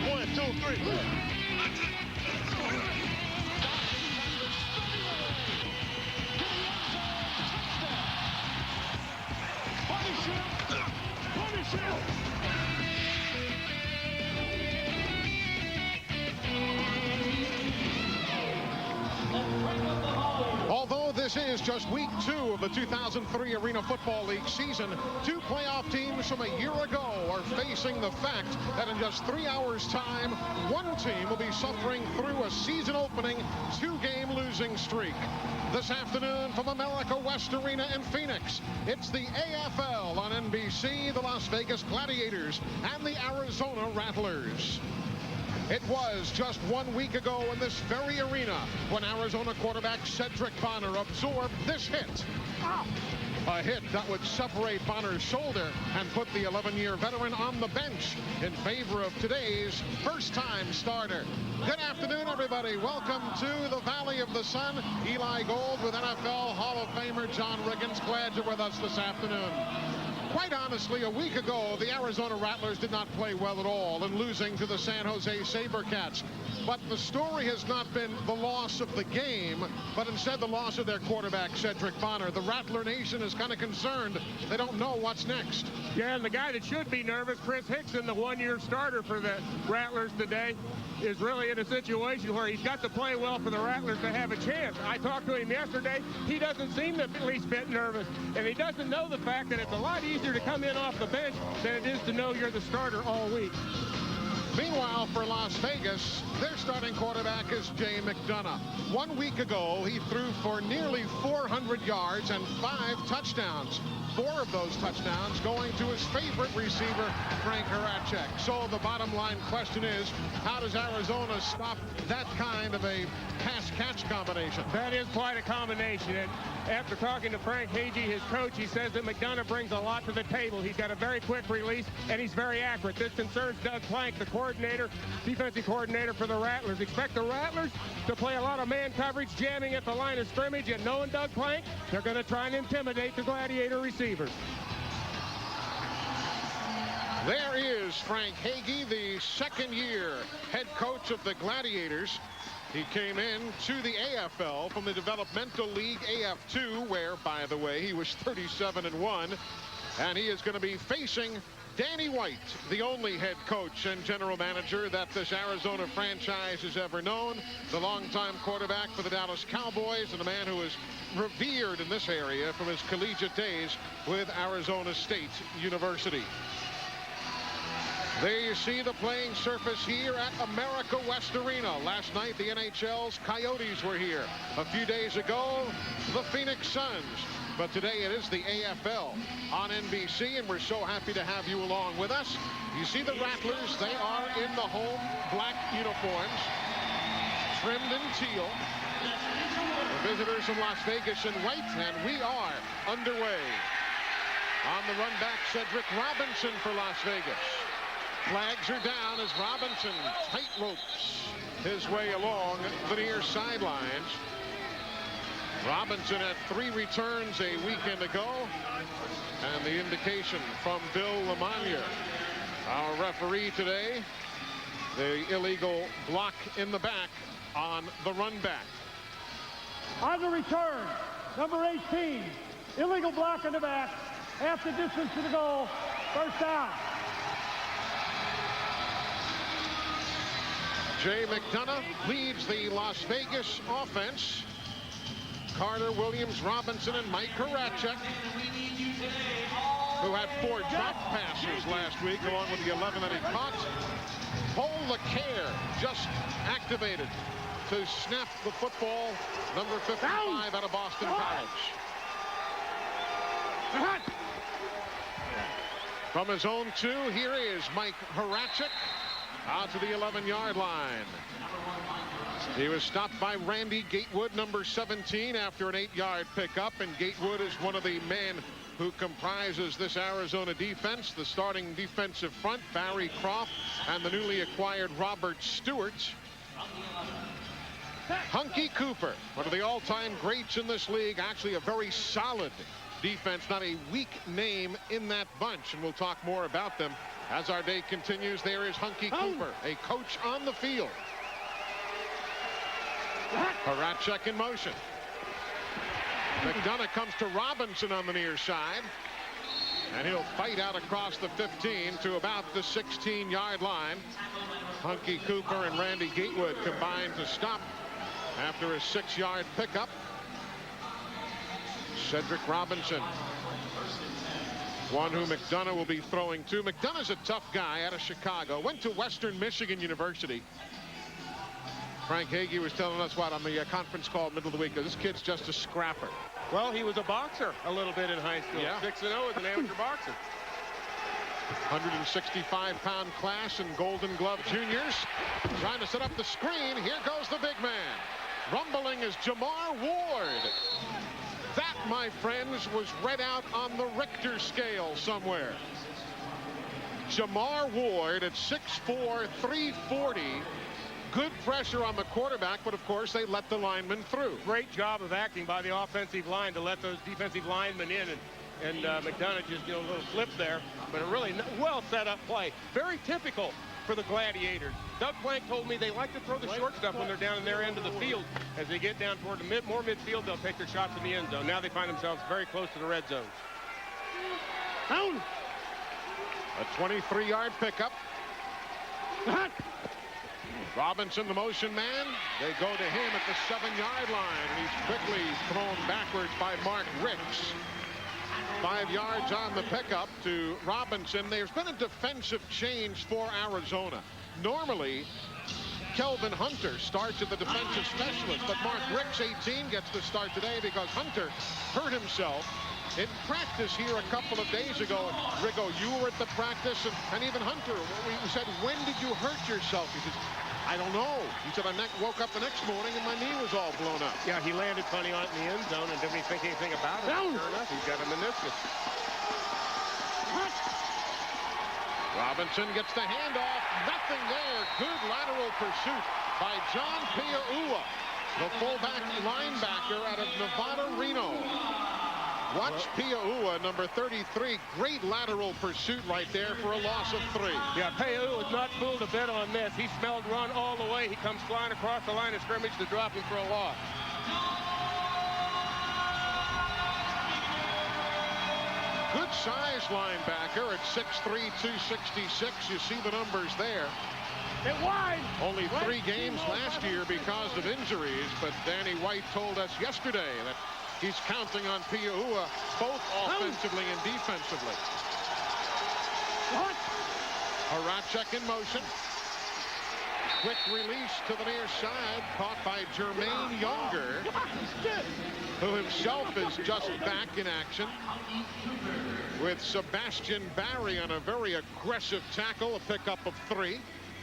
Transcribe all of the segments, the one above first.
One, two, three. Although this is just week 2 of the 2003 Arena Football League season, 2 playoff teams from a year ago are facing the fact that in just 3 hours' time, one team will be suffering through a season-opening 2-game losing streak. This afternoon from America West Arena in Phoenix, it's the AFL on NBC, the Las Vegas Gladiators, and the Arizona Rattlers. It was just 1 week ago in this very arena when Arizona quarterback Cedric Bonner absorbed this hit. A hit that would separate Bonner's shoulder and put the 11-year veteran on the bench in favor of today's first-time starter. Good afternoon, everybody. Welcome to the Valley of the Sun. Eli Gold with NFL Hall of Famer John Riggins. Glad you're with us this afternoon. Quite honestly, a week ago, the Arizona Rattlers did not play well at all in losing to the San Jose SaberCats. But the story has not been the loss of the game, but instead the loss of their quarterback, Cedric Bonner. The Rattler Nation is kind of concerned. They don't know what's next. Yeah, and the guy that should be nervous, Chris Hickson, the one-year starter for the Rattlers today, is really in a situation where he's got to play well for the Rattlers to have a chance. I talked to him yesterday. He doesn't seem the least bit nervous, and he doesn't know the fact that it's a lot easier to come in off the bench than it is to know you're the starter all week. Meanwhile, for Las Vegas, their starting quarterback is Jay McDonough. 1 week ago, he threw for nearly 400 yards and 5 touchdowns. 4 of those touchdowns going to his favorite receiver, Frank Horacek. So the bottom line question is, how does Arizona stop that kind of a pass-catch combination? That is quite a combination. And after talking to Frank Hagee, his coach, he says that McDonough brings a lot to the table. He's got a very quick release, and he's very accurate. This concerns Doug Plank, the coordinator, defensive coordinator for the Rattlers. Expect the Rattlers to play a lot of man coverage, jamming at the line of scrimmage, and knowing Doug Plank, they're going to try and intimidate the Gladiator receivers. There is Frank Hagee, the second-year head coach of the Gladiators. He came in to the AFL from the Developmental League AF2, where, by the way, he was 37-1. And he is going to be facing Danny White, the only head coach and general manager that this Arizona franchise has ever known, the longtime quarterback for the Dallas Cowboys, and a man who is revered in this area from his collegiate days with Arizona State University. There you see the playing surface here at America West Arena. Last night, the NHL's Coyotes were here. A few days ago, the Phoenix Suns. But today it is the AFL on NBC, and we're so happy to have you along with us. You see the Rattlers, they are in the home black uniforms, trimmed in teal. The visitors from Las Vegas in white, and we are underway. On the run back, Cedric Robinson for Las Vegas. Flags are down as Robinson tight ropes his way along the near sidelines. Robinson had 3 returns a weekend ago, and the indication from Bill Lamagna, our referee today, the illegal block in the back on the run back. On the return, number 18, illegal block in the back, half the distance to the goal, first down. Jay McDonough leads the Las Vegas offense. Carter, Williams, Robinson, and Mike Horacek, who had 4 drop passes last week, along with the 11 that he caught. Paul LeCaire just activated to snap the football, number 55 out of Boston College. From his own 2, here is Mike Horacek out to the 11-yard line. He was stopped by Randy Gatewood, number 17, after an 8-yard pickup, and Gatewood is one of the men who comprises this Arizona defense. The starting defensive front, Barry Croft, and the newly acquired Robert Stewart. Hunky Cooper, one of the all-time greats in this league, actually a very solid defense, not a weak name in that bunch, and we'll talk more about them as our day continues. There is Hunky Cooper, a coach on the field. Horacek in motion. McDonough comes to Robinson on the near side, and he'll fight out across the 15 to about the 16-yard line. Hunky Cooper and Randy Gatewood combined to stop after a 6-yard pickup. Cedric Robinson, one who McDonough will be throwing to. McDonough's a tough guy out of Chicago. Went to Western Michigan University. Frank Hagee was telling us what on the conference call middle of the week. This kid's just a scrapper. Well, he was a boxer a little bit in high school. Yeah. 6-0 as an amateur boxer. 165-pound class in Golden Glove juniors. Trying to set up the screen. Here goes the big man. Rumbling is Jamar Ward. That, my friends, was read out on the Richter scale somewhere. Jamar Ward at 6'4", 340. Good pressure on the quarterback, but of course they let the lineman through. Great job of acting by the offensive line to let those defensive linemen in, and McDonough just, a little flip there, but a really well set up play. Very typical for the Gladiators. Doug Plank told me they like to throw the short stuff when they're down in their end of the field. As they get down toward the more midfield, they'll take their shots in the end zone. Now they find themselves very close to the red zone. Down. A 23-yard pickup. Robinson, the motion man. They go to him at the 7-yard line, and he's quickly thrown backwards by Mark Ricks. 5 yards on the pickup to Robinson. There's been a defensive change for Arizona. Normally, Kelvin Hunter starts at the defensive specialist, but Mark Ricks, 18, gets the start today because Hunter hurt himself in practice here a couple of days ago. And Rigo, you were at the practice, and even Hunter, we said, when did you hurt yourself? He says, I don't know. He said, I woke up the next morning and my knee was all blown up. Yeah, he landed funny on in the end zone and didn't think anything about it. Sure enough, he's got a meniscus. Robinson gets the handoff. Nothing there. Good lateral pursuit by John Piaua, the fullback linebacker out of Nevada, Reno. Watch Piaua, number 33. Great lateral pursuit right there for a loss of 3. Yeah, Piaua was not fooled a bit on this. He smelled run all the way. He comes flying across the line of scrimmage to drop him for a loss. Good size linebacker at 6'3", 266. You see the numbers there. Get wide. Only 3 games last year because of injuries, but Danny White told us yesterday that he's counting on Piaua both offensively and defensively. Horacek in motion. Quick release to the near side, caught by Jermaine Younger, who himself is just back in action, with Sebastian Barry on a very aggressive tackle, a pickup of 3.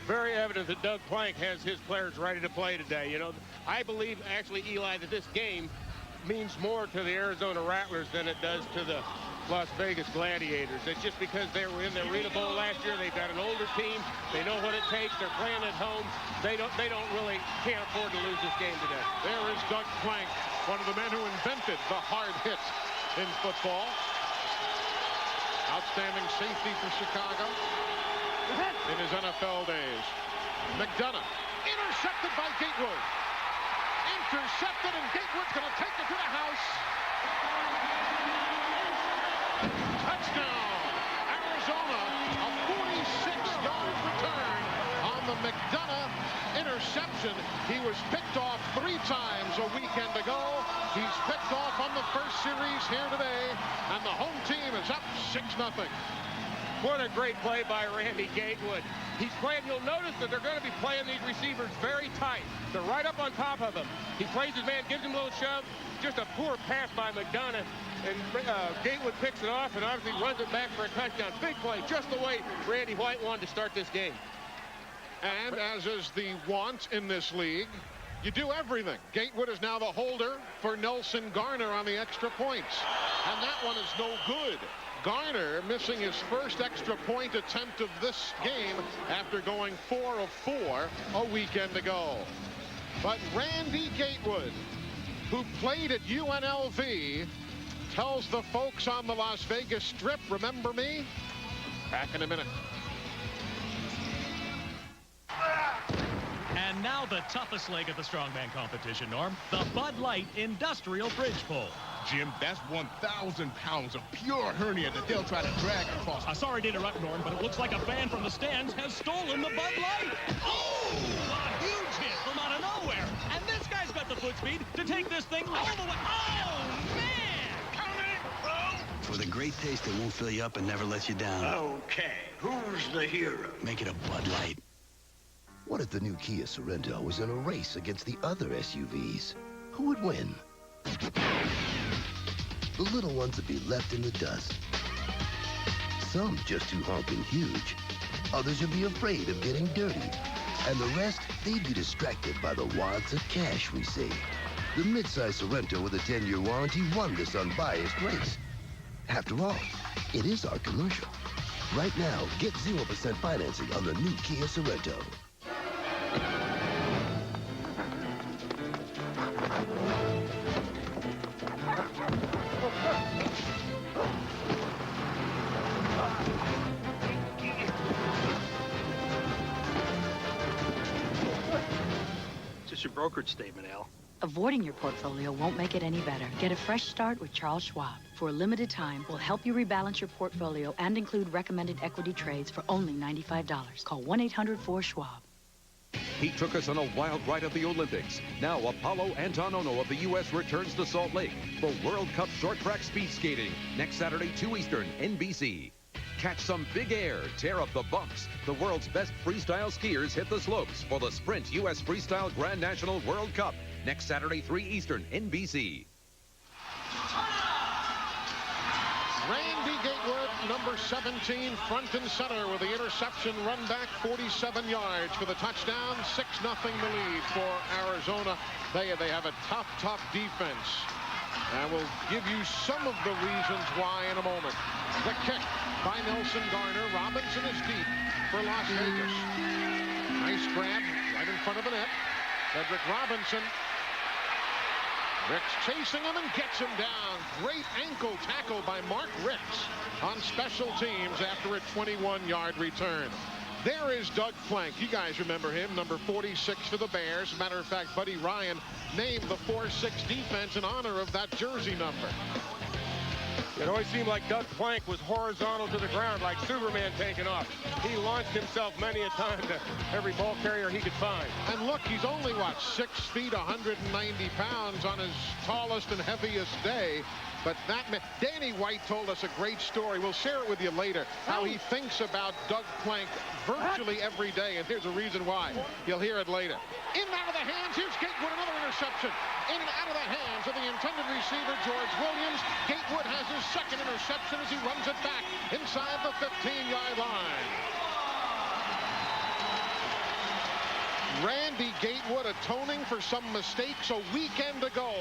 Very evident that Doug Plank has his players ready to play today. I believe, actually, Eli, that this game means more to the Arizona Rattlers than it does to the Las Vegas Gladiators. It's just because they were in the Arena Bowl last year. They've got an older team. They know what it takes. They're playing at home. They can't afford to lose this game today. There is Doug Plank, one of the men who invented the hard hit in football. Outstanding safety for Chicago in his NFL days. McDonough, intercepted by Gatewood. Intercepted, and Gatewood's going to take it to the house. Touchdown, Arizona. A 46-yard return on the McDonough interception. He was picked off 3 times a weekend ago. He's picked off on the first series here today, and the home team is up 6-0. What a great play by Randy Gatewood. He's playing, you'll notice that they're going to be playing these receivers very tight. They're right up on top of him. He plays his man, gives him a little shove. Just a poor pass by McDonough. And Gatewood picks it off and obviously runs it back for a touchdown. Big play, just the way Randy White wanted to start this game. And as is the want in this league, you do everything. Gatewood is now the holder for Nelson Garner on the extra points. And that one is no good. Garner missing his first extra point attempt of this game after going 4 of 4 a weekend ago. But Randy Gatewood, who played at UNLV, tells the folks on the Las Vegas Strip, remember me? Back in a minute. And now the toughest leg of the strongman competition, Norm, the Bud Light Industrial Bridge Pull. Jim, that's 1,000 pounds of pure hernia that they'll try to drag across. Sorry to interrupt, Norm, but it looks like a fan from the stands has stolen the Bud Light. Oh, a huge hit from out of nowhere. And this guy's got the foot speed to take this thing all the way. Oh, man! For the great taste that won't fill you up and never lets you down. Okay, who's the hero? Make it a Bud Light. What if the new Kia Sorento was in a race against the other SUVs? Who would win? The little ones would be left in the dust. Some just too honking huge. Others would be afraid of getting dirty. And the rest, they'd be distracted by the wads of cash we save. The midsize Sorento with a 10-year warranty won this unbiased race. After all, it is our commercial. Right now, get 0% financing on the new Kia Sorento. Just your brokerage statement, Al. Avoiding your portfolio won't make it any better. Get a fresh start with Charles Schwab. For a limited time, we'll help you rebalance your portfolio and include recommended equity trades for only $95. Call 1-800-4-SCHWAB. He took us on a wild ride at the Olympics. Now Apollo Antonono of the U.S. returns to Salt Lake for World Cup short track speed skating. Next Saturday, 2 Eastern, NBC. Catch some big air, tear up the bumps. The world's best freestyle skiers hit the slopes for the Sprint U.S. Freestyle Grand National World Cup. Next Saturday, 3 Eastern, NBC. Randy Gatewood, number 17, front and center with the interception, run back 47 yards for the touchdown. 6-0 the lead for Arizona. They have a tough defense. And we'll give you some of the reasons why in a moment. The kick by Nelson Garner. Robinson is deep for Las Vegas. Nice grab right in front of the net. Cedric Robinson. Ricks chasing him and gets him down. Great ankle tackle by Mark Ricks on special teams after a 21-yard return. There is Doug Plank. You guys remember him, number 46 for the Bears. As a matter of fact, Buddy Ryan named the 4-6 defense in honor of that jersey number. It always seemed like Doug Plank was horizontal to the ground, like Superman taking off. He launched himself many a time to every ball carrier he could find. And look, he's only, what, 6 feet, 190 pounds on his tallest and heaviest day. But that man, Danny White told us a great story. We'll share it with you later, how he thinks about Doug Plank virtually every day. And here's a reason why. You'll hear it later. In and out of the hands. Here's Gatewood, another interception. In and out of the hands of the intended receiver, George Williams. Gatewood has his second interception as he runs it back inside the 15-yard line. Randy Gatewood atoning for some mistakes a weekend ago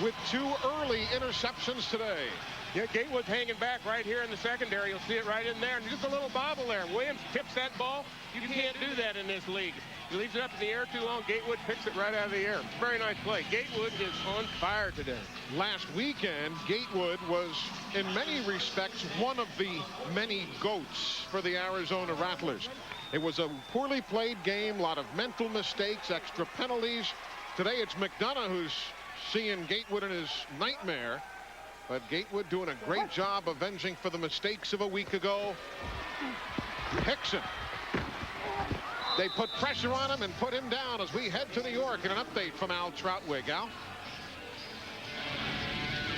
with 2 early interceptions today. Yeah, Gatewood's hanging back right here in the secondary. You'll see it right in there. And just a little bobble there. Williams tips that ball. You can't do that in this league. He leaves it up in the air too long. Gatewood picks it right out of the air. Very nice play. Gatewood is on fire today. Last weekend, Gatewood was, in many respects, one of the many GOATs for the Arizona Rattlers. It was a poorly played game, a lot of mental mistakes, extra penalties. Today it's McDonough who's seeing Gatewood in his nightmare. But Gatewood doing a great job avenging for the mistakes of a week ago. Hickson. They put pressure on him and put him down as we head to New York. And an update from Al Troutwig. Al?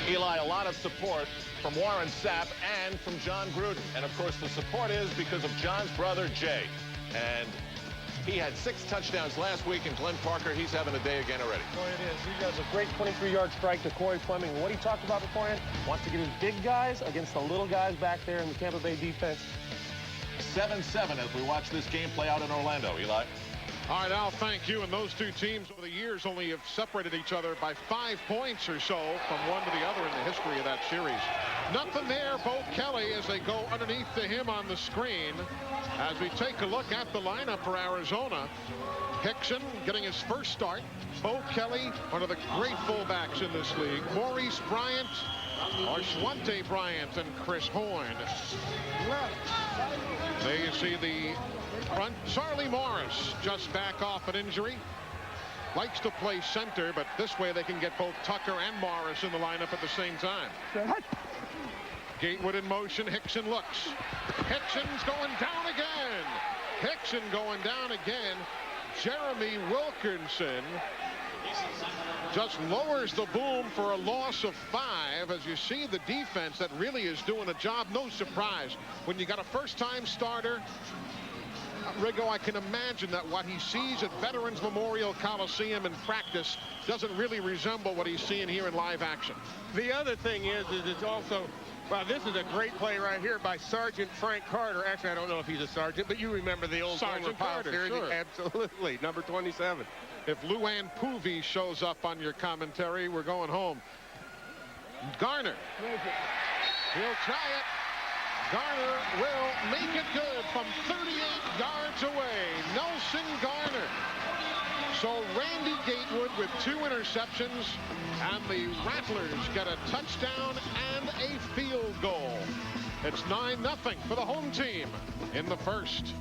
Eli, a lot of support from Warren Sapp and from John Gruden. And, of course, the support is because of John's brother, Jay. And he had 6 touchdowns last week in Glenn Parker. He's having a day again already. Boy, it is. He does a great 23-yard strike to Corey Fleming. What he talked about beforehand, wants to get his big guys against the little guys back there in the Tampa Bay defense. 7-7 as we watch this game play out in Orlando, Eli. All right, Al, thank you. And those two teams over the years only have separated each other by 5 points or so from one to the other in the history of that series. Nothing there, Bo Kelly, as they go underneath to him on the screen. As we take a look at the lineup for Arizona, Hickson getting his first start. Bo Kelly, one of the great fullbacks in this league. Maurice Bryant, or Schwante Bryant, and Chris Horn. There you see the front. Charlie Morris just back off an injury. Likes to play center, but this way they can get both Tucker and Morris in the lineup at the same time. Gatewood in motion. Hickson looks. Hickson's going down again. Hickson going down again. Jeremy Wilkinson just lowers the boom for a loss of 5. As you see, the defense that really is doing a job. No surprise when you got a first-time starter. Riggo, I can imagine that what he sees at Veterans Memorial Coliseum in practice doesn't really resemble what he's seeing here in live action. The other thing is it's also, well, this is a great play right here by Sergeant Frank Carter. Actually, I don't know if he's a sergeant, but you remember the old Sergeant Carter, series. sure. Absolutely, number 27. If Luann Poovey shows up on your commentary, we're going home. Garner. He'll try it. Garner will make it good from 38 yards away. Nelson Garner. So Randy Gatewood with 2 interceptions, and the Rattlers get a touchdown and a field goal. It's 9-0 for the home team in the first.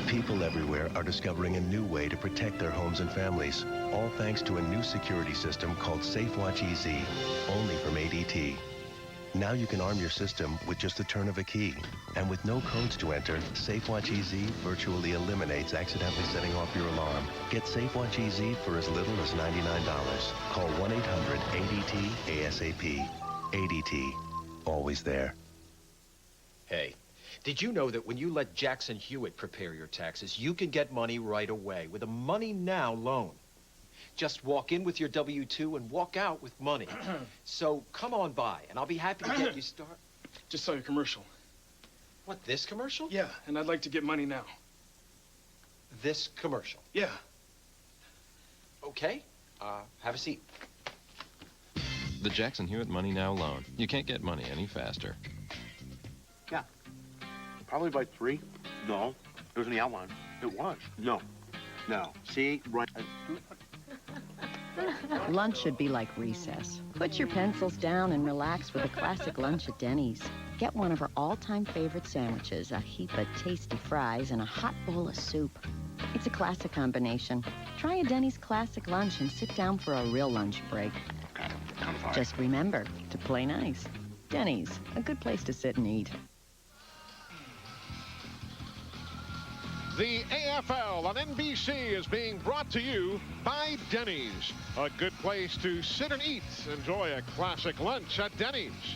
People everywhere are discovering a new way to protect their homes and families, all thanks to a new security system called SafeWatch EZ, only from ADT. Now you can arm your system with just the turn of a key. And with no codes to enter, SafeWatch EZ virtually eliminates accidentally setting off your alarm. Get SafeWatch EZ for as little as $99. Call 1-800-ADT-ASAP. ADT. Always there. Hey, did you know that when you let Jackson Hewitt prepare your taxes, you can get money right away with a Money Now loan? Just walk in with your W-2 and walk out with money. So come on by, and I'll be happy to get you started. Just saw your commercial. What, this commercial? Yeah, and I'd like to get money now. This commercial? Yeah. Okay, have a seat. The Jackson Hewitt Money Now loan. You can't get money any faster. Yeah. Probably by 3. No. It was in the outline. It was. No. No. See? Right. Lunch should be like recess. Put your pencils down and relax with a classic lunch at Denny's. Get one of her all-time favorite sandwiches, a heap of tasty fries, and a hot bowl of soup. It's a classic combination. Try a Denny's classic lunch and sit down for a real lunch break. Just remember to play nice. Denny's, a good place to sit and eat. The AFL on NBC is being brought to you by Denny's. A good place to sit and eat. Enjoy a classic lunch at Denny's.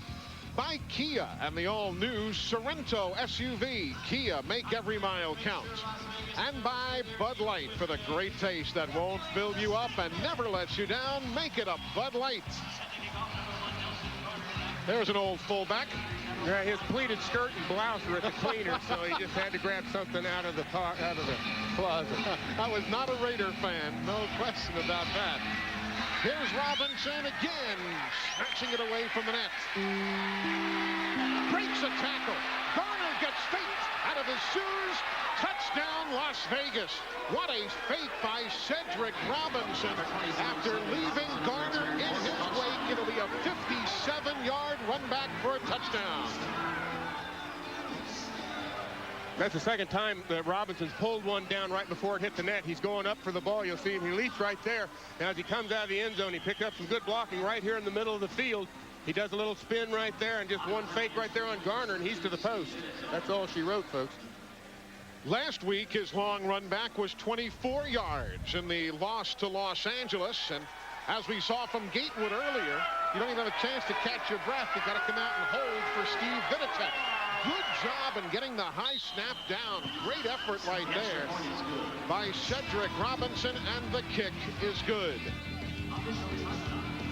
By Kia and the all-new Sorrento SUV. Kia, make every mile count. And by Bud Light for the great taste that won't fill you up and never lets you down. Make it a Bud Light. There's an old fullback. Yeah, his pleated skirt and blouse were at the cleaner, so he just had to grab something out of the closet. I was not a Raider fan, no question about that. Here's Robinson again, snatching it away from the net. Breaks a tackle. Garner gets faked out of his shoes. Touchdown, Las Vegas. What a fake by Cedric Robinson. After leaving Garner in his wake, it'll be a 57-yard run back for a touchdown. That's the second time that Robinson's pulled one down right before it hit the net. He's going up for the ball. You'll see him. He leaps right there. And as he comes out of the end zone, he picked up some good blocking right here in the middle of the field. He does a little spin right there and just one fake right there on Garner, and he's to the post. That's all she wrote, folks. Last week, his long run back was 24 yards in the loss to Los Angeles. And as we saw from Gatewood earlier, you don't even have a chance to catch your breath. You've got to come out and hold for Steve Vinicek. Good job in getting the high snap down. Great effort right there by Cedric Robinson, and the kick is good.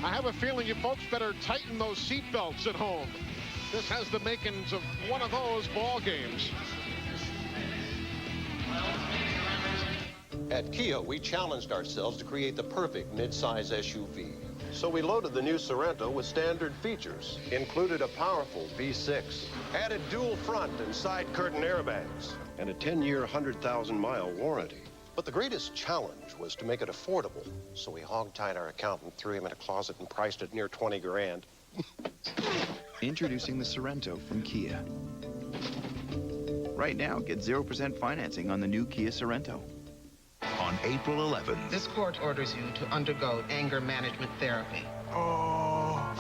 I have a feeling you folks better tighten those seat belts at home. This has the makings of one of those ball games. At Kia, we challenged ourselves to create the perfect midsize SUV. So we loaded the new Sorento with standard features. Included a powerful V6. Added dual front and side curtain airbags. And a 10-year, 100,000-mile warranty. But the greatest challenge was to make it affordable. So we hog-tied our accountant, threw him in a closet, and priced it near 20 grand. Introducing the Sorento from Kia. Right now, get 0% financing on the new Kia Sorento. On April 11th. This court orders you to undergo anger management therapy. Oh.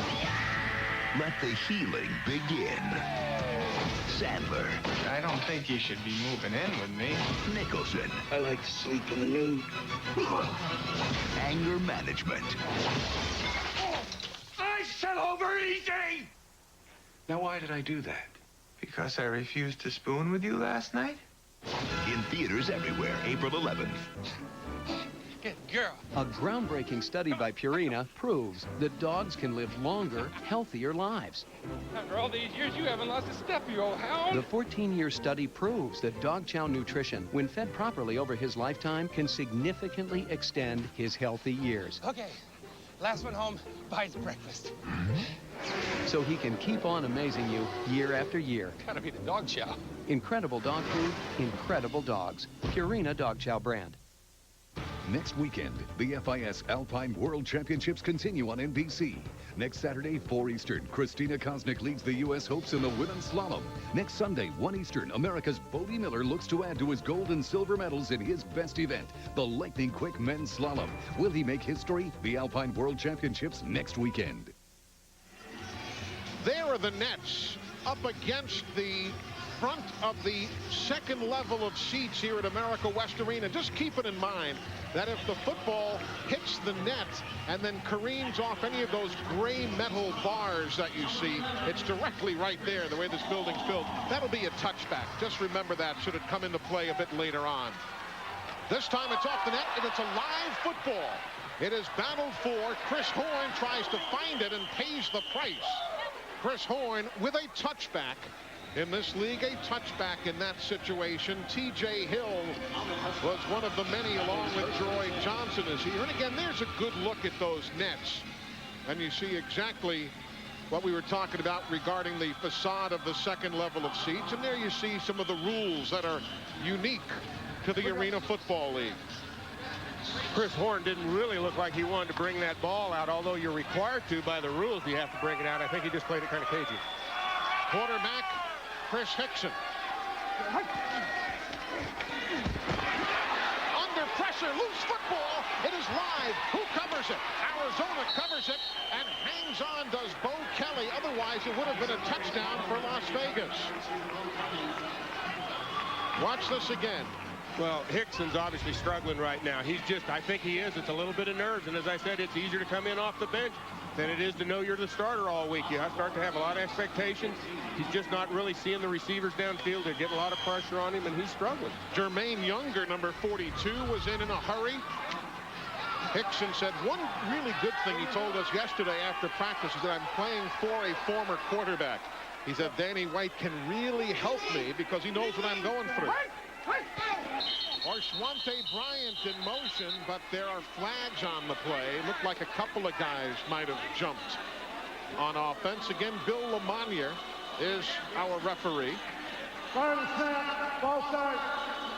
Let the healing begin. Sandler. I don't think you should be moving in with me. Nicholson. I like to sleep in the nude. Anger management. I said over easy! Now, why did I do that? Because I refused to spoon with you last night? In theaters everywhere, April 11th. Good girl. A groundbreaking study by Purina proves that dogs can live longer, healthier lives. After all these years, you haven't lost a step, you old hound. The 14-year study proves that dog chow nutrition, when fed properly over his lifetime, can significantly extend his healthy years. Okay, last one home buys breakfast. So he can keep on amazing you year after year. Gotta be the dog chow. Incredible dog food, incredible dogs. Purina Dog Chow brand. Next weekend, the FIS Alpine World Championships continue on NBC. Next Saturday, 4 Eastern, Christina Kosnick leads the U.S. hopes in the women's slalom. Next Sunday, 1 Eastern, America's Bodie Miller looks to add to his gold and silver medals in his best event, the lightning quick men's slalom. Will he make history? The Alpine World Championships next weekend. There are the nets up against the front of the second level of seats here at America West Arena. Just keep it in mind that if the football hits the net and then careens off any of those gray metal bars that you see, it's directly right there, the way this building's built. That'll be a touchback. Just remember that should it come into play a bit later on. This time it's off the net, and it's a live football. It is battled for. Chris Horn tries to find it and pays the price. Chris Horn with a touchback. In this league, a touchback in that situation. T.J. Hill was one of the many, along with Troy Johnson, is here. And again, there's a good look at those nets. And you see exactly what we were talking about regarding the facade of the second level of seats. And there you see some of the rules that are unique to the Arena Football League. Chris Horn didn't really look like he wanted to bring that ball out, although you're required to by the rules. You have to bring it out. I think he just played it kind of cagey. Quarterback Chris Hickson. Under pressure, loose football. It is live. Who covers it? Arizona covers it and hangs on, does Bo Kelly. Otherwise, it would have been a touchdown for Las Vegas. Watch this again. Well, Hickson's obviously struggling right now. He's just, I think he is. It's a little bit of nerves. And as I said, it's easier to come in off the bench than it is to know you're the starter all week. You start to have a lot of expectations. He's just not really seeing the receivers downfield. They're getting a lot of pressure on him, and he's struggling. Jermaine Younger, number 42, was in a hurry. Hickson said one really good thing he told us yesterday after practice is that I'm playing for a former quarterback. He said Danny White can really help me because he knows what I'm going through. Orswante Bryant in motion, but there are flags on the play. Looked like a couple of guys might have jumped on offense. Again, Bill Lamagna is our referee. Start of the snap, ball start,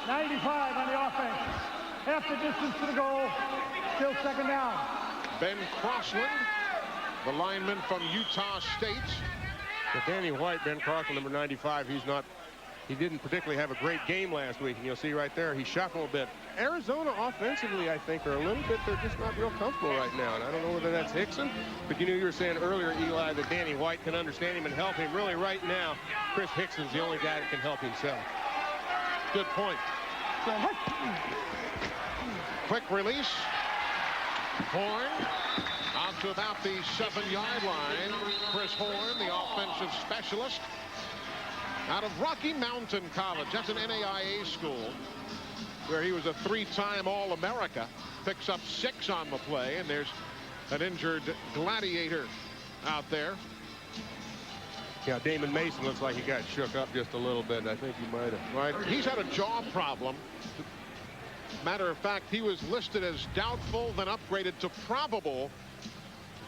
95 on the offense. Half the distance to the goal, still second down. Ben Crossland, the lineman from Utah State. But Danny White, Ben Crossland, number 95, he didn't particularly have a great game last week, and you'll see right there, he shuffled a bit. Arizona offensively, I think, are a little bit, they're just not real comfortable right now, and I don't know whether that's Hickson, but you were saying earlier, Eli, that Danny White can understand him and help him. Really, right now, Chris Hickson's the only guy that can help himself. Good point. Quick release. Horn out to about the 7-yard line. Chris Horn, the offensive specialist, out of Rocky Mountain College. That's an NAIA school where he was a 3-time All-America. Picks up 6 on the play, and there's an injured Gladiator out there. Yeah, Damon Mason looks like he got shook up just a little bit. I think he might have. Right. He's had a jaw problem. Matter of fact, he was listed as doubtful, then upgraded to probable.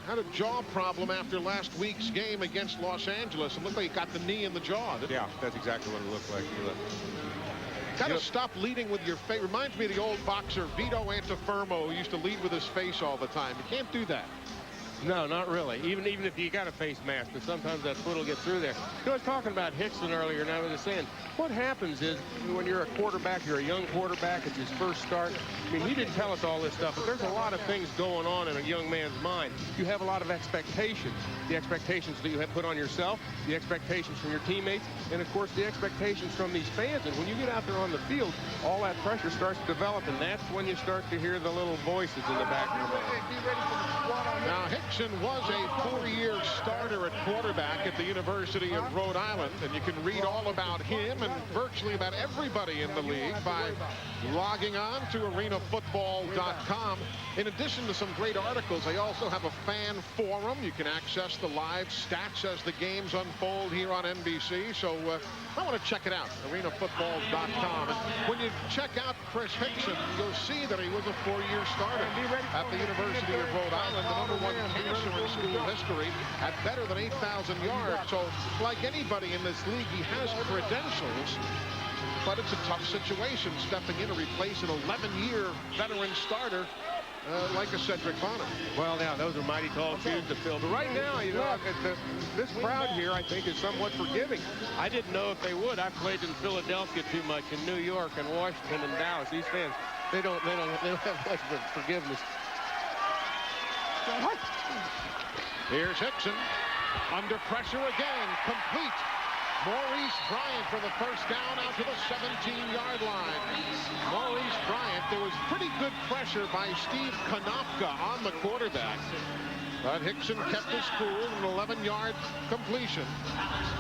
Had a jaw problem after last week's game against Los Angeles, and looked like he got the knee in the jaw. Yeah, that's exactly what it looked like. Got to stop leading with your face. Reminds me of the old boxer Vito Antuofermo, who used to lead with his face all the time. You can't do that. No, not really. Even if you got a face mask, and sometimes that foot will get through there. I was talking about Hickson earlier, and I was saying, what happens is when you're a quarterback, you're a young quarterback, it's his first start. I mean, he didn't tell us all this stuff, but there's a lot of things going on in a young man's mind. You have a lot of expectations. The expectations that you have put on yourself, the expectations from your teammates, and of course the expectations from these fans. And when you get out there on the field, all that pressure starts to develop, and that's when you start to hear the little voices in the back of your mind. Now, Hickson was a 4-year starter at quarterback at the University of Rhode Island, and you can read all about him and virtually about everybody in the league by logging on to arenafootball.com. In addition to some great articles, they also have a fan forum. You can access the live stats as the games unfold here on NBC. So I want to check it out, arenafootball.com. And when you check out Chris Hickson, you'll see that he was a 4-year starter at the University of Rhode Island, the #1 passer in school history at better than 8,000 yards. So like anybody in this league, he has credentials. But it's a tough situation stepping in to replace an 11-year veteran starter like a Cedric Bonner. Well, now, those are mighty tall shoes to fill. But right now, you know, this crowd here, I think, is somewhat forgiving. I didn't know if they would. I played in Philadelphia too much, in New York and Washington and Dallas. These fans, they don't have much forgiveness. Here's Hickson under pressure again, complete. Maurice Bryant for the first down out to the 17-yard line. Maurice Bryant, there was pretty good pressure by Steve Konopka on the quarterback. But Hickson kept his cool, an 11-yard completion.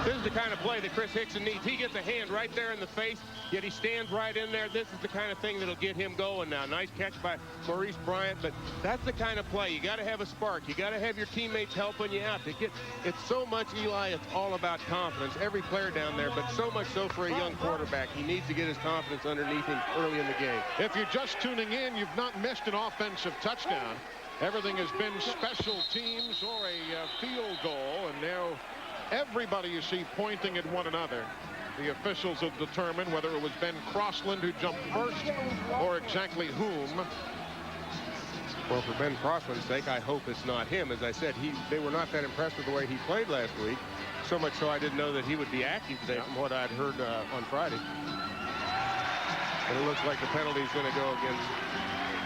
This is the kind of play that Chris Hickson needs. He gets a hand right there in the face, yet he stands right in there. This is the kind of thing that'll get him going now. Nice catch by Maurice Bryant, but that's the kind of play. You got to have a spark. You got to have your teammates helping you out. It's so much, Eli, it's all about confidence. Every player down there, but so much so for a young quarterback. He needs to get his confidence underneath him early in the game. If you're just tuning in, you've not missed an offensive touchdown. Everything has been special teams or a field goal, and now everybody you see pointing at one another. The officials will determine whether it was Ben Crossland who jumped first or exactly whom. Well, for Ben Crossland's sake, I hope it's not him. As I said, they were not that impressed with the way he played last week. So much so I didn't know that he would be active today from what I'd heard on Friday. And it looks like the penalty is going to go against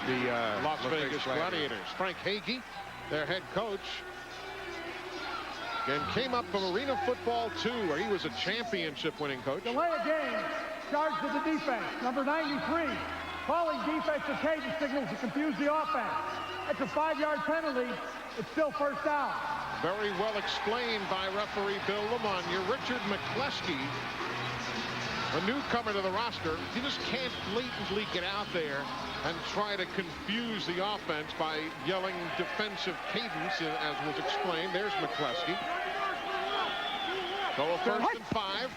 the Las Vegas Gladiators. Frank Hagee, their head coach, and came up from Arena Football 2, where he was a championship-winning coach. Delay a game. Charge to the defense. Number 93. Calling defensive cadence signals to confuse the offense. That's a 5-yard penalty. It's still first down. Very well explained by referee Bill Lamagna. Richard McCleskey, a newcomer to the roster, you just can't blatantly get out there and try to confuse the offense by yelling defensive cadence, as was explained. There's McCleskey. So a 1st and 5.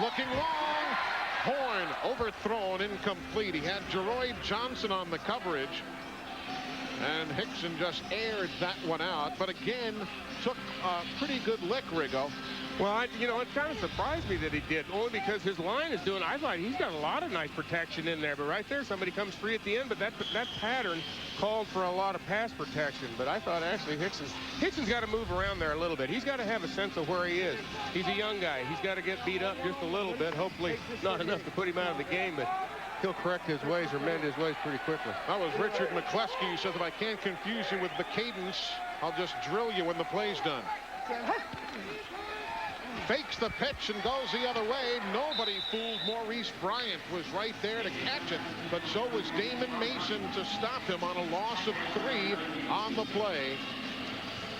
Looking long. Horn overthrown, incomplete. He had Jeroy Johnson on the coverage, and Hickson just aired that one out. But again, took a pretty good lick, Riggo. Well, you know, it kind of surprised me that he did, only because his line is doing, I thought he's got a lot of nice protection in there, but right there somebody comes free at the end, but that pattern called for a lot of pass protection. But I thought actually Hickson's got to move around there a little bit. He's got to have a sense of where he is. He's a young guy. He's got to get beat up just a little bit, hopefully not enough to put him out of the game, but he'll correct his ways or mend his ways pretty quickly. That was Richard McCleskey who says, if I can't confuse you with the cadence, I'll just drill you when the play's done. Fakes the pitch and goes the other way. Nobody fooled Maurice Bryant. Was right there to catch it, but so was Damon Mason to stop him on a loss of 3 on the play.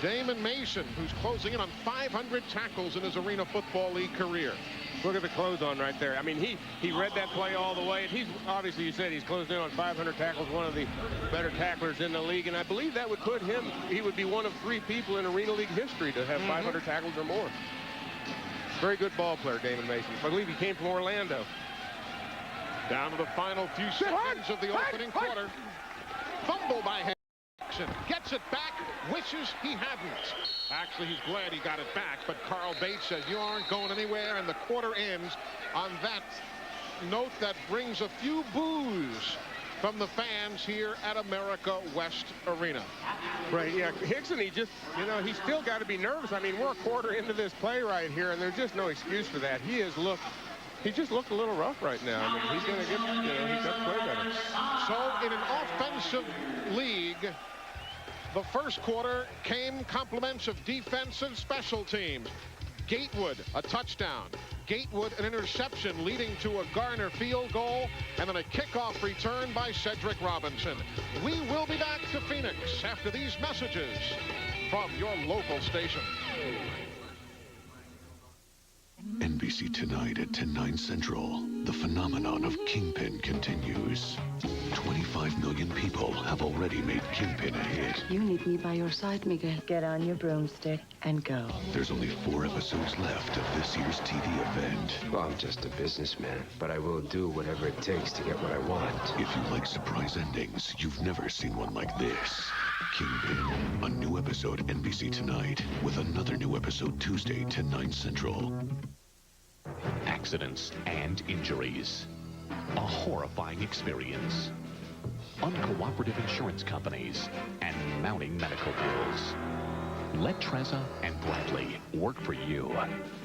Damon Mason, who's closing in on 500 tackles in his Arena Football League career. Look at the close on right there. I mean, he read that play all the way. And he's obviously, you said, he's closed in on 500 tackles, one of the better tacklers in the league. And I believe that would put him, he would be one of 3 people in Arena League history to have 500 tackles or more. Very good ball player, Damon Mason. I believe he came from Orlando. Down to the final few seconds of the opening quarter. Fumble by Jackson. Gets it back. Wishes he hadn't. Actually, he's glad he got it back, but Carl Bates says, you aren't going anywhere, and the quarter ends on that note that brings a few boos from the fans here at America West Arena. Right, yeah. Hickson, he just, you know, he's still got to be nervous. I mean, we're a quarter into this play right here, and there's just no excuse for that. He just looked a little rough right now. I mean, he's going to get, you know, he's got to play better. So in an offensive league, the first quarter came compliments of defensive special teams. Gatewood, a touchdown. Gatewood, an interception leading to a Garner field goal, and then a kickoff return by Cedric Robinson. We will be back to Phoenix after these messages from your local station. NBC tonight at 10/9 Central. The phenomenon of Kingpin continues. 25 million people have already made Kingpin a hit. You need me by your side, Miguel. Get on your broomstick and go. There's only 4 episodes left of this year's TV event. Well, I'm just a businessman, but I will do whatever it takes to get what I want. If you like surprise endings, you've never seen one like this. Kingpin, a new episode NBC tonight, with another new episode Tuesday, 10/9 Central. Accidents and injuries. A horrifying experience. Uncooperative insurance companies and mounting medical bills. Let Trezza and Bradley work for you.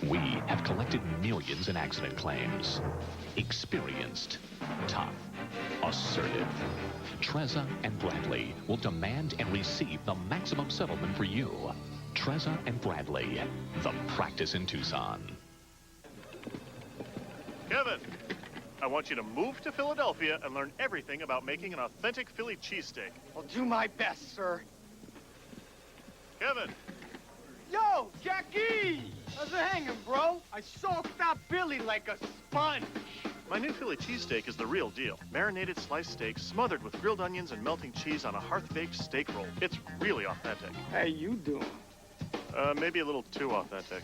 We have collected millions in accident claims. Experienced, tough, assertive. Trezza and Bradley will demand and receive the maximum settlement for you. Trezza and Bradley, the practice in Tucson. Kevin, I want you to move to Philadelphia and learn everything about making an authentic Philly cheesesteak. I'll do my best, sir. Kevin. Yo, Jackie! How's it hanging, bro? I soaked up Billy like a sponge. My new Philly cheesesteak is the real deal. Marinated sliced steak smothered with grilled onions and melting cheese on a hearth-baked steak roll. It's really authentic. How you doing? Maybe a little too authentic.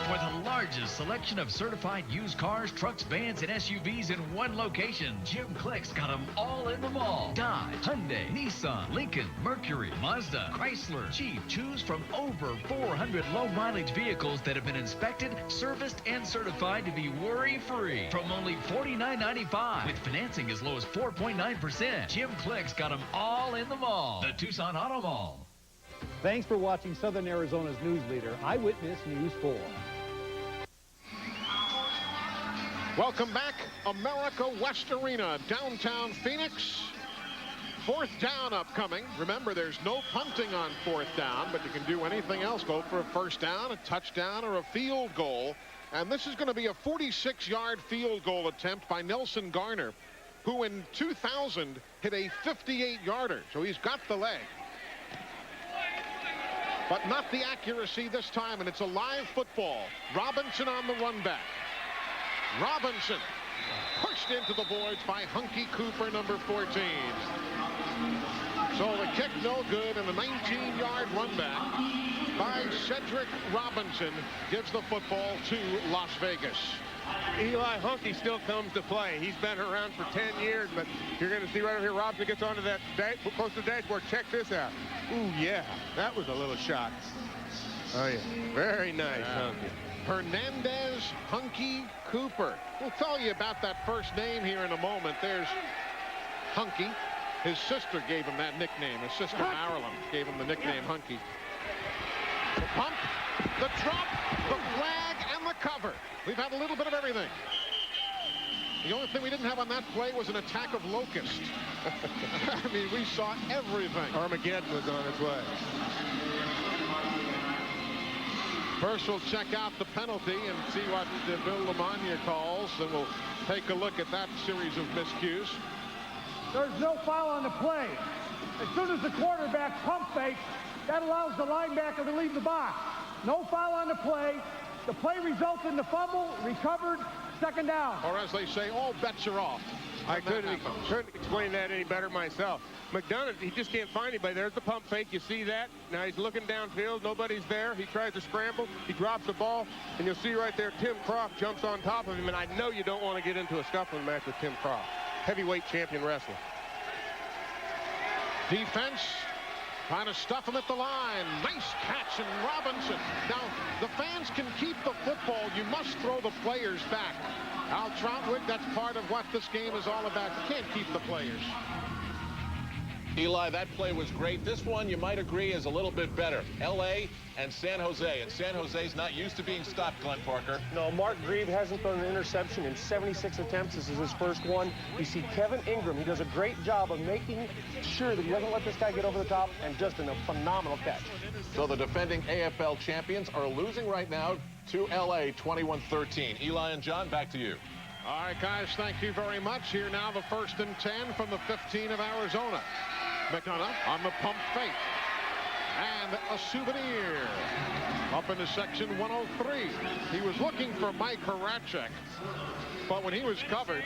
For the largest selection of certified used cars, trucks, vans, and SUVs in one location, Jim Click's got them all in the mall. Dodge, Hyundai, Nissan, Lincoln, Mercury, Mazda, Chrysler, Jeep. Choose from over 400 low-mileage vehicles that have been inspected, serviced, and certified to be worry-free from only $49.95 with financing as low as 4.9%. Jim Click's got them all in the mall. The Tucson Auto Mall. Thanks for watching Southern Arizona's news leader, Eyewitness News 4. Welcome back, America West Arena, downtown Phoenix. 4th down upcoming. Remember, there's no punting on 4th down, but you can do anything else. Go for a first down, a touchdown, or a field goal. And this is going to be a 46-yard field goal attempt by Nelson Garner, who in 2000 hit a 58-yarder. So he's got the leg, but not the accuracy this time, and it's a live football. Robinson on the run back. Robinson pushed into the voids by Hunky Cooper, number 14. So the kick no good, and a 19-yard run back by Cedric Robinson gives the football to Las Vegas. Eli Hunky still comes to play. He's been around for 10 years, but you're going to see right over here, Robinson gets onto that close to the dashboard. Check this out. Ooh, yeah, that was a little shot. Oh, yeah, very nice, Hunky. Hernandez Hunky Cooper. We'll tell you about that first name here in a moment. There's Hunky. His sister gave him that nickname. His sister Marilyn gave him the nickname Hunky. The pump, the drop, the flag, and the cover. We've had a little bit of everything. The only thing we didn't have on that play was an attack of locusts. I mean, we saw everything. Armageddon was on its way. First, we'll check out the penalty and see what Bill Lamagna calls, and we'll take a look at that series of miscues. There's no foul on the play. As soon as the quarterback pump fakes, that allows the linebacker to leave the box. No foul on the play. The play results in the fumble, recovered, Second down. Or as they say, all bets are off. I couldn't explain that any better myself. McDonough, he just can't find anybody. There's the pump fake. You see that? Now he's looking downfield. Nobody's there. He tries to scramble. He drops the ball. And you'll see right there, Tim Croft jumps on top of him. And I know you don't want to get into a scuffling match with Tim Croft. Heavyweight champion wrestler. Defense trying to stuff him at the line. Nice catch, and Robinson. Now, the fans can keep the football. You must throw the players back. Al Troutwig, that's part of what this game is all about. You can't keep the players. Eli, that play was great. This one, you might agree, is a little bit better. L.A. and San Jose. And San Jose's not used to being stopped, Glenn Parker. No, Mark Grieve hasn't thrown an interception in 76 attempts. This is his first one. You see Kevin Ingram. He does a great job of making sure that he doesn't let this guy get over the top, and just in a phenomenal catch. So the defending AFL champions are losing right now to L.A. 21-13. Eli and John, back to you. All right, guys, thank you very much. Here now the 1st and 10 from the 15 of Arizona. McDonough on the pump fake. And a souvenir. Up into section 103. He was looking for Mike Horacek, but when he was covered,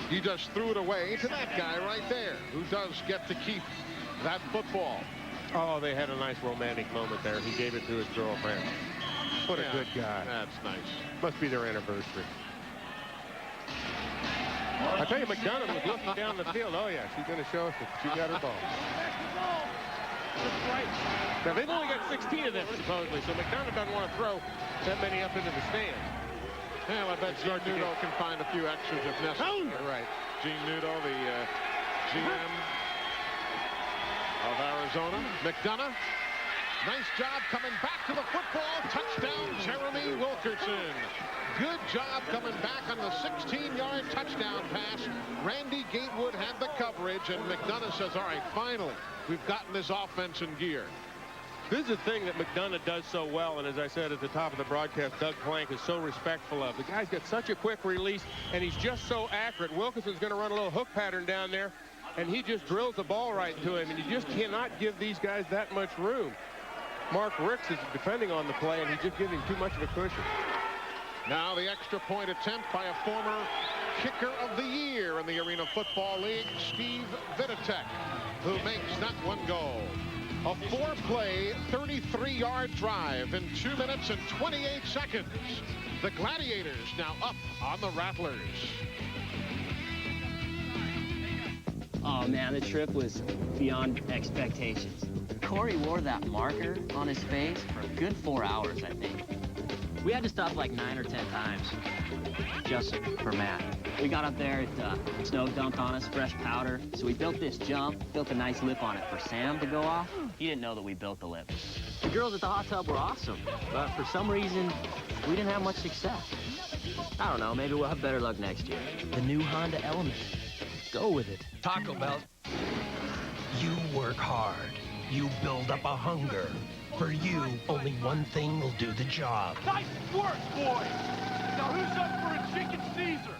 he just threw it away to that guy right there, who does get to keep that football. Oh, they had a nice romantic moment there. He gave it to his girlfriend. What a good guy. That's nice. Must be their anniversary. I tell you, McDonough was looking down the field. Oh, yeah, she's going to show us that she got her ball. Now, they've only got 16 of them, supposedly, so McDonough doesn't want to throw that many up into the stand. Well, I bet Gene Nudo can find a few extras if necessary. Right. Gene Nudo, the GM of Arizona. McDonough, nice job coming back to the football. Touchdown, Jeremy Wilkerson. Good job coming back on the 16-yard touchdown pass. Randy Gatewood had the coverage, and McDonough says, all right, finally, we've gotten this offense in gear. This is the thing that McDonough does so well, and as I said at the top of the broadcast, Doug Plank is so respectful of. The guy's got such a quick release, and he's just so accurate. Wilkinson's going to run a little hook pattern down there, and he just drills the ball right to him, and you just cannot give these guys that much room. Mark Ricks is defending on the play, and he's just giving too much of a cushion. Now the extra point attempt by a former kicker of the year in the Arena Football League, Steve Vidatek, who makes that one go. A 4-play, 33-yard drive in 2 minutes and 28 seconds. The Gladiators now up on the Rattlers. Oh, man, the trip was beyond expectations. Corey wore that marker on his face for a good 4 hours, I think. We had to stop like 9 or 10 times just for Matt. We got up there, it snow dumped on us, fresh powder. So we built this jump, built a nice lip on it for Sam to go off. He didn't know that we built the lip. The girls at the hot tub were awesome, but for some reason, we didn't have much success. I don't know, maybe we'll have better luck next year. The new Honda Element. Go with it. Taco Bell. You work hard. You build up a hunger. For you, only one thing will do the job. Nice work, boys! Now who's up for a Chicken Caesar?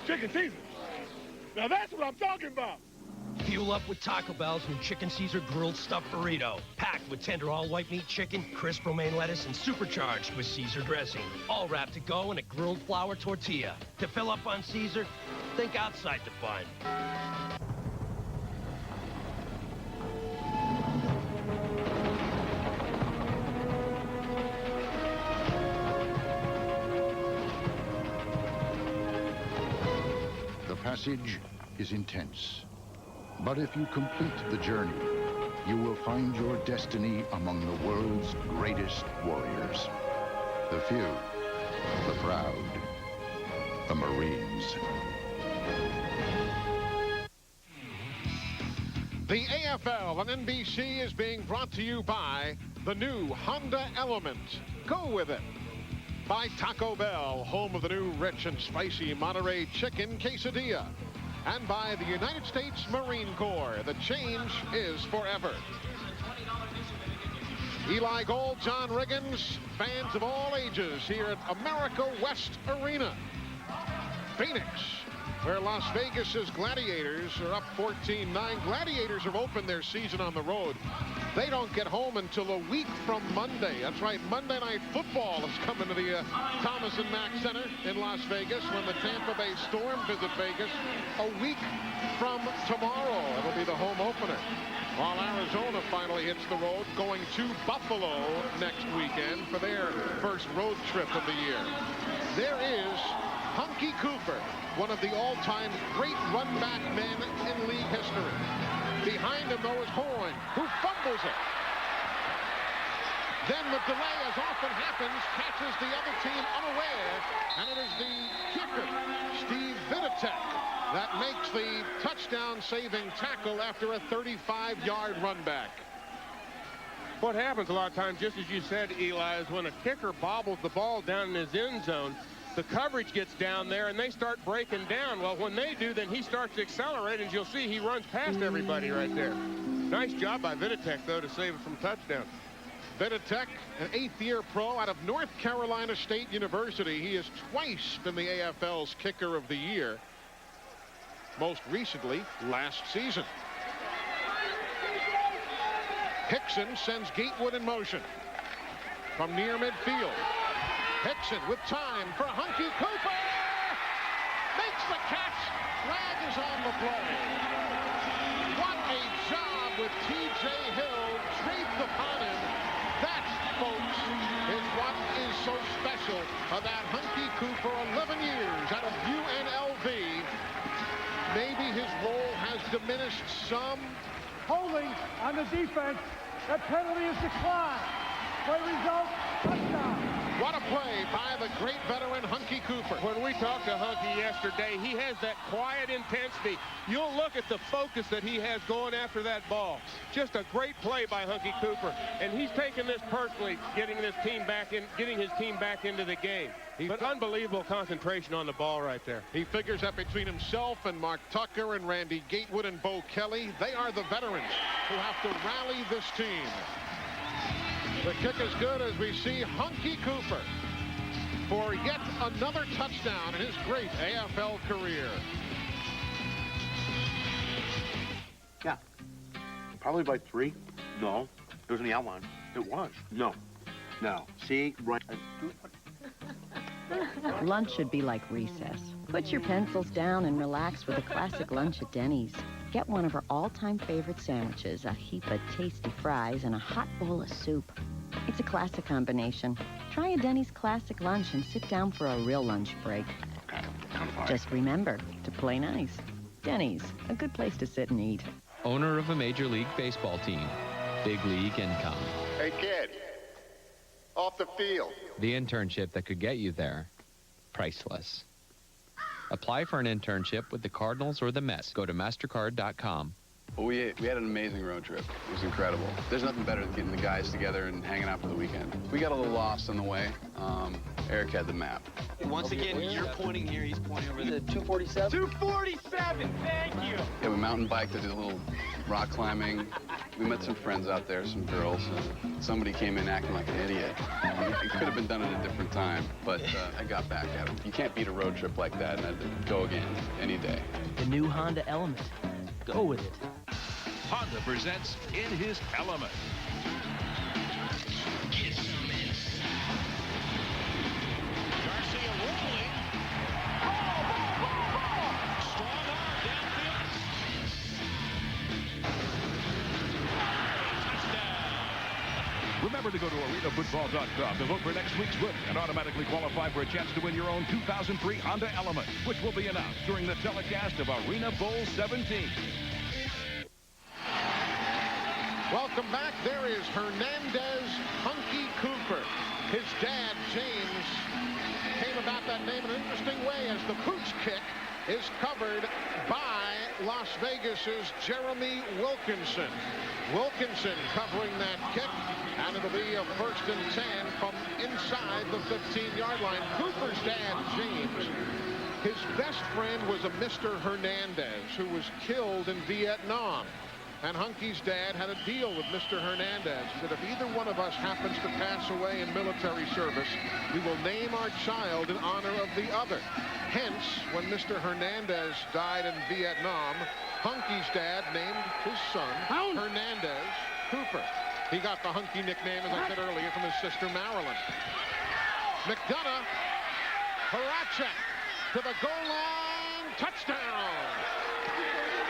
Chicken Caesar? Now that's what I'm talking about! Fuel up with Taco Bell's new Chicken Caesar grilled stuffed burrito. Packed with tender all-white meat chicken, crisp romaine lettuce, and supercharged with Caesar dressing. All wrapped to go in a grilled flour tortilla. To fill up on Caesar, think outside the bun. The passage is intense, but if you complete the journey, you will find your destiny among the world's greatest warriors. The few, the proud, the Marines. The AFL on NBC is being brought to you by the new Honda Element. Go with it. By Taco Bell, home of the new rich and spicy Monterey Chicken Quesadilla. And by the United States Marine Corps. The change is forever. Eli Gold, John Riggins, fans of all ages here at America West Arena. Phoenix, where Las Vegas's Gladiators are up 14-9. Gladiators have opened their season on the road They don't get home until a week from Monday. That's right, Monday Night Football is coming to the Thomas and Mack Center in Las Vegas when the Tampa Bay Storm visit Vegas a week from tomorrow. It'll be the home opener. While Arizona finally hits the road, going to Buffalo next weekend for their first road trip of the year. There is Hunky Cooper, one of the all-time great run-back men in league history. Behind him, though, is Horn, who fumbles it. Then the delay, as often happens, catches the other team unaware, and it is the kicker, Steve Viditek, that makes the touchdown-saving tackle after a 35-yard run back. What happens a lot of times, just as you said, Eli, is when a kicker bobbles the ball down in his end zone, the coverage gets down there and they start breaking down. Well, when they do, then he starts to accelerate, and you'll see he runs past everybody right there. Nice job by Viditek, though, to save it from touchdown. Viditek, an 8th-year pro out of North Carolina State University. He has twice been the AFL's Kicker of the Year. Most recently, last season. Hickson sends Gatewood in motion from near midfield. Hickson with time for Hunky Cooper. Makes the catch. Flag is on the play. What a job with T.J. Hill draped upon him. That, folks, is what is so special about Hunky Cooper. 11 years out of UNLV. Maybe his role has diminished some. Holding on the defense. That penalty is declined. Play result, touchdown. What a play by the great veteran Hunky Cooper. When we talked to Hunky yesterday, he has that quiet intensity. You'll look at the focus that he has going after that ball. Just a great play by Hunky Cooper. And he's taking this personally, getting his team back into the game. But unbelievable concentration on the ball right there. He figures that between himself and Mark Tucker and Randy Gatewood and Bo Kelly, they are the veterans who have to rally this team. The kick is good as we see Hunky Cooper for yet another touchdown in his great AFL career. Yeah. Probably by 3. No. It was in the outline. It was. No. No. See? Right. Lunch should be like recess. Put your pencils down and relax with a classic lunch at Denny's. Get one of our all-time favorite sandwiches, a heap of tasty fries, and a hot bowl of soup. It's a classic combination. Try a Denny's classic lunch and sit down for a real lunch break. Okay, come on. Just remember to play nice. Denny's, a good place to sit and eat. Owner of a Major League Baseball team. Big league income. Hey, kid. Off the field. The internship that could get you there. Priceless. Apply for an internship with the Cardinals or the Mets. Go to MasterCard.com. Well, we had an amazing road trip. It was incredible. There's nothing better than getting the guys together and hanging out for the weekend. We got a little lost on the way. Eric had the map. Once again, you're pointing here, he's pointing over there. 247? 247! Thank you! Yeah, we mountain biked, did a little rock climbing. We met some friends out there, some girls. Somebody came in acting like an idiot. It could have been done at a different time, but I got back at him. You can't beat a road trip like that, and I'd go again any day. The new Honda Element. Go with it. Honda presents In His Element. Garcia rolling. Strong arm downfield. Remember to go to arenafootball.com to vote for next week's winner and automatically qualify for a chance to win your own 2003 Honda Element, which will be announced during the telecast of Arena Bowl 17. Welcome back. There is Hernandez Hunky Cooper. His dad, James, came about that name in an interesting way as the pooch kick is covered by Las Vegas's Jeremy Wilkinson. Wilkinson covering that kick, and it'll be a 1st and 10 from inside the 15-yard line. Cooper's dad, James, his best friend was a Mr. Hernandez who was killed in Vietnam. And Hunky's dad had a deal with Mr. Hernandez that if either one of us happens to pass away in military service, we will name our child in honor of the other. Hence, when Mr. Hernandez died in Vietnam, Hunky's dad named his son Hernandez Cooper. He got the hunky nickname, as I said earlier, from his sister Marilyn. McDonough, Horacek to the goal line, touchdown!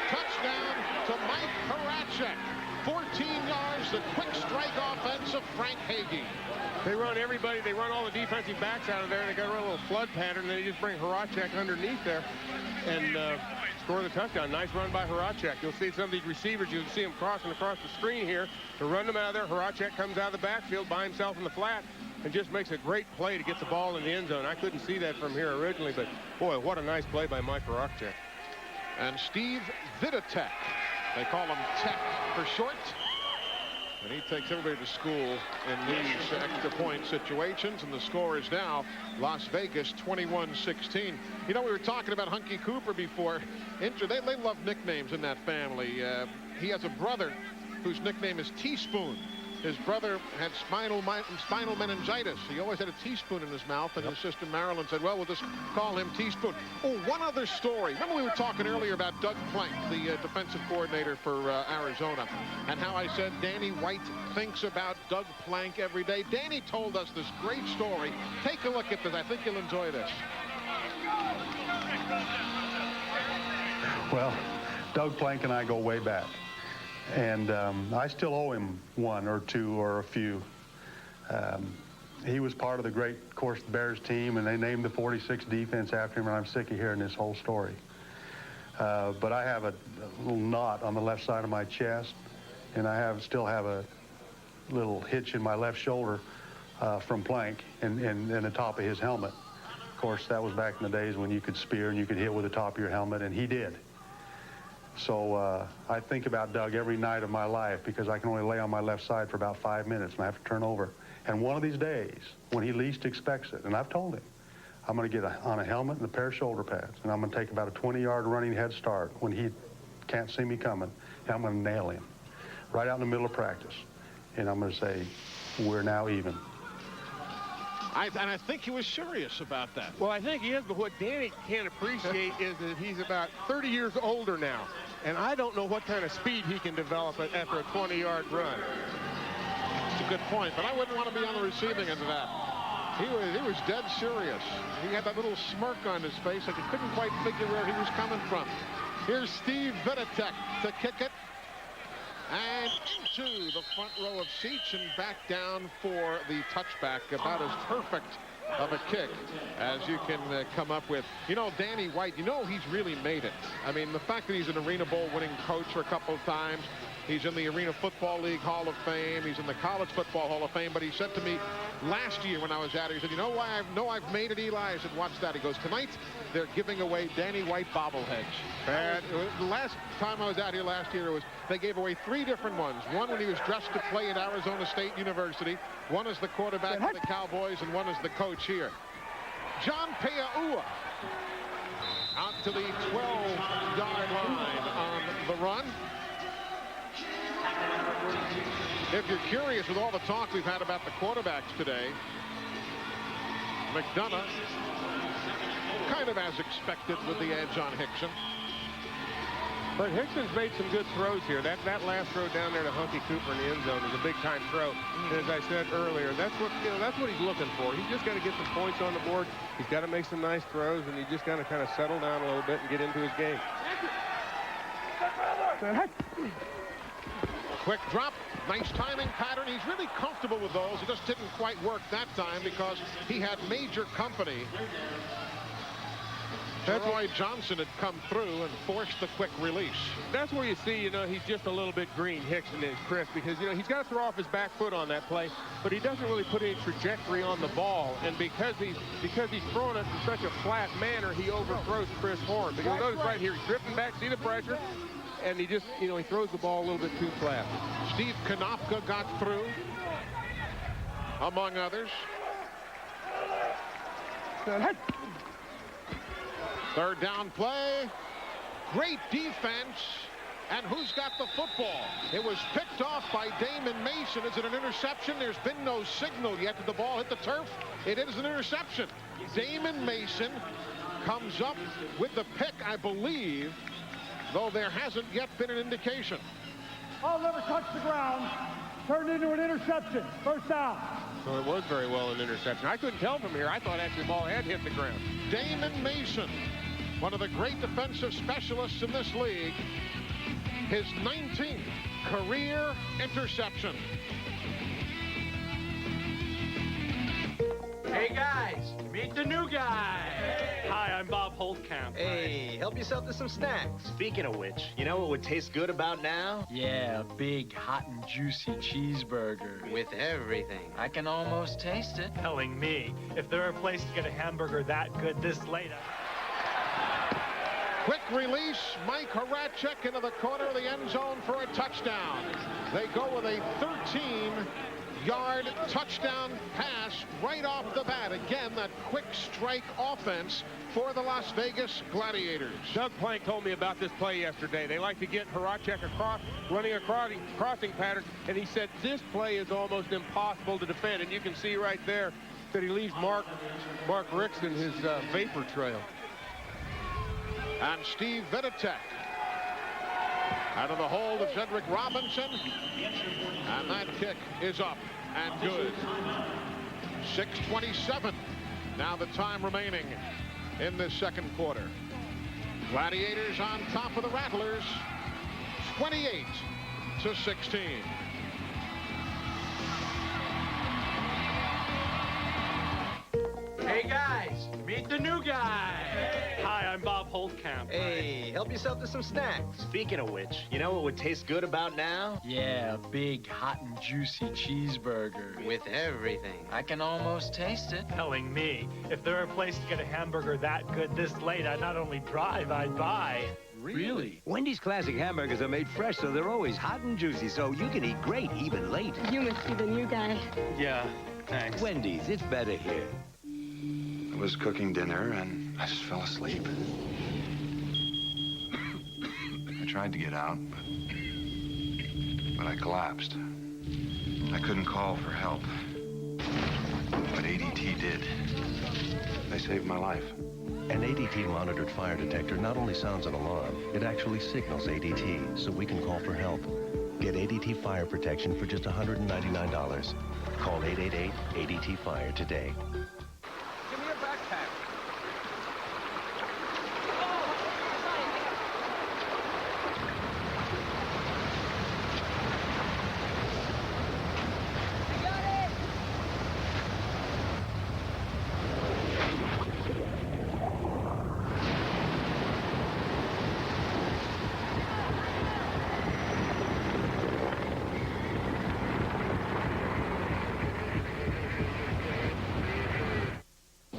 Touchdown to Mike Horacek. 14 yards, the quick strike offense of Frank Hagee. They run everybody, they run all the defensive backs out of there. They got a little flood pattern, and they just bring Horacek underneath there and score the touchdown. Nice run by Horacek. You'll see some of these receivers, you'll see them crossing across the screen here to run them out of there. Horacek comes out of the backfield by himself in the flat and just makes a great play to get the ball in the end zone. I couldn't see that from here originally, but boy, what a nice play by Mike Horacek. And Steve Vidatek, they call him Tech for short. And he takes everybody to school in these extra point situations. And the score is now Las Vegas 21-16. You know, we were talking about Hunky Cooper before. They love nicknames in that family. He has a brother whose nickname is Teaspoon. His brother had spinal meningitis. He always had a teaspoon in his mouth, and his sister Marilyn said, well, we'll just call him Teaspoon. Oh, one other story. Remember we were talking earlier about Doug Plank, the defensive coordinator for Arizona, and how I said Danny White thinks about Doug Plank every day. Danny told us this great story. Take a look at this. I think you'll enjoy this. Well, Doug Plank and I go way back. And I still owe him one or two or a few. He was part of the great, of course, Bears team, and they named the 46 defense after him, and I'm sick of hearing this whole story. But I have a little knot on the left side of my chest, and I still have a little hitch in my left shoulder from Plank and the top of his helmet. Of course, that was back in the days when you could spear and you could hit with the top of your helmet, and he did. So I think about Doug every night of my life because I can only lay on my left side for about 5 minutes and I have to turn over. And one of these days, when he least expects it, and I've told him, I'm going to get on a helmet and a pair of shoulder pads, and I'm going to take about a 20-yard running head start when he can't see me coming, and I'm going to nail him right out in the middle of practice. And I'm going to say, we're now even. And I think he was serious about that. Well, I think he is, but what Danny can't appreciate is that he's about 30 years older now. And I don't know what kind of speed he can develop after a 20-yard run. It's a good point, but I wouldn't want to be on the receiving end of that. He was dead serious. He had that little smirk on his face like he couldn't quite figure where he was coming from. Here's Steve Vidatek to kick it. And into the front row of seats and back down for the touchback. About as perfect of a kick as you can come up with. You know, Danny White, you know he's really made it. I mean, the fact that he's an Arena Bowl winning coach for a couple of times, he's in the Arena Football League Hall of Fame, he's in the College Football Hall of Fame, but he said to me last year when I was at it, he said, you know why I know I've made it, Eli? I said, watch that. He goes, tonight they're giving away Danny White bobbleheads. The last time I was out here last year, they gave away 3 different ones. One when he was dressed to play at Arizona State University, one as the quarterback for the Cowboys, and one as the coach here. John Pea'ua out to the 12-yard line on the run. If you're curious with all the talk we've had about the quarterbacks today, McDonough kind of as expected with the edge on Hickson. But Hickson's made some good throws here. That last throw down there to Hunky Cooper in the end zone is a big-time throw. And as I said earlier, that's what he's looking for. He's just got to get some points on the board. He's got to make some nice throws, and he's just got to kind of settle down a little bit and get into his game. Quick drop, nice timing pattern. He's really comfortable with those. It just didn't quite work that time because he had major company. Roy Johnson had come through and forced the quick release. That's where you see, he's just a little bit green, Hickson and Chris, because, he's got to throw off his back foot on that play, but he doesn't really put any trajectory on the ball. And because he's throwing it in such a flat manner, he overthrows Chris Horn. But you'll notice right here, he's drifting back, see the pressure, and he just, he throws the ball a little bit too flat. Steve Konopka got through, among others. Third down play. Great defense. And who's got the football? It was picked off by Damon Mason. Is it an interception? There's been no signal yet. Did the ball hit the turf? It is an interception. Damon Mason comes up with the pick, I believe, though there hasn't yet been an indication. Ball never touched the ground. turned into an interception. First down. So it was very well an interception. I couldn't tell from here. I thought actually the ball had hit the ground. Damon Mason, one of the great defensive specialists in this league. His 19th career interception. Hey guys, meet the new guy. Hi, I'm Bob Holtkamp. Hey, help yourself to some snacks. Speaking of which, you know what would taste good about now? Yeah, a big, hot and juicy cheeseburger. With everything. I can almost taste it. Telling me, if there are a place to get a hamburger that good this late. Quick release, Mike Horacek into the corner of the end zone for a touchdown. They go with a 13-yard touchdown pass right off the bat. Again, that quick strike offense for the Las Vegas Gladiators. Doug Plank told me about this play yesterday. They like to get Horacek across, running a crossing pattern, and he said this play is almost impossible to defend. And you can see right there that he leaves Mark Ricks in his vapor trail. And Steve Viditek out of the hold of Cedric Robinson, and that kick is up and good. 6:27 now the time remaining in this second quarter. Gladiators on top of the Rattlers, 28-16. Hey guys, meet the new guy. Hi, I'm Bob Holtkamp. Hey, help yourself to some snacks. Speaking of which, you know what would taste good about now? Yeah, a big, hot and juicy cheeseburger. With everything. I can almost taste it. Telling me, if there are a place to get a hamburger that good this late, I'd not only drive, I'd buy. Really? Wendy's classic hamburgers are made fresh, so they're always hot and juicy, so you can eat great even late. You must be the new guy. Yeah, thanks. Wendy's, it's better here. I was cooking dinner and I just fell asleep. I tried to get out, but I collapsed. I couldn't call for help, but ADT did. They saved my life. An ADT monitored fire detector not only sounds an alarm, it actually signals ADT so we can call for help. Get ADT fire protection for just $199. Call 888-ADT-FIRE today. Give me your backpack.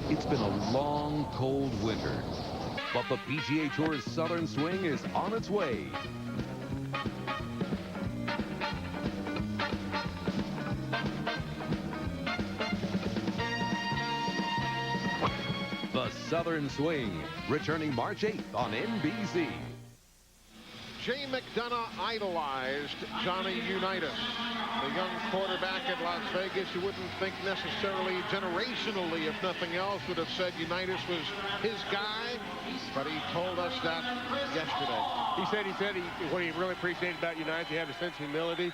It's been a long, cold winter, but the PGA Tour's Southern Swing is on its way. The Southern Swing, returning March 8th on NBC. Jay McDonough idolized Johnny Unitas, the young quarterback at Las Vegas. You wouldn't think necessarily generationally, if nothing else, would have said Unitas was his guy, but he told us that yesterday. He said what he really appreciated about Unitas, he had a sense of humility,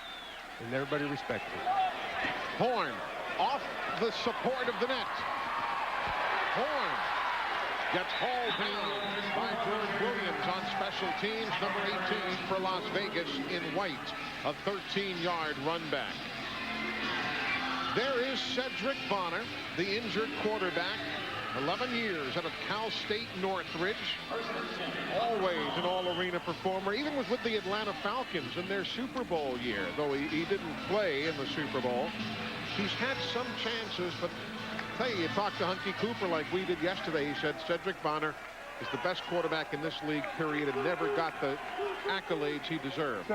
and everybody respected him. Horn off the support of the net. Horn gets hauled down by George Williams on special teams, number 18 for Las Vegas in white, a 13-yard run back. There is Cedric Bonner, the injured quarterback, 11 years out of Cal State Northridge. Always an all-arena performer, even was with the Atlanta Falcons in their Super Bowl year, though he didn't play in the Super Bowl. He's had some chances, but hey, you talked to Hunky Cooper like we did yesterday. He said Cedric Bonner is the best quarterback in this league, period, and never got the accolades he deserved.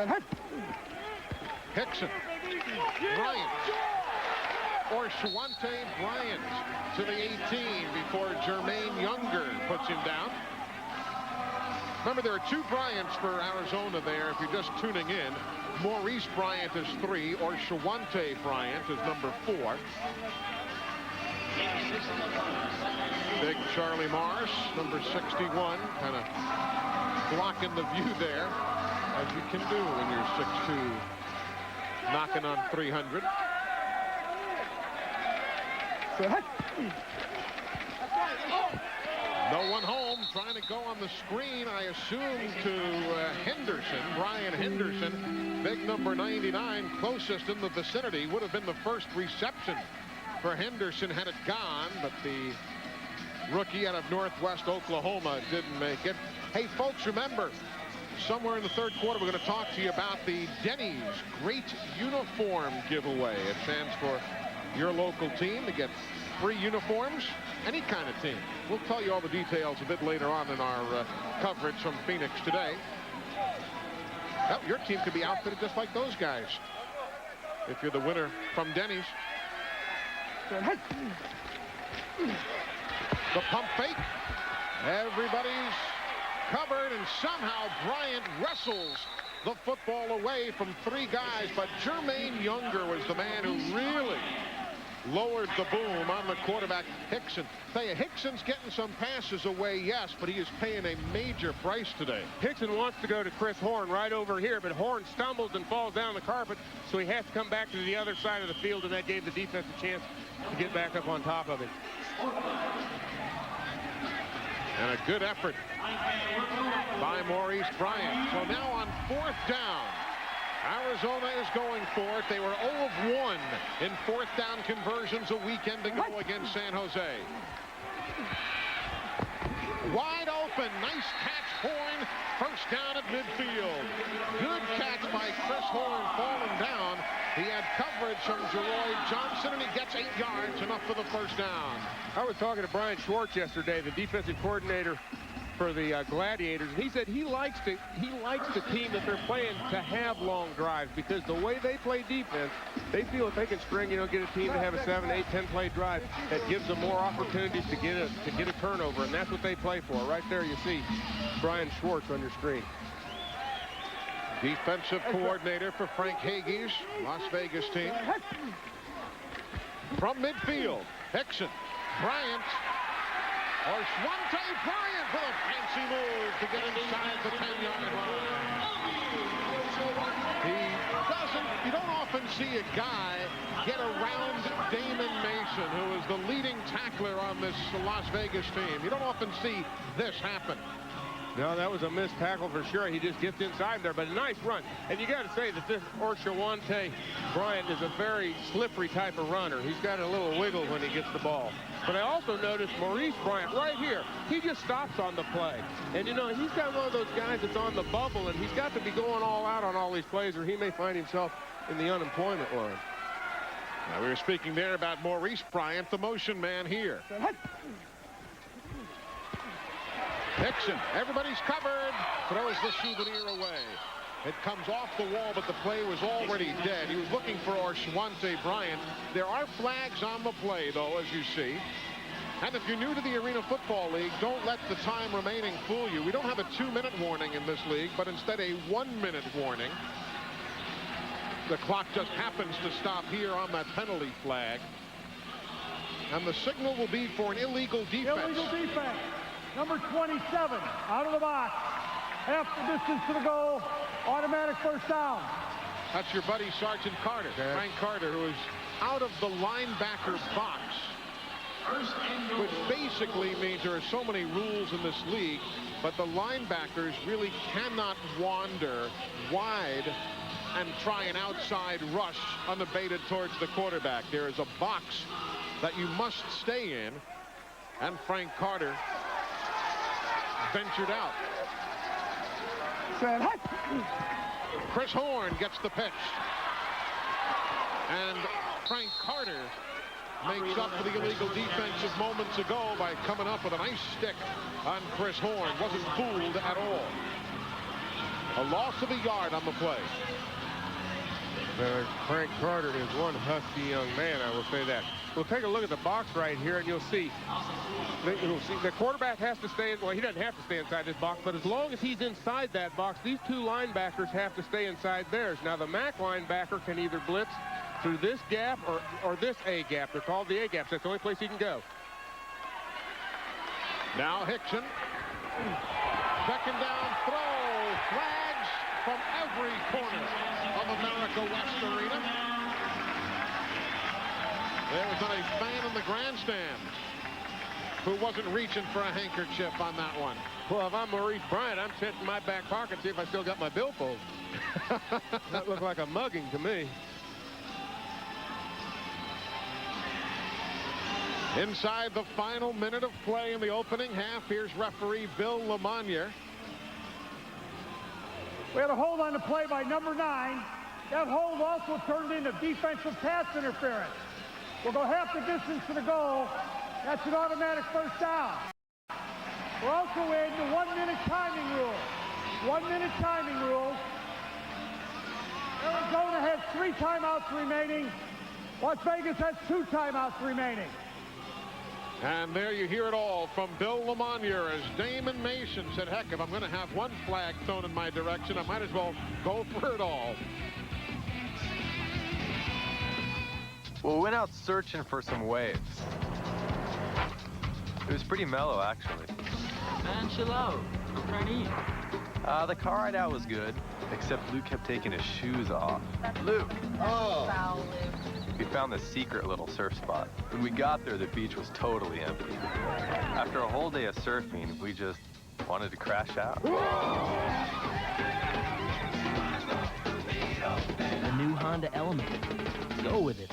Hickson, Bryant, or Shawante Bryant to the 18 before Jermaine Younger puts him down. Remember, there are two Bryants for Arizona there if you're just tuning in. Maurice Bryant is 3, or Shawante Bryant is number 4. Big Charlie Morris, number 61, kind of blocking the view there, as you can do when you're 6'2", knocking on 300. No one home. Trying to go on the screen, I assume, to Henderson. Brian Henderson, big number 99, closest in the vicinity. Would have been the first reception for Henderson had it gone, but the rookie out of Northwest Oklahoma didn't make it. Hey, folks, remember, somewhere in the third quarter, we're going to talk to you about the Denny's Great Uniform Giveaway. It stands for your local team to get free uniforms, any kind of team. We'll tell you all the details a bit later on in our coverage from Phoenix today. Well, your team could be outfitted just like those guys if you're the winner from Denny's. The pump fake. Everybody's covered, and somehow Bryant wrestles the football away from three guys, but Jermaine Younger was the man who really lowered the boom on the quarterback, Hickson. Tell you, Hickson's getting some passes away, yes, but he is paying a major price today. Hickson wants to go to Chris Horn right over here, but Horn stumbles and falls down the carpet, so he has to come back to the other side of the field, and that gave the defense a chance to get back up on top of it. And a good effort by Maurice Bryant. So now on fourth down, Arizona is going for it. They were 0 of 1 in fourth down conversions a weekend ago against San Jose. Wide open, nice catch, Horn. First down at midfield. Good catch by Chris Horn, falling down. He had coverage from Jeroy Johnson, and he gets 8 yards, enough for the first down. I was talking to Brian Schwartz yesterday, the defensive coordinator for the Gladiators, and he said he likes the team that they're playing to have long drives, because the way they play defense, they feel if they can string, get a team to have a 7, 8, 10 play drive, that gives them more opportunities to get a turnover, and that's what they play for. Right there you see Brian Schwartz on your screen. Defensive coordinator for Frank Hagee's Las Vegas team. From midfield, Hickson, Bryant, or Swante Bryant for the fancy move to get inside the 10-yard line. You don't often see a guy get around Damon Mason, who is the leading tackler on this Las Vegas team. You don't often see this happen. No, that was a missed tackle for sure. He just gets inside there, but a nice run. And you got to say that this Orshawante Bryant is a very slippery type of runner. He's got a little wiggle when he gets the ball. But I also noticed Maurice Bryant right here. He just stops on the play. And, he's got one of those guys that's on the bubble, and he's got to be going all out on all these plays, or he may find himself in the unemployment line. Now, we were speaking there about Maurice Bryant, the motion man here. Hickson, everybody's covered, throws the souvenir away. It comes off the wall, but the play was already dead. He was looking for Orshawante Bryant. There are flags on the play, though, as you see. And if you're new to the Arena Football League, don't let the time remaining fool you. We don't have a 2-minute warning in this league, but instead a 1-minute warning. The clock just happens to stop here on that penalty flag. And the signal will be for an illegal defense. Illegal defense. Number 27, out of the box. Half the distance to the goal. Automatic first down. That's your buddy, Sergeant Carter. Frank Carter, who is out of the linebacker box. Which basically means there are so many rules in this league, but the linebackers really cannot wander wide and try an outside rush unabated towards the quarterback. There is a box that you must stay in, and Frank Carter ventured out. Chris Horn gets the pitch. And Frank Carter makes up for the illegal defense of moments ago by coming up with a nice stick on Chris Horn. Wasn't fooled at all. A loss of a yard on the play. Frank Carter is one husky young man, I will say that. We'll take a look at the box right here, and you'll see the quarterback has to stay in. Well, he doesn't have to stay inside this box, but as long as he's inside that box, these two linebackers have to stay inside theirs. Now, the MAC linebacker can either blitz through this gap or this A gap. They're called the A gaps. That's the only place he can go. Now Hickson. Second down throw. Flags. from every corner of America West Arena. There was not a fan in the grandstand who wasn't reaching for a handkerchief on that one. Well, if I'm Maurice Bryant, I'm checking my back pocket, see if I still got my billfold. That looked like a mugging to me. Inside the final minute of play in the opening half, here's referee Bill Lamonier. We had a hold on the play by number 9. That hold also turned into defensive pass interference. We'll go half the distance to the goal. That's an automatic first down. We're also in the 1-minute timing rule. 1-minute timing rule. Arizona has 3 timeouts remaining. Las Vegas has 2 timeouts remaining. And there you hear it all from Bill Lamonier as Damon Mason said, heck, if I'm going to have one flag thrown in my direction, I might as well go for it all. Well, we went out searching for some waves. It was pretty mellow, actually. Man, chill out. I'm trying to eat. The car ride out was good, except Luke kept taking his shoes off. Luke. Oh. We found this secret little surf spot. When we got there, the beach was totally empty. After a whole day of surfing, we just wanted to crash out. The new Honda Element. Go with it.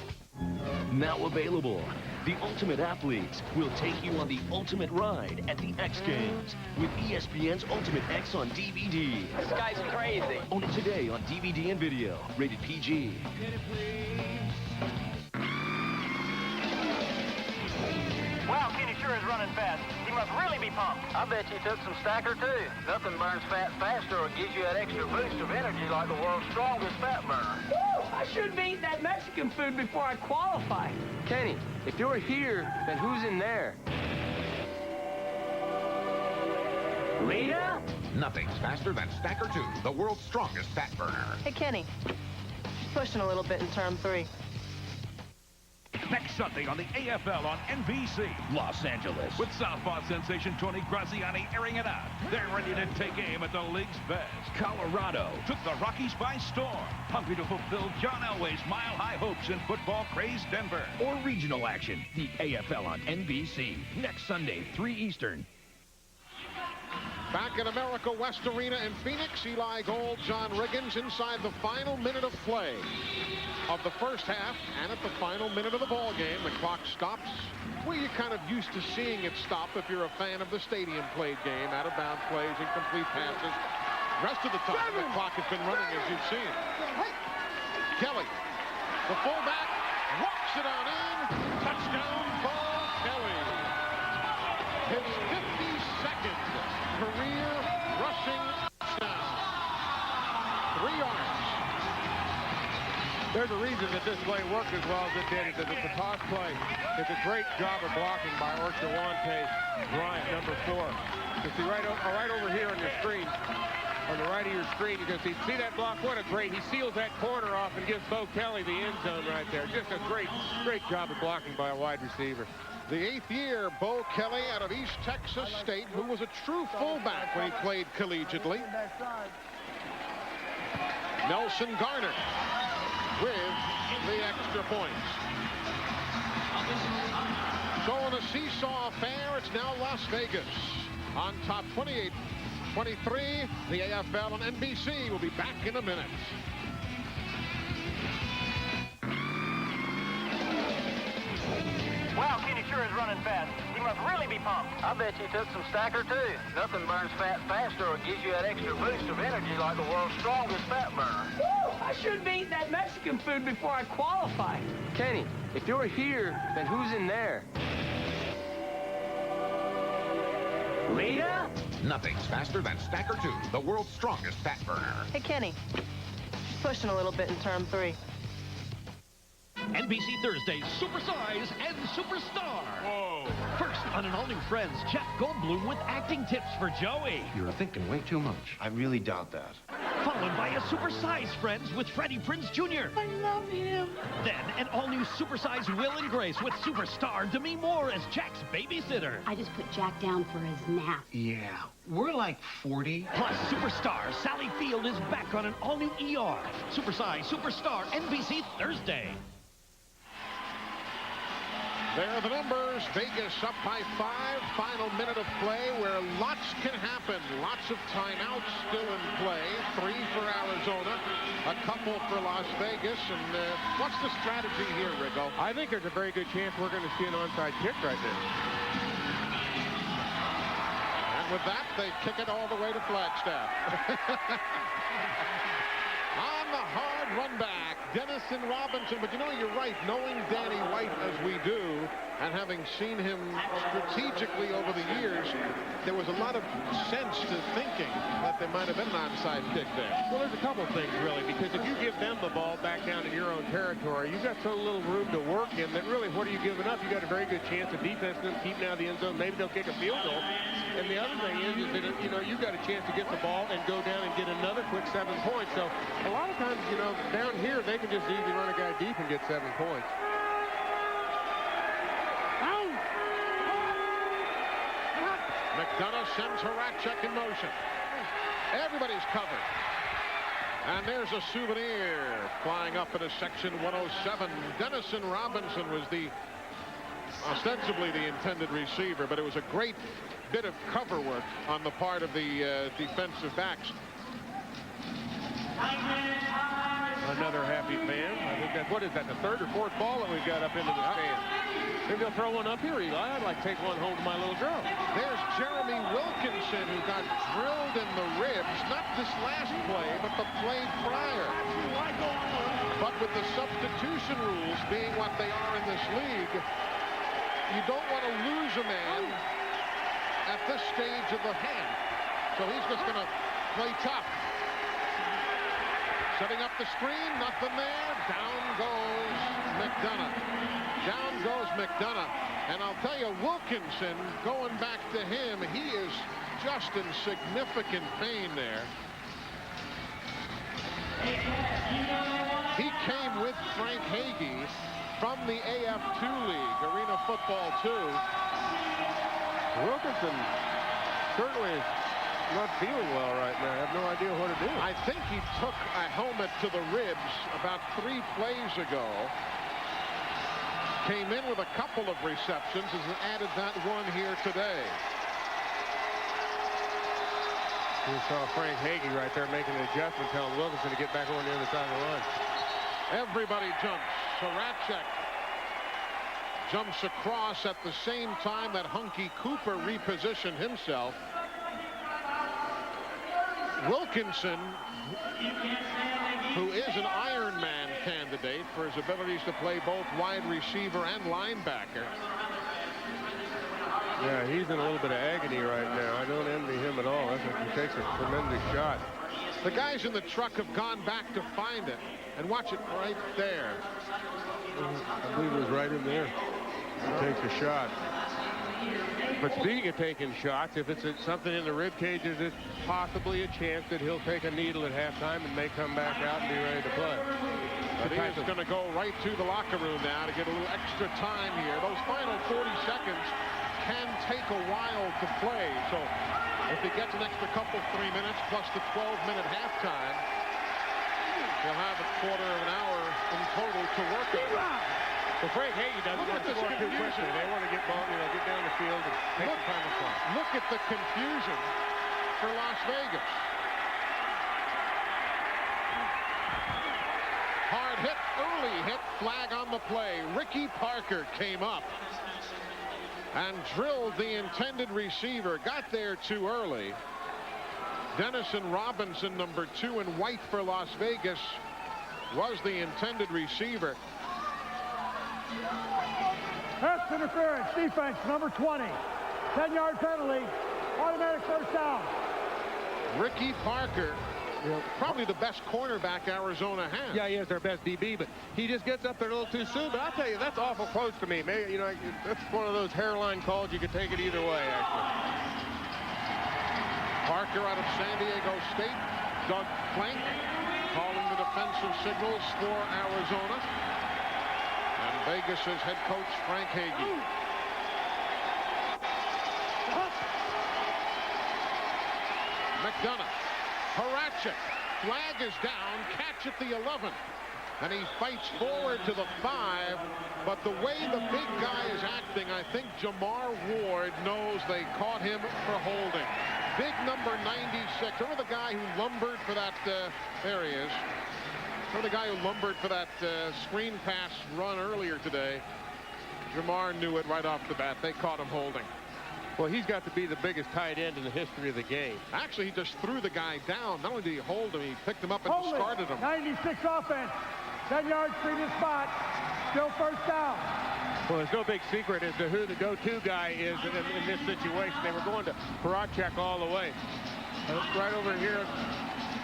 Now available. The Ultimate Athletes will take you on the ultimate ride at the X Games with ESPN's Ultimate X on DVD. This guy's crazy. Own it today on DVD and video. Rated PG. Wow, Kenny sure is running fast. He must really be pumped. I bet you took some stacker, too. Nothing burns fat faster or gives you that extra boost of energy like the world's strongest fat burner. Woo! I should be eating that Mexican food before I qualify. Kenny, if you're here, then who's in there? Rita? Nothing's faster than Stacker 2, the world's strongest fat burner. Hey, Kenny. She's pushing a little bit in turn 3. Next Sunday on the AFL on NBC. Los Angeles. With Southpaw sensation Tony Graziani airing it out. They're ready to take aim at the league's best. Colorado took the Rockies by storm. Hungry to fulfill John Elway's mile-high hopes in football-crazed Denver. Or regional action. The AFL on NBC. Next Sunday, 3 Eastern. Back in America West Arena in Phoenix, Eli Gold, John Riggins inside the final minute of play of the first half, and at the final minute of the ball game, the clock stops. Well, you're kind of used to seeing it stop if you're a fan of the stadium played game, out-of-bounds plays, incomplete passes. Rest of the time, the clock has been running as you've seen. Kelly, the fullback, walks it on in. Touchdown, Paul Kelly. His 52nd career rushing touchdown. 3 yards. There's a reason that this play worked as well as it did. It's a toss play. It's a great job of blocking by Orchewante Bryant, number 4. You see right over here on your screen, on the right of your screen, you can see that block. What a great, he seals that corner off and gives Bo Kelly the end zone right there. Just a great job of blocking by a wide receiver. The 8th year, Bo Kelly out of East Texas State, who was a true fullback when he played collegiately. Nelson Garner with the extra points. So in a seesaw affair, it's now Las Vegas. On top 28-23, the AFL and NBC will be back in a minute. Wow, Kenny sure is running fast. He must really be pumped. I bet you took some stacker, too. Nothing burns fat faster or gives you that extra boost of energy like the world's strongest fat burner. Woo! I should be eating that Mexican food before I qualify. Kenny, if you're here, then who's in there? Rita? Nothing's faster than Stacker 2, the world's strongest fat burner. Hey, Kenny. She's pushing a little bit in turn 3. NBC Thursdays, Supersize and Superstar. Whoa. First, on an all-new Friends, Jeff Goldblum with acting tips for Joey. You're thinking way too much. I really doubt that. followed by a supersized Friends with Freddie Prinze Jr. I love him. Then an all-new supersized Will and Grace with superstar Demi Moore as Jack's babysitter. I just put Jack down for his nap. Yeah, we're like 40. Plus, superstar Sally Field is back on an all-new ER. Supersize Superstar, NBC Thursday. There are the numbers. Vegas up by 5. Final minute of play where lots can happen. Lots of timeouts still in play. 3 for Arizona, a couple for Las Vegas. And what's the strategy here, Riggo? I think there's a very good chance we're going to see an onside kick right now. And with that, they kick it all the way to Flagstaff. On the hard run back, Dennison Robinson. But you know, you're right. Knowing Danny White as we do, and having seen him strategically over the years, there was a lot of sense to thinking that there might have been an onside kick there. Well, there's a couple things, really, because if you give them the ball back down in your own territory, you've got so little room to work in that really, what are you giving up? You got a very good chance of defense them keeping out of the end zone. Maybe they'll kick a field goal. And the other thing is that, you know, you've got a chance to get the ball and go down and get another quick 7 points. So a lot of times, you know, down here, they can just easily run a guy deep and get 7 points. McDonough sends Horacek in motion. Everybody's covered. And there's a souvenir flying up into section 107. Dennison Robinson was ostensibly the intended receiver, but it was a great bit of cover work on the part of the defensive backs. Another happy fan. I think that's, what is that, the 3rd or 4th ball that we've got up into the stand? Maybe they'll throw one up here, Eli. I'd like to take one home to my little girl. There's Jeremy Wilkinson, who got drilled in the ribs, not this last play, but the play prior. But with the substitution rules being what they are in this league, you don't want to lose a man at this stage of the hand. So he's just going to play tough. Setting up the screen, nothing there. Down goes McDonough. Down goes McDonough. And I'll tell you, Wilkinson, going back to him, he is just in significant pain there. He came with Frank Hagee from the AF2 League, Arena Football 2. Wilkinson certainly is not feeling well right now. I have no idea what to do. I think he took a helmet to the ribs about 3 plays ago. Came in with a couple of receptions and added that one here today. You saw Frank Hagee right there making an adjustment, telling Wilkinson to get back on the other side of the line. Everybody jumps. Horacek jumps across at the same time that Hunky Cooper repositioned himself. Wilkinson, who is an Ironman candidate for his abilities to play both wide receiver and linebacker. Yeah, he's in a little bit of agony right now. I don't envy him at all. He takes a tremendous shot. The guys in the truck have gone back to find it. And watch it right there. I believe it was right in there. He takes a shot. But speaking of taking shots, if it's something in the rib cage, there's possibly a chance that he'll take a needle at halftime and may come back out and be ready to play. But he is going to go right to the locker room now to get a little extra time here. Those final 40 seconds can take a while to play. So if he gets an extra couple, 3 minutes, plus the 12-minute halftime, he'll have a quarter of an hour in total to work on. Well, Frank Hagee doesn't want to score too quickly. They want to get ball, get down the field and take the time to play. Look at the confusion for Las Vegas. Hard hit, early hit, flag on the play. Ricky Parker came up and drilled the intended receiver. Got there too early. Dennison Robinson, number 2 in white for Las Vegas, was the intended receiver. Pass interference, defense, number 20. 10-yard penalty, automatic first down. Ricky Parker, probably the best cornerback Arizona has. Yeah, he is their best DB, but he just gets up there a little too soon. But I'll tell you, that's awful close to me. Maybe, that's one of those hairline calls. You could take it either way, actually. Parker out of San Diego State, Doug Plank calling the defensive signals for Arizona. And Vegas's head coach, Frank Hagee. McDonough. Horacek. Flag is down. Catch at the 11. And he fights forward to the 5. But the way the big guy is acting, I think Jamar Ward knows they caught him for holding. Big number 96. Remember the guy who lumbered for that, there he is. Remember the guy who lumbered for that screen pass run earlier today. Jamar knew it right off the bat. They caught him holding. Well, he's got to be the biggest tight end in the history of the game. Actually, he just threw the guy down. Not only did he hold him, he picked him up and Holding. discarded him. 96 offense. 10 yards, previous spot. Still first down. Well, there's no big secret as to who the go-to guy is in this situation. They were going to Horacek all the way. Right over here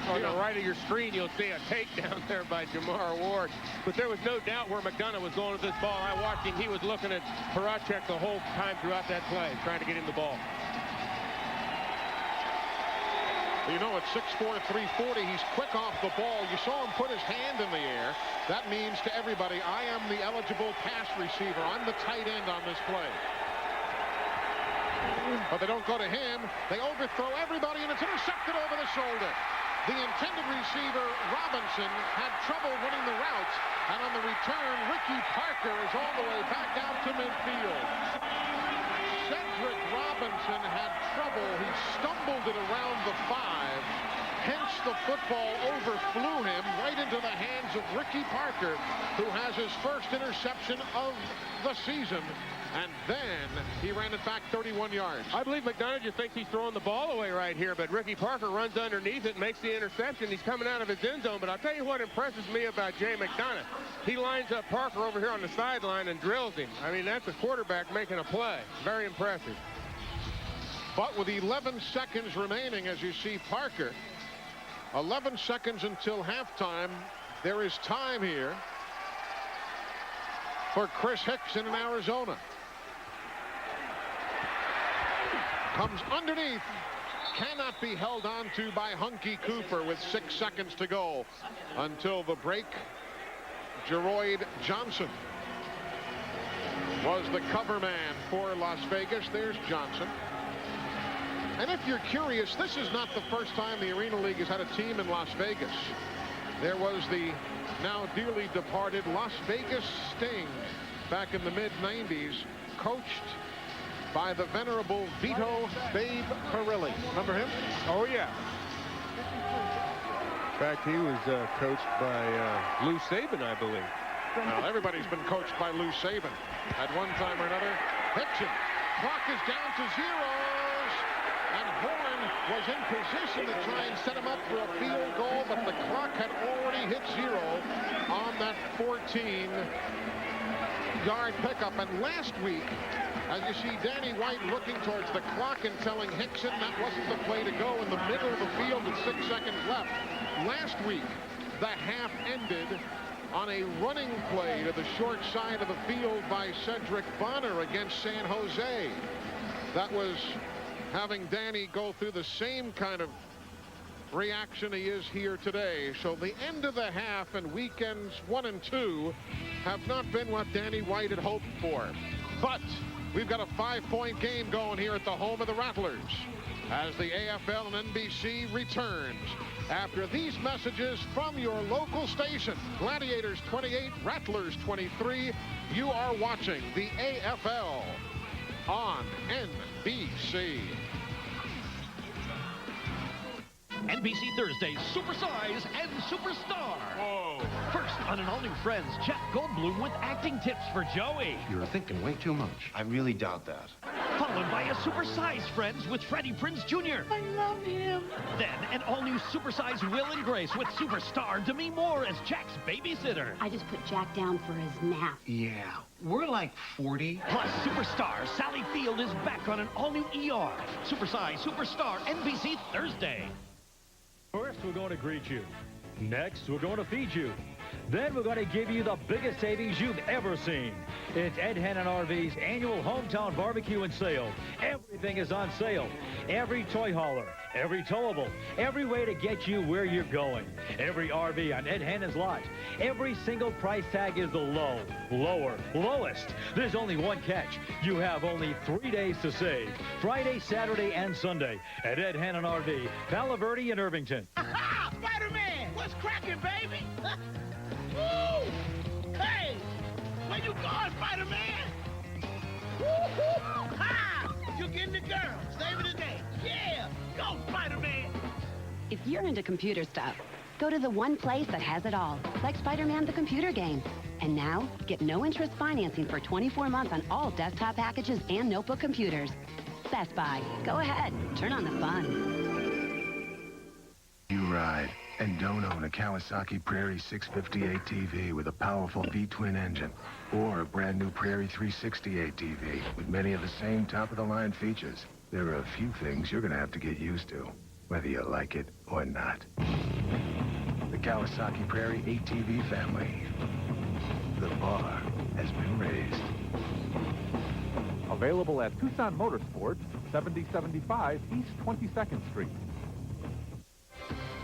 on the right of your screen, you'll see a takedown there by Jamar Ward. But there was no doubt where McDonough was going with this ball. I watched him. He was looking at Horacek the whole time throughout that play, trying to get him the ball. You know, at 6'4", 340, he's quick off the ball. You saw him put his hand in the air. That means to everybody, I am the eligible pass receiver. I'm the tight end on this play. But they don't go to him. They overthrow everybody, and it's intercepted over the shoulder. The intended receiver, Robinson, had trouble winning the routes. And on the return, Ricky Parker is all the way back out to midfield. Cedric Robinson had trouble. He stumbled it around the 5. Hence, the football overflew him right into the hands of Ricky Parker, who has his first interception of the season. And then he ran it back 31 yards. I believe McDonough just thinks he's throwing the ball away right here, but Ricky Parker runs underneath it and makes the interception. He's coming out of his end zone, but I'll tell you what impresses me about Jay McDonough. He lines up Parker over here on the sideline and drills him. I mean, that's a quarterback making a play. Very impressive. But with 11 seconds remaining, as you see Parker, 11 seconds until halftime, there is time here for Chris Hickson in Arizona. Comes underneath, cannot be held on to by Hunky Cooper with 6 seconds to go until the break. Jeroid Johnson was the cover man for Las Vegas. There's Johnson. And if you're curious, this is not the first time the Arena League has had a team in Las Vegas. There was the now dearly departed Las Vegas Sting back in the mid-90s, coached by the venerable Vito Babe Perilli. Remember him? Oh, yeah. In fact, he was coached by Lou Saban, I believe. Well, everybody's been coached by Lou Saban at one time or another. Hickson. Clock is down to zeros. And Horn was in position to try and set him up for a field goal, but the clock had already hit zero on that 14-yard pickup. And last week, as you see Danny White looking towards the clock and telling Hickson that wasn't the play to go in the middle of the field with 6 seconds left. Last week, the half ended on a running play to the short side of the field by Cedric Bonner against San Jose. That was having Danny go through the same kind of reaction he is here today. So the end of the half and weekends 1 and 2 have not been what Danny White had hoped for. But we've got a 5-point game going here at the home of the Rattlers as the AFL and NBC returns after these messages from your local station. Gladiators 28, Rattlers 23. You are watching the AFL on NBC. NBC Thursdays, Supersize and Superstar. Whoa. First, on an all-new Friends, Jeff Goldblum with acting tips for Joey. You're thinking way too much. I really doubt that. Followed by a Supersize Friends with Freddie Prinze Jr. I love him. Then, an all-new Supersize Will and Grace with Superstar Demi Moore as Jack's babysitter. I just put Jack down for his nap. Yeah, we're like 40. Plus, Superstar Sally Field is back on an all-new ER. Supersize Superstar NBC Thursday. First, we're going to greet you. Next, we're going to feed you. Then we're going to give you the biggest savings you've ever seen. It's Ed Hannon RV's annual hometown barbecue and sale. Everything is on sale. Every toy hauler, every towable, every way to get you where you're going. Every RV on Ed Hannon's lot. Every single price tag is the lowest. There's only one catch. You have only 3 days to save. Friday, Saturday, and Sunday at Ed Hannon RV, Palo Verde and Irvington. Aha! Spider-Man! What's cracking, baby? Woo! Hey! Where you going, Spider-Man? Woo-hoo! Ha! You're getting the girl. Saving the day. Yeah! Go, Spider-Man! If you're into computer stuff, go to the one place that has it all, like Spider-Man the computer game. And now, get no interest financing for 24 months on all desktop packages and notebook computers. Best Buy. Go ahead. Turn on the fun. You ride and don't own a Kawasaki Prairie 650 ATV with a powerful V-twin engine, or a brand new Prairie 360 ATV with many of the same top-of-the-line features. There are a few things you're going to have to get used to, whether you like it or not. The Kawasaki Prairie ATV family. The bar has been raised. Available at Tucson Motorsports, 7075 East 22nd Street.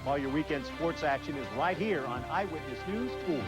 All your weekend sports action is right here on Eyewitness News 4.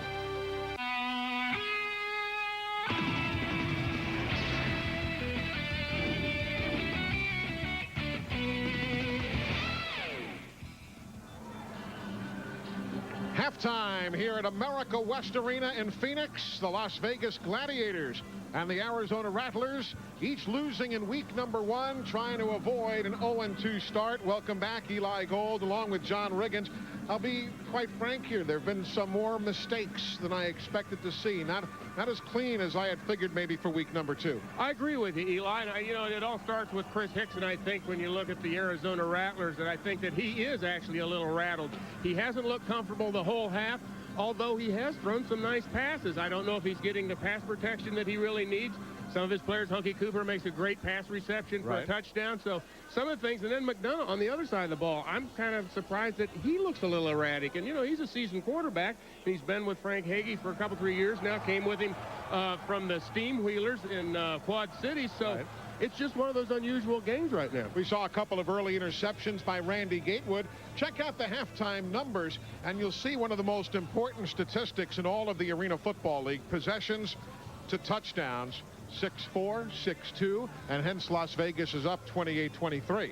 Halftime here at America West Arena in Phoenix. The Las Vegas Gladiators and the Arizona Rattlers, each losing in week number 1, trying to avoid an 0-2 start. Welcome back, Eli Gold, along with John Riggins. I'll be quite frank here. There have been some more mistakes than I expected to see. Not as clean as I had figured maybe for week number 2. I agree with you, Eli. And you know, it all starts with Chris Hickson, I think, when you look at the Arizona Rattlers, and I think that he is actually a little rattled. He hasn't looked comfortable the whole half, although he has thrown some nice passes. I don't know if he's getting the pass protection that he really needs. Some of his players, Hunky Cooper makes a great pass reception for a touchdown. So some of the things, and then McDonough on the other side of the ball, I'm kind of surprised that he looks a little erratic. And, you know, he's a seasoned quarterback. He's been with Frank Hagee for a couple, 3 years now, came with him from the Steam Wheelers in Quad City. So it's just one of those unusual games right now. We saw a couple of early interceptions by Randy Gatewood. Check out the halftime numbers, and you'll see one of the most important statistics in all of the Arena Football League: possessions to touchdowns. 6-4, 6-2, and hence Las Vegas is up 28-23.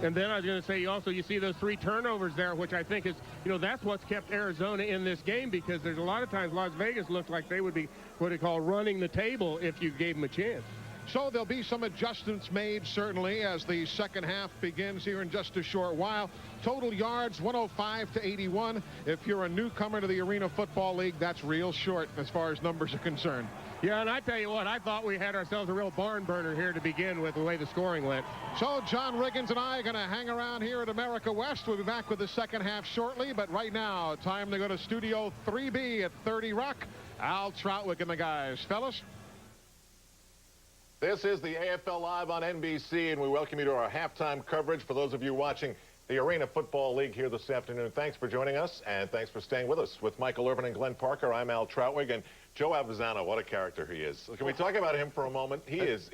And then I was going to say, you see those 3 turnovers there, which I think is, you know, that's what's kept Arizona in this game, because there's a lot of times Las Vegas looks like they would be what they call running the table if you gave them a chance. So there'll be some adjustments made, certainly, as the second half begins here in just a short while. Total yards, 105 to 81. If you're a newcomer to the Arena Football League, that's real short as far as numbers are concerned. Yeah, and I tell you what, I thought we had ourselves a real barn burner here to begin with, the way the scoring went. So John Riggins and I are going to hang around here at America West. We'll be back with the second half shortly, but right now, time to go to Studio 3B at 30 Rock. Al Troutwick and the guys. Fellas? This is the AFL Live on NBC, and we welcome you to our halftime coverage. For those of you watching the Arena Football League here this afternoon, thanks for joining us, and thanks for staying with us. With Michael Irvin and Glenn Parker, I'm Al Troutwig, and Joe Avezano, what a character he is. Can we talk about him for a moment? He's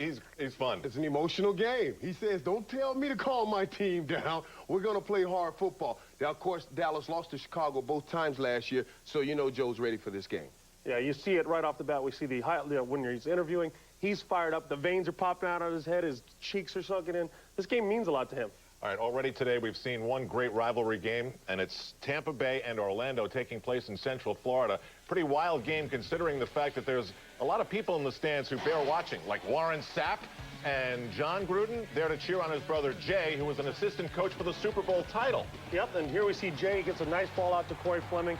fun. It's an emotional game. He says, don't tell me to calm my team down. We're going to play hard football. Now, of course, Dallas lost to Chicago both times last year, so you know Joe's ready for this game. Yeah, you see it right off the bat. We see when he's interviewing, he's fired up. The veins are popping out of his head. His cheeks are sunken in. This game means a lot to him. All right, already today we've seen one great rivalry game, and it's Tampa Bay and Orlando taking place in Central Florida. Pretty wild game considering the fact that there's a lot of people in the stands who bear watching, like Warren Sapp and John Gruden, there to cheer on his brother Jay, who was an assistant coach for the Super Bowl title. Yep, and here we see Jay gets a nice ball out to Corey Fleming.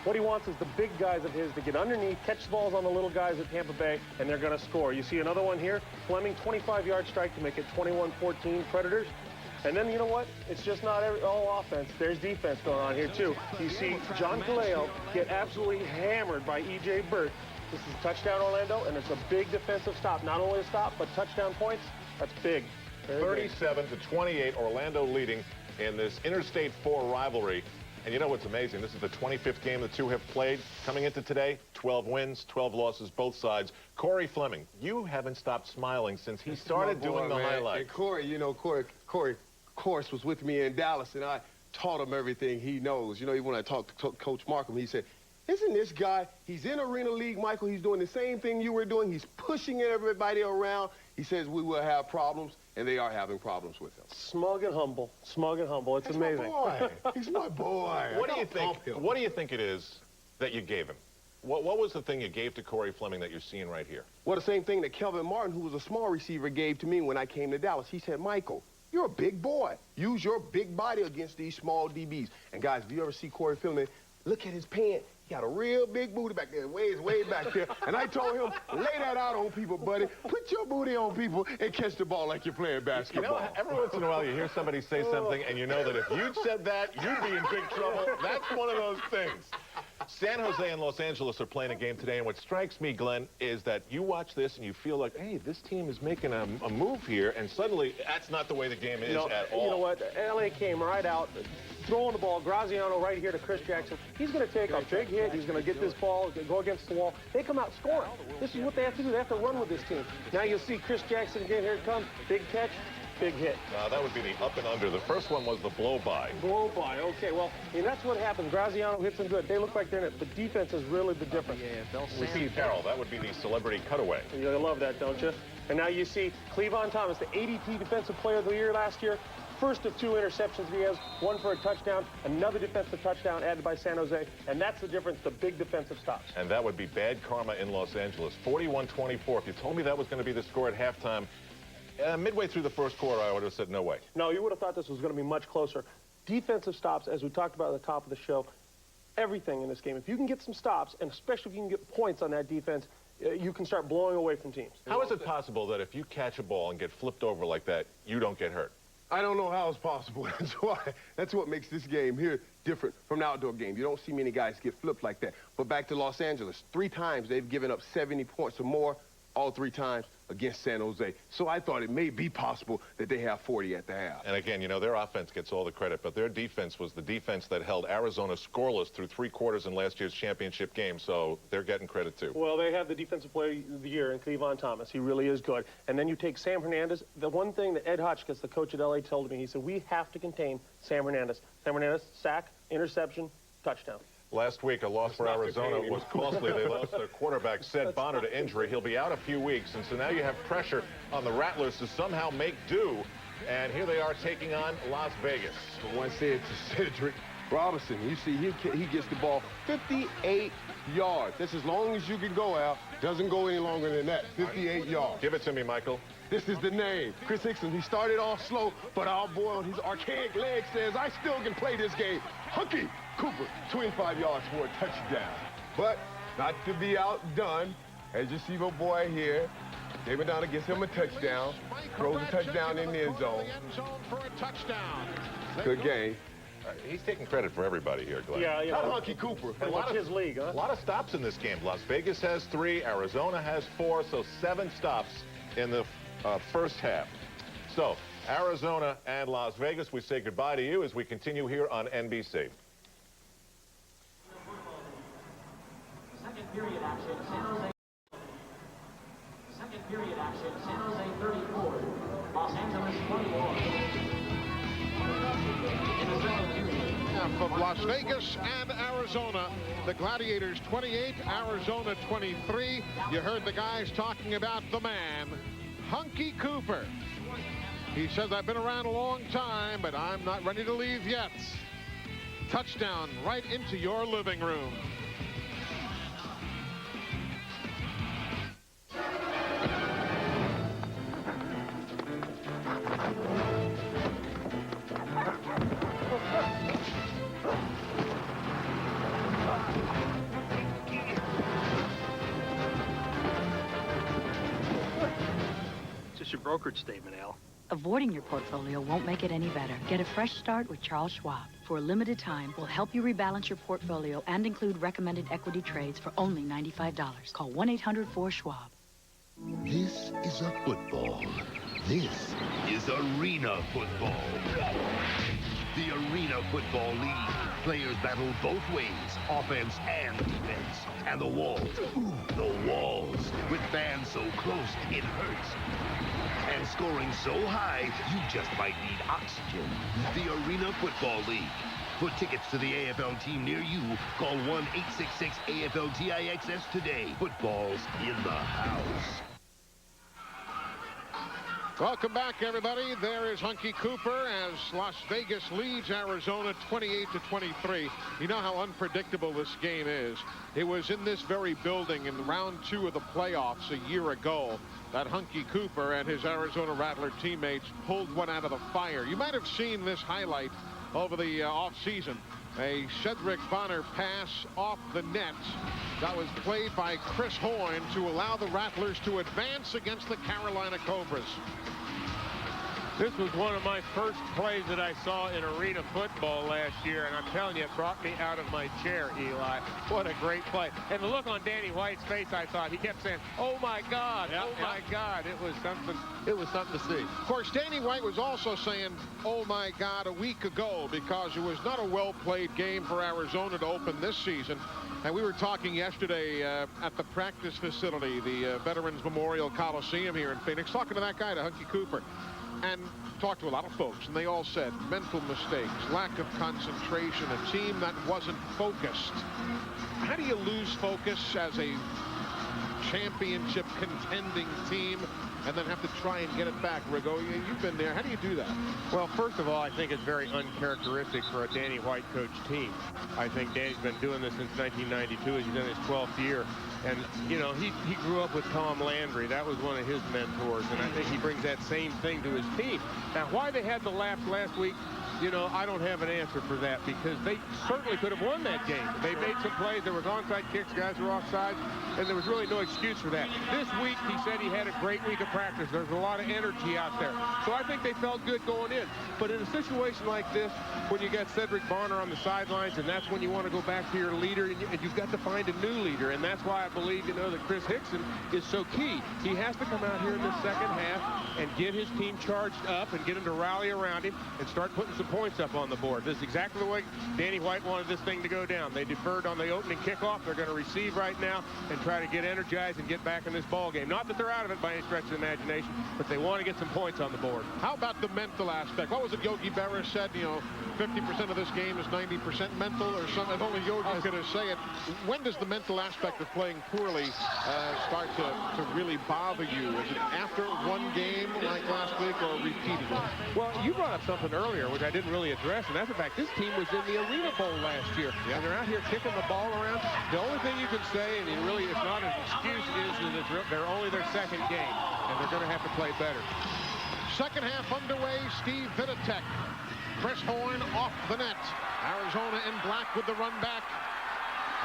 What he wants is the big guys of his to get underneath, catch the balls on the little guys at Tampa Bay, and they're going to score. You see another one here. Fleming, 25-yard strike to make it 21-14 Predators. And then, you know what? It's just not all offense. There's defense going on here, too. You see John Kaleo get absolutely hammered by E.J. Burt. This is a touchdown, Orlando, and it's a big defensive stop. Not only a stop, but touchdown points. That's big. 37-28, Orlando leading in this Interstate 4 rivalry. And you know what's amazing? This is the 25th game the two have played. Coming into today, 12 wins, 12 losses, both sides. Corey Fleming, you haven't stopped smiling since he started doing the highlights. And Corey, you know, Corey, of course, was with me in Dallas, and I taught him everything he knows. You know, when I talked to Coach Markham, he said, isn't this guy, he's in Arena League, Michael, he's doing the same thing you were doing. He's pushing everybody around. He says we will have problems, and they are having problems with him. Smug and humble. Smug and humble. It's amazing. My boy. He's my boy. What do you think it is that you gave him? What was the thing you gave to Corey Fleming that you're seeing right here? Well, the same thing that Kelvin Martin, who was a small receiver, gave to me when I came to Dallas. He said, Michael, you're a big boy. Use your big body against these small DBs. And guys, if you ever see Corey Fleming, look at his pants. He got a real big booty back there, way back there. And I told him, lay that out on people, buddy. Put your booty on people and catch the ball like you're playing basketball. You know, every once in a while you hear somebody say something and you know that if you'd said that, you'd be in big trouble. That's one of those things. San Jose and Los Angeles are playing a game today, and what strikes me, Glenn, is that you watch this and you feel like, hey, this team is making a move here, and suddenly that's not the way the game is at all. You know what? LA came right out, throwing the ball. Graziano right here to Chris Jackson. He's going to take a big hit. He's going to get this ball, go against the wall. They come out scoring. This is what they have to do. They have to run with this team. Now you'll see Chris Jackson again. Here it comes. Big catch. Big hit. That would be the up and under. The first one was the blow-by. Blow-by, okay. Well, and that's what happens. Graziano hits them good. They look like they're in it. The defense is really the difference. We see Carroll. That would be the celebrity cutaway. You love that, don't you? And now you see Cleavon Thomas, the ADP Defensive Player of the Year last year. First of 2 interceptions he has, one for a touchdown, another defensive touchdown added by San Jose, and that's the difference, the big defensive stops. And that would be bad karma in Los Angeles. 41-24. If you told me that was going to be the score at halftime, midway through the first quarter, I would have said no way. No, you would have thought this was going to be much closer. Defensive stops, as we talked about at the top of the show, everything in this game. If you can get some stops, and especially if you can get points on that defense, you can start blowing away from teams. How is it possible that if you catch a ball and get flipped over like that, you don't get hurt? I don't know how it's possible. That's what makes this game here different from an outdoor game. You don't see many guys get flipped like that. But back to Los Angeles, 3 times they've given up 70 points or more, all 3 times against San Jose. So I thought it may be possible that they have 40 at the half. And again, you know, their offense gets all the credit, but their defense was the defense that held Arizona scoreless through 3 quarters in last year's championship game, so they're getting credit too. Well, they have the defensive player of the year in Cleavon Thomas. He really is good. And then you take Sam Hernandez. The one thing that Ed Hotchkiss, the coach at LA, told me, he said, we have to contain Sam Hernandez. Sam Hernandez, sack, interception, touchdown. Last week, a loss for Arizona was costly. They lost their quarterback, Sed Bonner, to injury. He'll be out a few weeks, and so now you have pressure on the Rattlers to somehow make do. And here they are taking on Las Vegas. One said to Cedric Robinson, you see, he gets the ball 58 yards. That's as long as you can go, Al. Doesn't go any longer than that. 58 yards. Give it to me, Michael. This is the name. Chris Hickson, he started off slow, but our boy on his archaic leg says, I still can play this game. Hunky Cooper, 25 yards for a touchdown. But not to be outdone, as you see my boy here, David Donner gives him a touchdown, throws a touchdown in the end zone. For a touchdown. Good game. He's taking credit for everybody here, Glenn. Yeah. Not Hunky Cooper. And what's his league, huh? A lot of stops in this game. Las Vegas has 3, Arizona has 4, so 7 stops in the first half. So, Arizona and Las Vegas, we say goodbye to you as we continue here on NBC. Second period action, San Jose. Second period action, San Jose 34, Los Angeles 21. In the second period. From Las Vegas and Arizona, the Gladiators 28, Arizona 23. You heard the guys talking about the man, Hunky Cooper. He says, I've been around a long time, but I'm not ready to leave yet. Touchdown right into your living room. Your brokerage statement, Al. Avoiding your portfolio won't make it any better. Get a fresh start with Charles Schwab. For a limited time, we'll help you rebalance your portfolio and include recommended equity trades for only $95. Call 1-800-4-SCHWAB. This is a football. This is arena football. the Arena Football League. Players battle both ways, offense and defense. And the walls, ooh, the walls. With fans so close, it hurts. And scoring so high, you just might need oxygen. The Arena Football League. For tickets to the AFL team near you, call 1-866-AFL-TIXS today. Football's in the house. Welcome back, everybody. There is Hunky Cooper as Las Vegas leads Arizona 28-23. You know how unpredictable this game is. It was in this very building in round 2 of the playoffs a year ago that Hunky Cooper and his Arizona Rattler teammates pulled one out of the fire. You might have seen this highlight over the offseason. A Cedric Bonner pass off the net that was played by Chris Horn to allow the Rattlers to advance against the Carolina Cobras. This was one of my first plays that I saw in arena football last year, and I'm telling you, it brought me out of my chair, Eli. What a great play. And the look on Danny White's face, I thought, he kept saying, oh my God, my God. It was something to see. Of course, Danny White was also saying, oh my God, a week ago, because it was not a well-played game for Arizona to open this season. And we were talking yesterday at the practice facility, the Veterans Memorial Coliseum here in Phoenix, talking to that guy, to Hunky Cooper, and talked to a lot of folks, and they all said mental mistakes, lack of concentration, a team that wasn't focused. How do you lose focus as a championship contending team and then have to try and get it back? Rigo, you've been there. How do you do that? Well, first of all, I think it's very uncharacteristic for a Danny White coach team. I think Danny's been doing this since 1992. He's in his 12th year. And, you know, he grew up with Tom Landry. That was one of his mentors. And I think he brings that same thing to his team. Now, why they had the lapse last week, you know, I don't have an answer for that, because they certainly could have won that game. They made some plays. There was onside kicks. Guys were offside. And there was really no excuse for that. This week, he said he had a great week of practice. There's a lot of energy out there. So I think they felt good going in. But in a situation like this, when you got Cedric Bonner on the sidelines, and that's when you want to go back to your leader, and you've got to find a new leader. And that's why I believe, you know, that Chris Hickson is so key. He has to come out here in the second half and get his team charged up and get them to rally around him and start putting some points up on the board. This is exactly the way Danny White wanted this thing to go down. They deferred on the opening kickoff. They're going to receive right now and try to get energized and get back in this ball game. Not that they're out of it by any stretch of the imagination, but they want to get some points on the board. How about the mental aspect? What was it Yogi Berra said? You know, 50% of this game is 90% mental or something. If only Yogi's going to say it. When does the mental aspect of playing poorly start to really bother you? Is it after one game like last week or repeatedly? Well, you brought up something earlier which I didn't really address, and that's the fact this team was in the Arena Bowl last year, and they're out here kicking the ball around. The only thing you can say, and it really is not an excuse, is that they're only their second game, and they're going to have to play better. Second half underway. Steve Vitek. Chris Horn off the net. Arizona in black with the run back.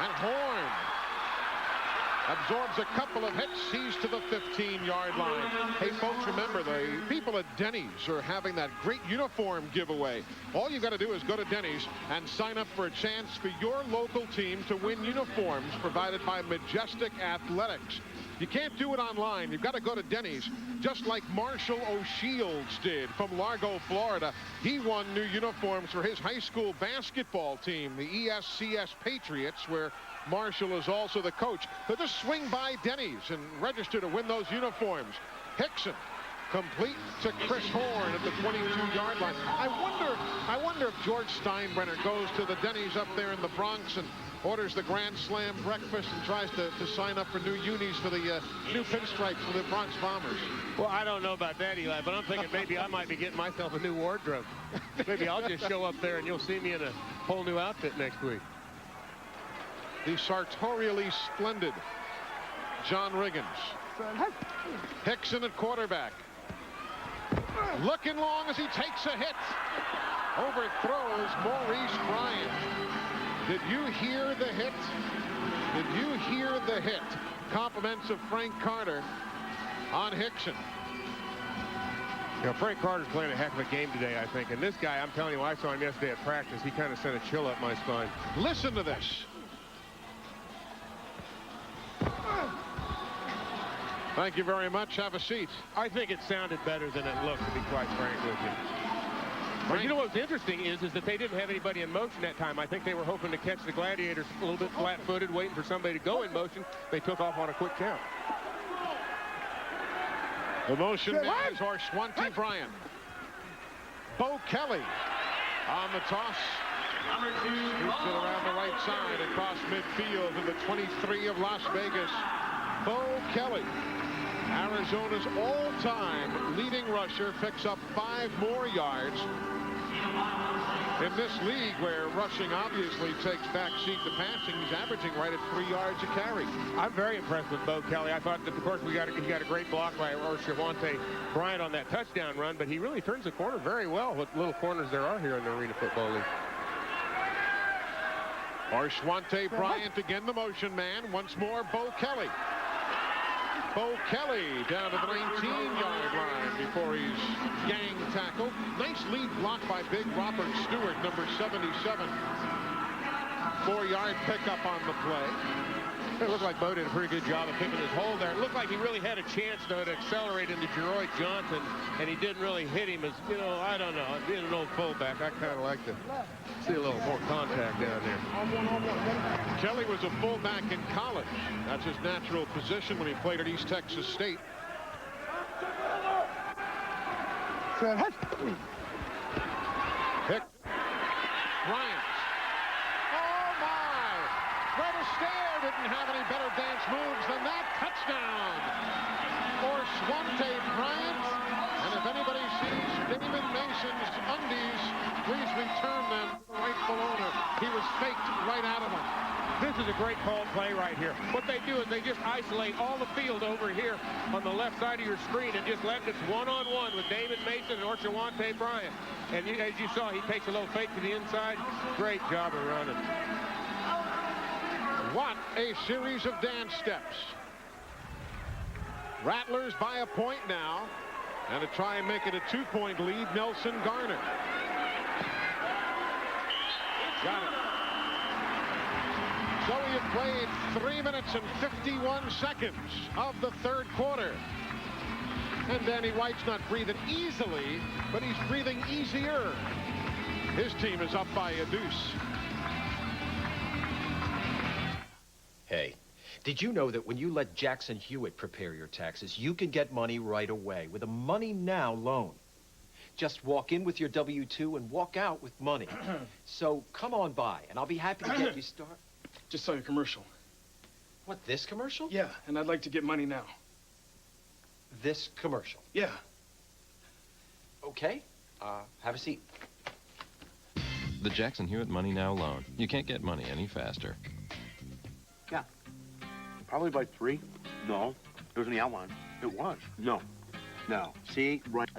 And Horn absorbs a couple of hits. He's to the 15-yard line. Hey, folks, remember, the people at Denny's are having that great uniform giveaway. All you got to do is go to Denny's and sign up for a chance for your local team to win uniforms provided by Majestic Athletics. You can't do it online. You've got to go to Denny's, just like Marshall O'Shields did from Largo, Florida. He won new uniforms for his high school basketball team, the ESCS Patriots, where Marshall is also the coach. So just swing by Denny's and register to win those uniforms. Hickson complete to Chris Horn at the 22-yard line. I wonder if George Steinbrenner goes to the Denny's up there in the Bronx and orders the Grand Slam breakfast and tries to sign up for new unis for the new pinstripes for the Bronx Bombers. Well, I don't know about that, Eli, but I'm thinking maybe I might be getting myself a new wardrobe. Maybe I'll just show up there and you'll see me in a whole new outfit next week. The sartorially splendid John Riggins. Hickson at quarterback. Looking long as he takes a hit. Overthrows Maurice Bryant. Did you hear the hit? Did you hear the hit? Compliments of Frank Carter on Hickson. You know, Frank Carter's playing a heck of a game today, I think. And this guy, I'm telling you, when I saw him yesterday at practice, he kind of sent a chill up my spine. Listen to this. Thank you very much. Have a seat. I think it sounded better than it looked, to be quite frank with you. But you know what's interesting is that they didn't have anybody in motion that time. I think they were hoping to catch the Gladiators a little bit flat-footed, waiting for somebody to go in motion. They took off on a quick count. The motion man is Arshwante Bryant. Bo Kelly on the toss. Shoots it around the right side across midfield to the 23 of Las Vegas. Bo Kelly, Arizona's all-time leading rusher, picks up 5 more yards. In this league where rushing obviously takes back seat to passing, he's averaging right at 3 yards a carry. I'm very impressed with Bo Kelly. I thought that, of course, he got a great block by Arshwante Bryant on that touchdown run, but he really turns the corner very well. What little corners there are here in the Arena Football League. Arshwante Bryant again, the motion man. Once more, Bo Kelly. Bo Kelly down to the 19-yard line before he's gang tackled. Nice lead block by big Robert Stewart, number 77. 4-yard pickup on the play. It looked like Bo did a pretty good job of picking his hole there. It looked like he really had a chance, though, to accelerate into Jeroy Johnson, and he didn't really hit him as, you know, I don't know. Being an old fullback, I kind of like to see a little more contact down there. Kelly was a fullback in college. That's his natural position when he played at East Texas State. Pick. Bryant. Oh, my! Fred Astaire didn't have any better dance moves than that. Touchdown for Arshwante Bryant. And if anybody sees Damon Mason's undies, please return them to the rightful owner. He was faked right out of them. This is a great call play right here. What they do is they just isolate all the field over here on the left side of your screen and just let this one-on-one with Damon Mason and Arshwante Bryant. And as you saw, he takes a little fake to the inside. Great job of running. What a series of dance steps. Rattlers by a point now. And to try and make it a 2-point lead, Nelson Garner. Got it. So we have played 3 minutes and 51 seconds of the third quarter. And Danny White's not breathing easily, but he's breathing easier. His team is up by a deuce. Hey, did you know that when you let Jackson Hewitt prepare your taxes, you can get money right away with a Money Now loan? Just walk in with your W-2 and walk out with money. So come on by, and I'll be happy to get you started. Just saw your commercial. What, this commercial? Yeah, and I'd like to get money now. This commercial? Yeah. Okay. Have a seat. The Jackson Hewitt Money Now loan. You can't get money any faster. Yeah. Probably by 3. No. It was in the outline. It was. No. No. See? Right.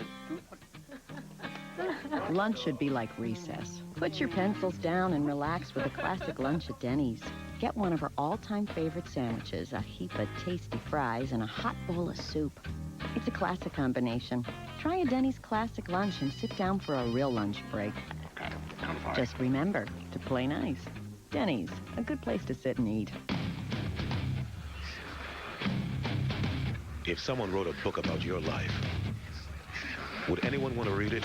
Lunch should be like recess. Put your pencils down and relax with a classic lunch at Denny's. Get one of our all-time favorite sandwiches, a heap of tasty fries, and a hot bowl of soup. It's a classic combination. Try a Denny's classic lunch and sit down for a real lunch break. Okay, count of 5. Just remember to play nice. Denny's, a good place to sit and eat. If someone wrote a book about your life, would anyone want to read it?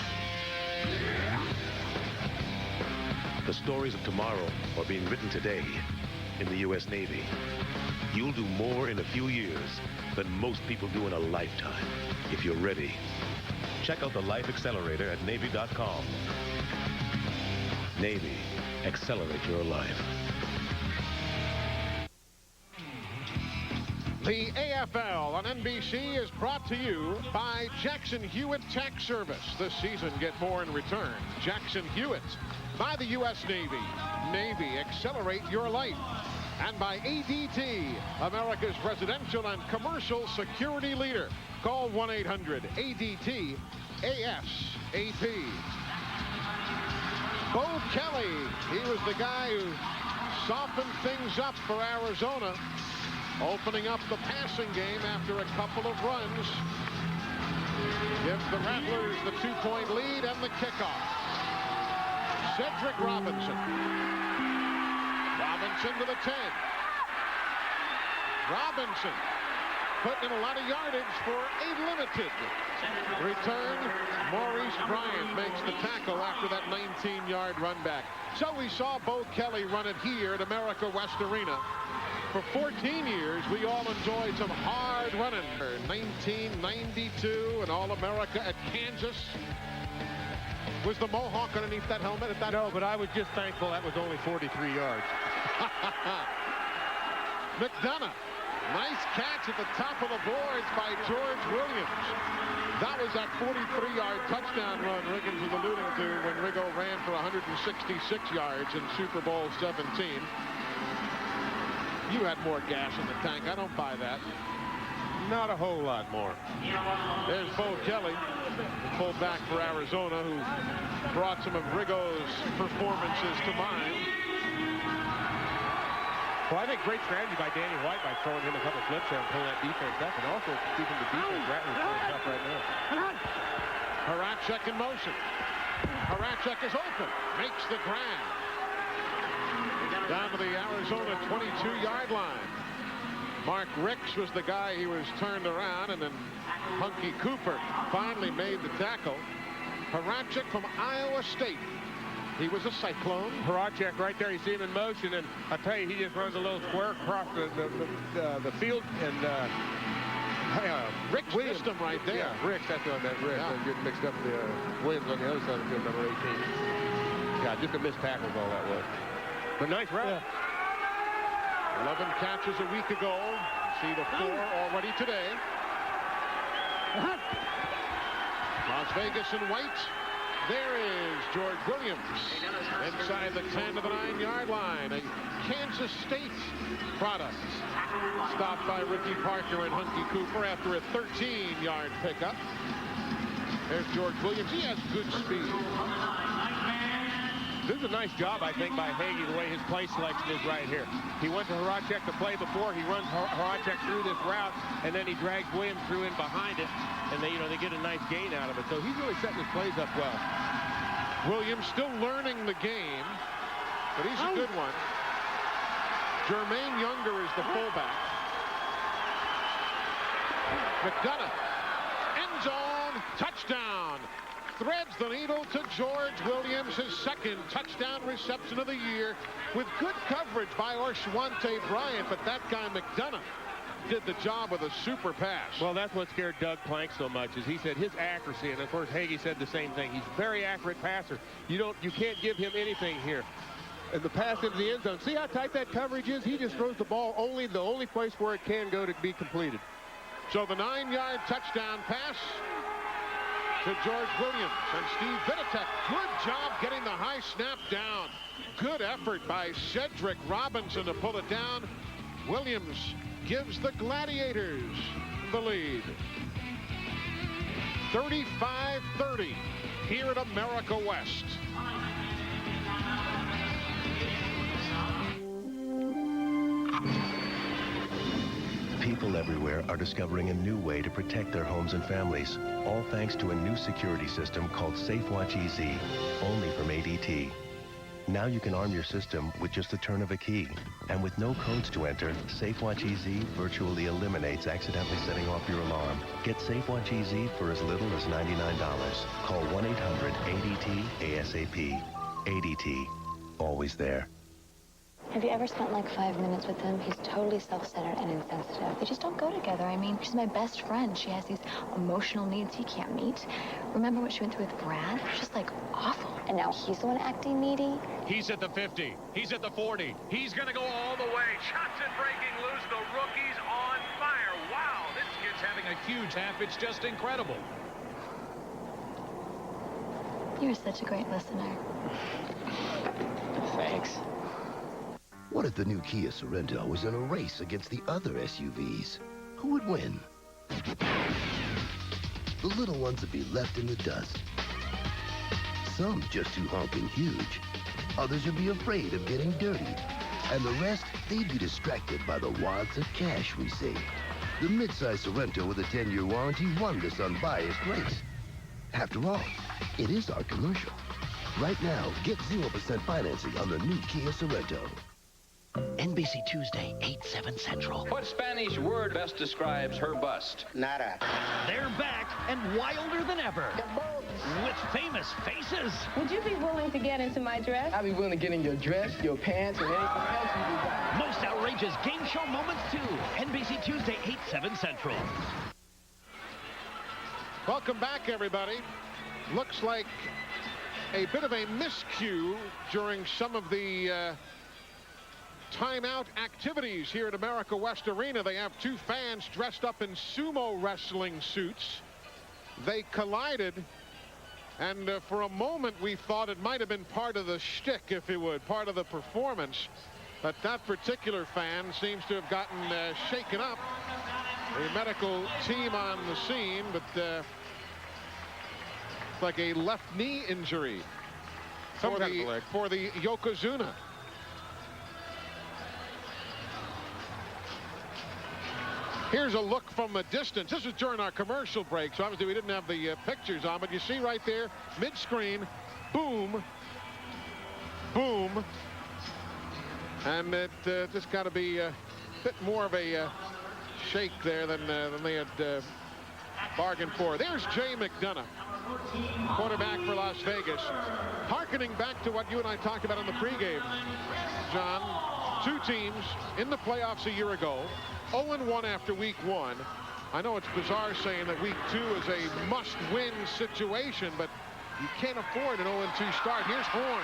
The stories of tomorrow are being written today in the U.S. Navy. You'll do more in a few years than most people do in a lifetime, if you're ready. Check out the Life Accelerator at Navy.com. Navy, accelerate your life. The AFL on NBC is brought to you by Jackson Hewitt Tax Service. This season, get more in return. Jackson Hewitt. By the U.S. Navy. Navy, accelerate your life. And by ADT, America's residential and commercial security leader. Call 1-800-ADT-ASAP. Bo Kelly, he was the guy who softened things up for Arizona, opening up the passing game after a couple of runs. Gives the Rattlers the 2-point lead and the kickoff. Cedric Robinson. Robinson to the 10. Robinson putting in a lot of yardage for a limited return. Maurice Bryant makes the tackle after that 19-yard run back. So we saw Bo Kelly run it here at America West Arena. For 14 years, we all enjoyed some hard running. 1992, an All-America at Kansas. Was the mohawk underneath that helmet at that? No, but I was just thankful that was only 43 yards. McDonough. Nice catch at the top of the boards by George Williams. That was that 43-yard touchdown run Riggins was alluding to when Riggo ran for 166 yards in Super Bowl 17. You had more gas in the tank. I don't buy that. Not a whole lot more. There's Bo Kelly, the fullback for Arizona, who brought some of Riggo's performances to mind. Well, I think great strategy by Danny White by throwing him a couple flips there and pulling that defense up. And also, speaking of defense, Rattlers is up right now. Horacek in motion. Horacek is open. Makes the grab. Down to the Arizona 22-yard line. Mark Ricks was the guy he was turned around, and then Hunky Cooper finally made the tackle. Horacek from Iowa State. He was a Cyclone. Horacek right there, you see him in motion, and I tell you, he just runs a little square across the field, and Rick's system right there. Yeah, Rick's, that's what that Rick. I'm getting mixed up with Williams on the other side of the field, number 18. Yeah, just a missed tackle all that was. But nice route. Yeah. 11 catches a week ago. See the 4 already today. Las Vegas in white. There is George Williams inside the 10 to the 9-yard line. A Kansas State product. Stopped by Ricky Parker and Hunky Cooper after a 13-yard pickup. There's George Williams. He has good speed. This is a nice job, I think, by Hagee, the way his play selection is right here. He went to Horacek to play before. He runs Horacek through this route, and then he drags Williams through in behind it, and they get a nice gain out of it. So he's really setting his plays up well. Williams still learning the game, but he's a good one. Jermaine Younger is the fullback. McDonough, end zone, touchdown. Threads the needle to George Williams, his second touchdown reception of the year, with good coverage by Orshwante Bryant, but that guy McDonough did the job with a super pass. Well, that's what scared Doug Plank so much, is he said his accuracy, and of course Hagee said the same thing. He's a very accurate passer. You can't give him anything here. And the pass into the end zone, see how tight that coverage is? He just throws the ball the only place where it can go to be completed. So the 9-yard touchdown pass to George Williams and Steve Vitek. Good job getting the high snap down. Good effort by Cedric Robinson to pull it down. Williams gives the Gladiators the lead. 35-30 here at America West. People everywhere are discovering a new way to protect their homes and families, all thanks to a new security system called SafeWatch EZ, only from ADT. Now you can arm your system with just the turn of a key. And with no codes to enter, SafeWatch EZ virtually eliminates accidentally setting off your alarm. Get SafeWatch EZ for as little as $99. Call 1-800-ADT-ASAP. ADT. Always there. Have you ever spent like 5 minutes with him? He's totally self-centered and insensitive. They just don't go together. I mean, she's my best friend. She has these emotional needs he can't meet. Remember what she went through with Brad? It's just like awful. And now he's the one acting needy? He's at the 50. He's at the 40. He's going to go all the way. Johnson breaking loose. The rookie's on fire. Wow, this kid's having a huge half. It's just incredible. You're such a great listener. Thanks. What if the new Kia Sorento was in a race against the other SUVs? Who would win? The little ones would be left in the dust. Some just too honking huge. Others would be afraid of getting dirty. And the rest, they'd be distracted by the wads of cash we save. The midsize Sorento with a 10-year warranty won this unbiased race. After all, it is our commercial. Right now, get 0% financing on the new Kia Sorento. NBC Tuesday, 8/7 Central. What Spanish word best describes her bust? Nada. They're back and wilder than ever. With famous faces. Would you be willing to get into my dress? I'd be willing to get in your dress, your pants, and anything else you desire. Most outrageous game show moments, too. NBC Tuesday, 8/7 Central. Welcome back, everybody. Looks like a bit of a miscue during some of the timeout activities here at America West Arena. They have two fans dressed up in sumo wrestling suits. They collided, and for a moment we thought it might have been part of the shtick, if you would, part of the performance. But that particular fan seems to have gotten shaken up. The medical team on the scene, but it's like a left knee injury for the Yokozuna. Here's a look from a distance. This is during our commercial break, so obviously we didn't have the pictures on, but you see right there, mid-screen, boom, boom. And it just got to be a bit more of a shake there than they had bargained for. There's Jay McDonough, quarterback for Las Vegas. Harkening back to what you and I talked about in the pregame, John, two teams in the playoffs a year ago, 0-1 after week 1. I know it's bizarre saying that week 2 is a must-win situation, but you can't afford an 0-2 start. Here's Horn.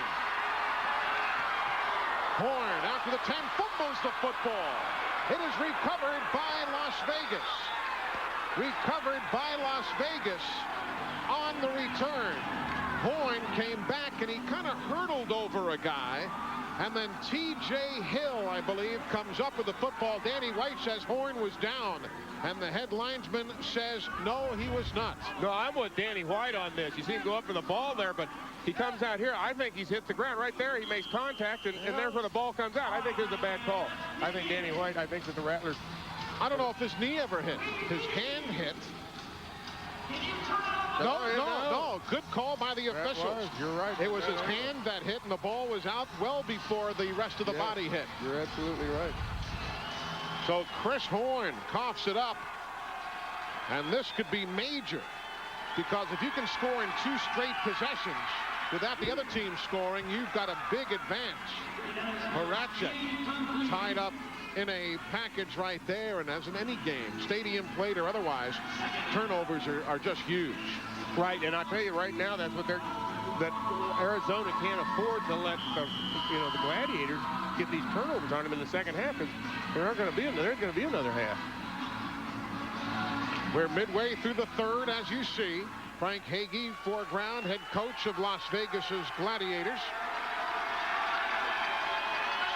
Horn out to the 10, fumbles the football. It is recovered by Las Vegas. Recovered by Las Vegas on the return. Horn came back and he kind of hurdled over a guy. And then T.J. Hill, I believe, comes up with the football. Danny White says Horn was down. And the head linesman says, no, he was not. No, I'm with Danny White on this. You see him go up for the ball there, but he comes out here. I think he's hit the ground right there. He makes contact, and there's where the ball comes out. I think there's a bad call. I think Danny White, I think that the Rattlers. I don't know if his knee ever hit. His hand hit. No. Good call by the officials. You're right. It was his hand that hit, and the ball was out well before the rest of the body hit. You're absolutely right. So Chris Horn coughs it up. And this could be major, because if you can score in 2 straight possessions without the other team scoring, you've got a big advance. Horacek tied up in a package right there, and as in any game, stadium played or otherwise, turnovers are just huge. Right, and I'll tell you right now, that's what that Arizona can't afford to let the Gladiators get these turnovers on them in the second half, because there's going to be another half. We're midway through the third, as you see. Frank Hagee, foreground, head coach of Las Vegas's Gladiators.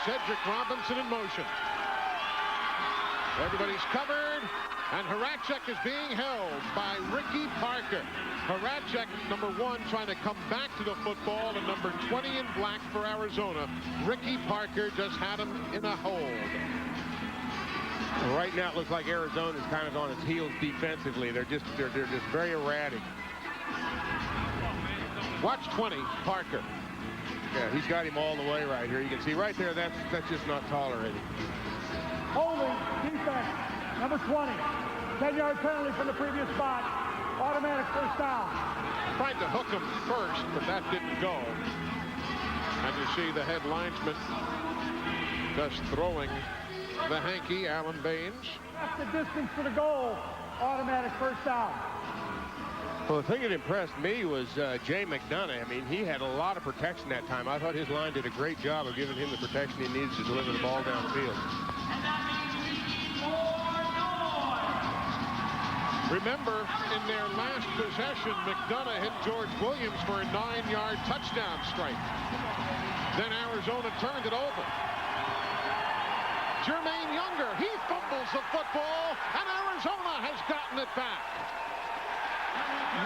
Cedric Robinson in motion. Everybody's covered, and Horacek is being held by Ricky Parker. Horacek, number 1, trying to come back to the football, and number 20 in black for Arizona. Ricky Parker just had him in a hold. Well, right now it looks like Arizona's kind of on its heels defensively. They're just very erratic. Watch 20, Parker. Yeah, he's got him all the way right here. You can see right there, that's just not tolerated. Holding defense, number 20. 10-yard penalty from the previous spot. Automatic first down. Tried to hook him first, but that didn't go. And you see the head linesman just throwing the hanky, Alan Baines. That's the distance to the goal. Automatic first down. Well, the thing that impressed me was Jay McDonough. I mean, he had a lot of protection that time. I thought his line did a great job of giving him the protection he needs to deliver the ball downfield. Remember, in their last possession, McDonough hit George Williams for a 9-yard touchdown strike. Then Arizona turned it over. Jermaine Younger, he fumbles the football, and Arizona has gotten it back.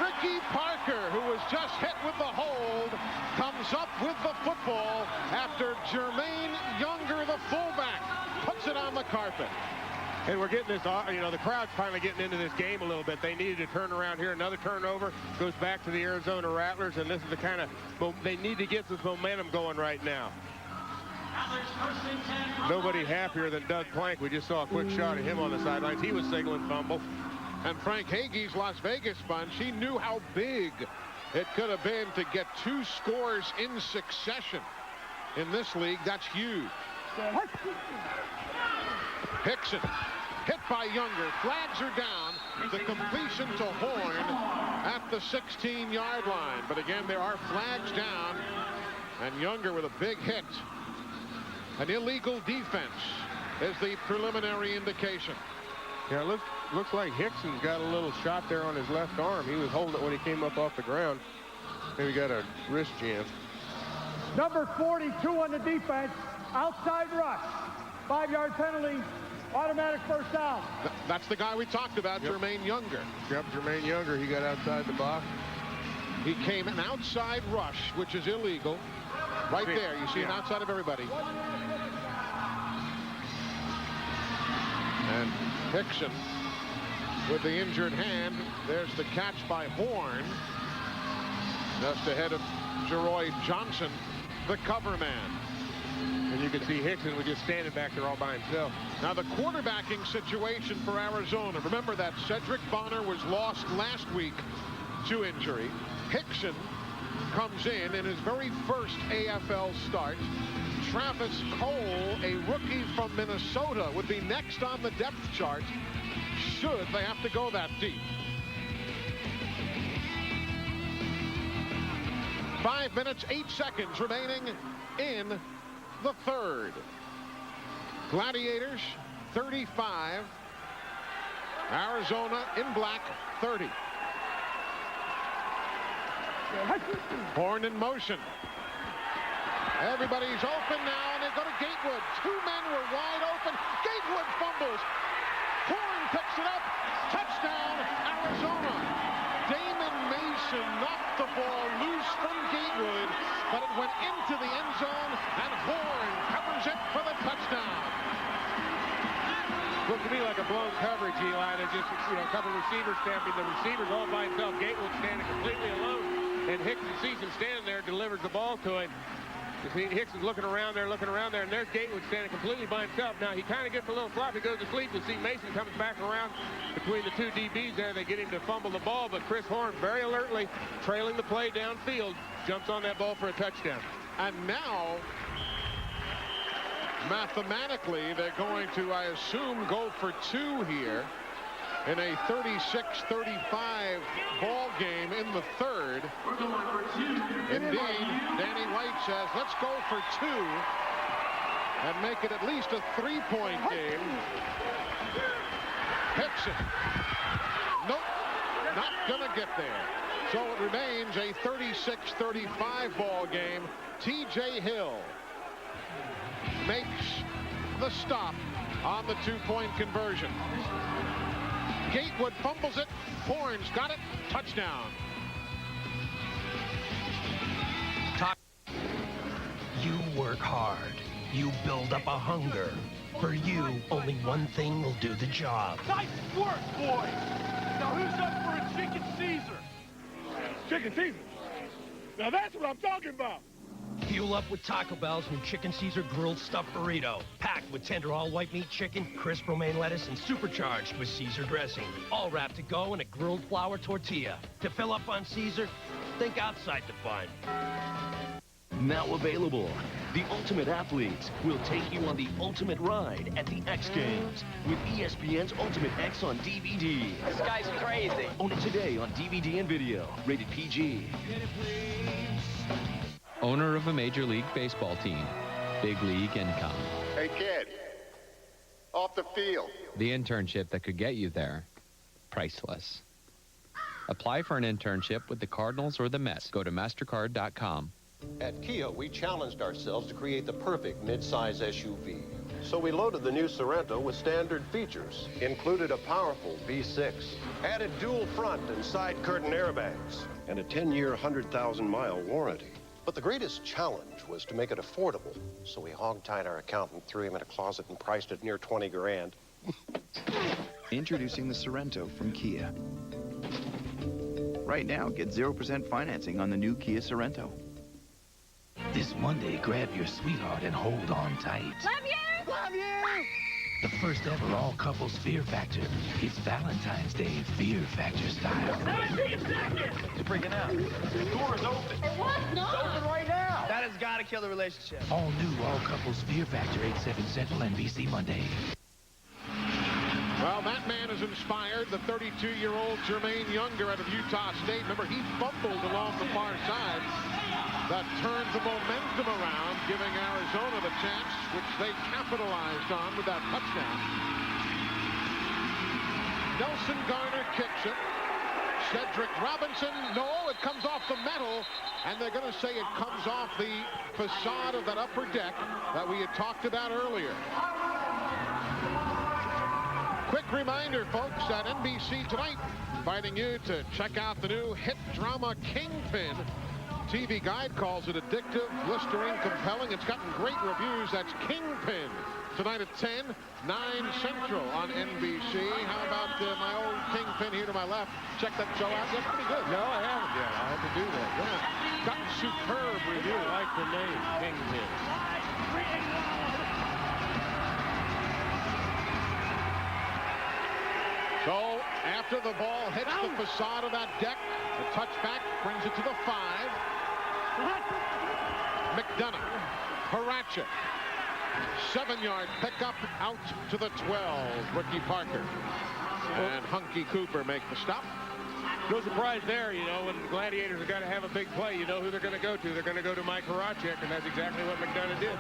Ricky Parker, who was just hit with the hold, comes up with the football after Jermaine Younger, the fullback, puts it on the carpet. And we're getting this, the crowd's finally getting into this game a little bit. They needed to turn around here. Another turnover goes back to the Arizona Rattlers, and this is the kind of, they need to get this momentum going right now. Nobody happier than Doug Plank. We just saw a quick shot of him on the sidelines. He was signaling fumble. And Frank Hagee's Las Vegas bunch, he knew how big it could have been to get 2 scores in succession. In this league, that's huge. Hickson hit by Younger. Flags are down. The completion to Horn at the 16-yard line. But again, there are flags down. And Younger with a big hit. An illegal defense is the preliminary indication. Yeah, it looks like Hickson's got a little shot there on his left arm. He was holding it when he came up off the ground. Maybe got a wrist jam. Number 42 on the defense, outside rush. 5-yard penalty, automatic first down. That's the guy we talked about, yep. Jermaine Younger. Yep, Jermaine Younger, he got outside the box. He came an outside rush, which is illegal. Right there, you see him outside of everybody. And Hickson with the injured hand. There's the catch by Horn. Just ahead of Jeroy Johnson, the cover man. And you can see Hickson was just standing back there all by himself. Now the quarterbacking situation for Arizona. Remember that Cedric Bonner was lost last week to injury. Hickson comes in his very first AFL start. Travis Cole, a rookie from Minnesota, would be next on the depth chart should they have to go that deep. 5 minutes, 8 seconds remaining in the third. Gladiators 35. Arizona in black 30. Horn in motion. Everybody's open now, and they go to Gatewood. 2 men were wide open. Gatewood fumbles. Horn picks it up. Touchdown, Arizona. Damon Mason knocked the ball loose from Gatewood, but it went into the end zone, and Horn covers it for the touchdown. Looked to me like a blown coverage, Eli. There's just, a couple receivers stamping. The receivers all by himself. Gatewood standing completely alone. And Hickson sees him standing there, delivers the ball to him. You see Hickson's looking around there, and there's Gatewood standing completely by himself. Now, he kind of gets a little floppy, goes to sleep. You see Mason comes back around between the 2 DBs there. They get him to fumble the ball, but Chris Horn, very alertly, trailing the play downfield, jumps on that ball for a touchdown. And now, mathematically, they're going to, I assume, go for 2 here in a 36-35 ball game in the third. Indeed, Danny White says, let's go for 2 and make it at least a 3-point game. Hickson. Nope, not gonna get there. So it remains a 36-35 ball game. TJ Hill makes the stop on the 2-point conversion. Gatewood fumbles it. Horn's got it. Touchdown. You work hard. You build up a hunger. For you, only one thing will do the job. Nice work, boys. Now who's up for a chicken Caesar? Chicken Caesar? Now that's what I'm talking about. Fuel up with Taco Bell's new Chicken Caesar grilled stuffed burrito. Packed with tender all-white meat chicken, crisp romaine lettuce, and supercharged with Caesar dressing. All wrapped to go in a grilled flour tortilla. To fill up on Caesar, think outside the bun. Now available, the Ultimate Athletes will take you on the ultimate ride at the X Games with ESPN's Ultimate X on DVD. This guy's crazy. Own it today on DVD and video. Rated PG. Owner of a Major League Baseball team. Big league income. Hey, kid. Off the field. The internship that could get you there. Priceless. Apply for an internship with the Cardinals or the Mets. Go to MasterCard.com. At Kia, we challenged ourselves to create the perfect mid-size SUV. So we loaded the new Sorento with standard features. Included a powerful V6. Added dual front and side curtain airbags. And a 10-year, 100,000-mile warranty. But the greatest challenge was to make it affordable. So we hog-tied our accountant, threw him in a closet, and priced it near 20 grand. Introducing the Sorento from Kia. Right now, get 0% financing on the new Kia Sorento. This Monday, grab your sweetheart and hold on tight. Love you! Love you! The first ever all-couples Fear Factor. It's Valentine's Day Fear Factor style. 17 seconds! He's freaking out. The door is open. It was not! It's open right now! That has got to kill the relationship. All new all-couples Fear Factor, 8/7 Central NBC Monday. Well, that man is inspired. The 32-year-old Jermaine Younger out of Utah State. Remember, he fumbled along the far side. That turned the momentum around, giving Arizona the chance, which they capitalized on with that touchdown. Nelson Garner kicks it. Cedric Robinson, no, it comes off the metal, and they're going to say it comes off the facade of that upper deck that we had talked about earlier. Quick reminder, folks, at NBC tonight, inviting you to check out the new hit drama Kingpin. TV Guide calls it addictive, blistering, compelling. It's gotten great reviews. That's Kingpin. Tonight at 10, 9 Central on NBC. How about my old Kingpin here to my left? Check that show out. That's pretty good. No, I haven't yet. I'll have to do that. Yeah. Gotten superb review. I like the name, Kingpin. So, after the ball hits the facade of that deck, the touchback brings it to the 5. McDonough, Haracek, 7-yard pickup out to the 12. Ricky Parker and Hunky Cooper make the stop. No surprise there, you know, when the Gladiators have got to have a big play, you know who they're going to go to. They're going to go to Mike Haracek, and that's exactly what McDonough did.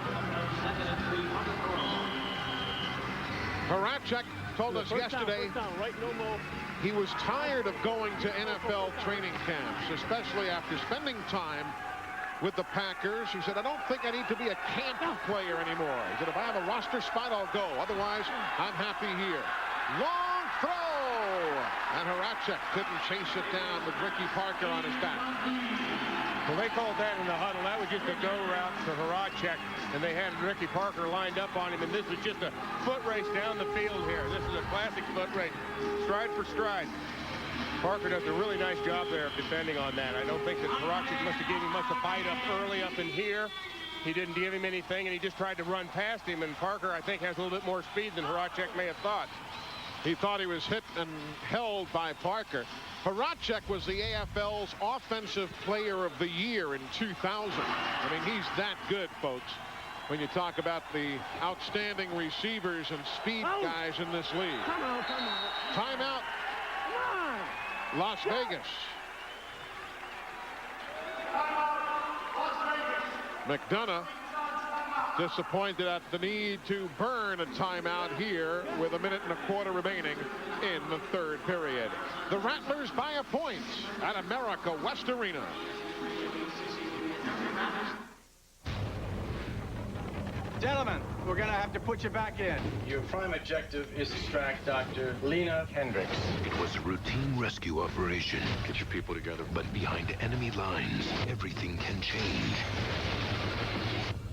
Haracek told us yesterday he was tired of going to NFL training camps, especially after spending time with the Packers. He said, I don't think I need to be a camp player anymore. He said, if I have a roster spot, I'll go. Otherwise, I'm happy here. Long throw! And Haracek couldn't chase it down with Ricky Parker on his back. Well, they called that in the huddle. That was just a go route for Haracek, and they had Ricky Parker lined up on him, and this was just a foot race down the field here. This is a classic foot race, stride for stride. Parker does a really nice job there of defending on that. I don't think that Haracek must have given him much a bite up in here. He didn't give him anything, and he just tried to run past him, and Parker, I think, has a little bit more speed than Haracek may have thought. He thought he was hit and held by Parker. Haracek was the AFL's Offensive Player of the Year in 2000. I mean, he's that good, folks, when you talk about the outstanding receivers and speed guys in this league. Come on. Timeout. Come on. Las Vegas. McDonough disappointed at the need to burn a timeout here with 1.25 minutes remaining in the third period. The Rattlers by a point at America West Arena. Gentlemen, we're going to have to put you back in. Your prime objective is to distract Dr. Lena Hendricks. It was a routine rescue operation. Get your people together. But behind enemy lines, everything can change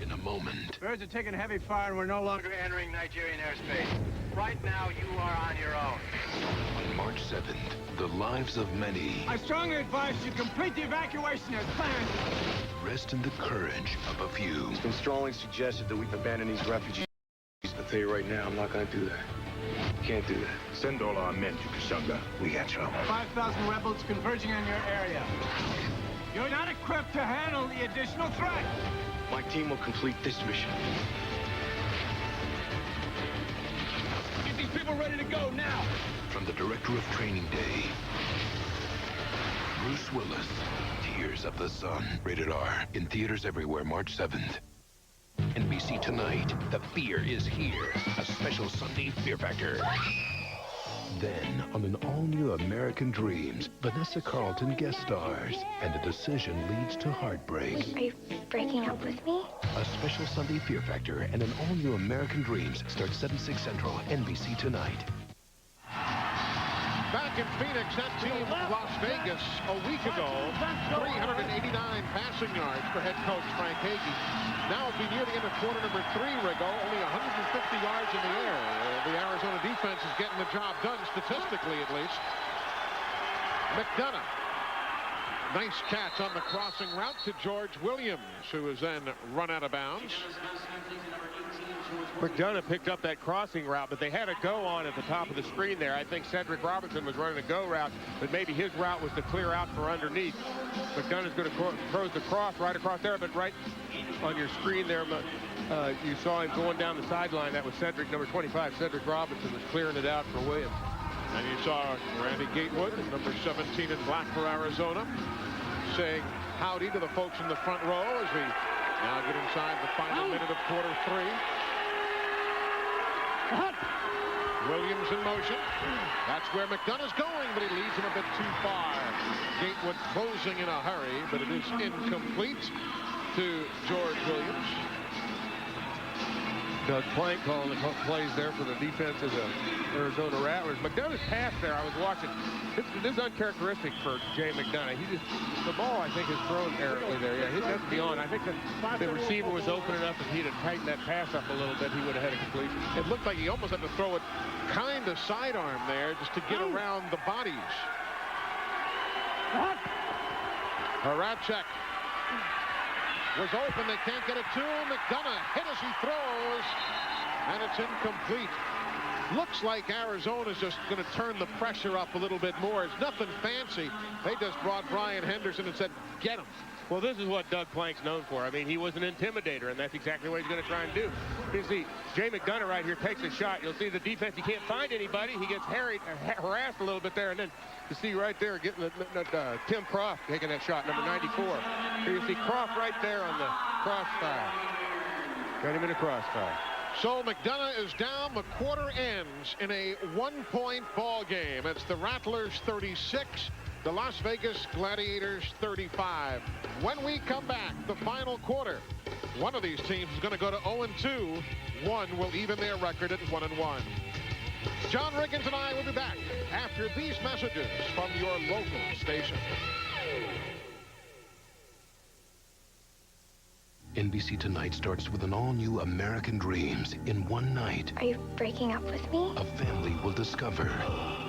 in a moment. Birds are taking heavy fire and we're no longer entering Nigerian airspace. Right now, you are on your own. On March 7th, the lives of many I strongly advise you complete the evacuation as planned. rest in the courage of a few. It's been strongly suggested that we abandon these refugees. I'll tell you right now, I'm not going to do that. Can't do that. Send all our men to Kashanga. We got trouble. 5,000 rebels converging on your area. You're not equipped to handle the additional threat. My team will complete this mission. Get these people ready to go now. From the director of Training Day, Bruce Willis, Tears of the Sun. Rated R. In theaters everywhere, March 7th. NBC Tonight, the fear is here. A special Sunday Fear Factor. Then, on an all-new American Dreams, Vanessa Carlton guest stars, and a decision leads to heartbreak. Are you breaking up with me? A special Sunday Fear Factor and an all-new American Dreams starts 7/6 Central, NBC Tonight. Back in Phoenix, that team Las Vegas a week ago, 389 passing yards for head coach Frank Hagee. Now as we near the end of quarter number 3, Rigo, only 150 yards in the air. The Arizona defense is getting the job done, statistically at least. McDonough Nice catch on the crossing route to George Williams, who was then run out of bounds. McDonough picked up that crossing route, but they had a go on at the top of the screen there. I think Cedric Robinson was running a go route, but maybe his route was to clear out for underneath. McDonough's going to throw the cross right across there, but right on your screen there, you saw him going down the sideline. That was Cedric, number 25. Cedric Robinson was clearing it out for Williams. And you saw Randy Gatewood, number 17 in black for Arizona, saying howdy to the folks in the front row as we now get inside the final minute of quarter 3. Williams in motion. That's where McDonough's going, but he leads him a bit too far. Gatewood closing in a hurry, but it is incomplete to George Williams. Doug Plank calling the plays there for the defense of the Arizona Rattlers. McDonough's pass there, I was watching. This is uncharacteristic for Jay McDonough. The ball, I think, is thrown errantly there. Yeah, he has to be on. I think the receiver was open enough. If he'd have tightened that pass up a little bit, he would have had a completion. It looked like he almost had to throw it kind of sidearm there just to get around the bodies. Horacek was open. They can't get it to him. McDonough hit as he throws, and it's incomplete. Looks like Arizona's just going to turn the pressure up a little bit more. It's nothing fancy. They just brought Brian Henderson and said, get him. Well, this is what Doug Plank's known for. I mean, he was an intimidator, and that's exactly what he's going to try and do. You see, Jay McDonough right here takes a shot. You'll see the defense. He can't find anybody. He gets harassed a little bit there, and then you see right there getting Tim Croft taking that shot, number 94. Here you see Croft right there on the crossfire. Got him in a crossfire. So McDonough is down. The quarter ends in a 1-point ball game. It's the Rattlers 36, the Las Vegas Gladiators 35. When we come back, the final quarter, one of these teams is going to go to 0-2. One will even their record at 1-1. John Riggins and I will be back after these messages from your local station. NBC Tonight starts with an all-new American Dreams in one night. Are you breaking up with me? A family will discover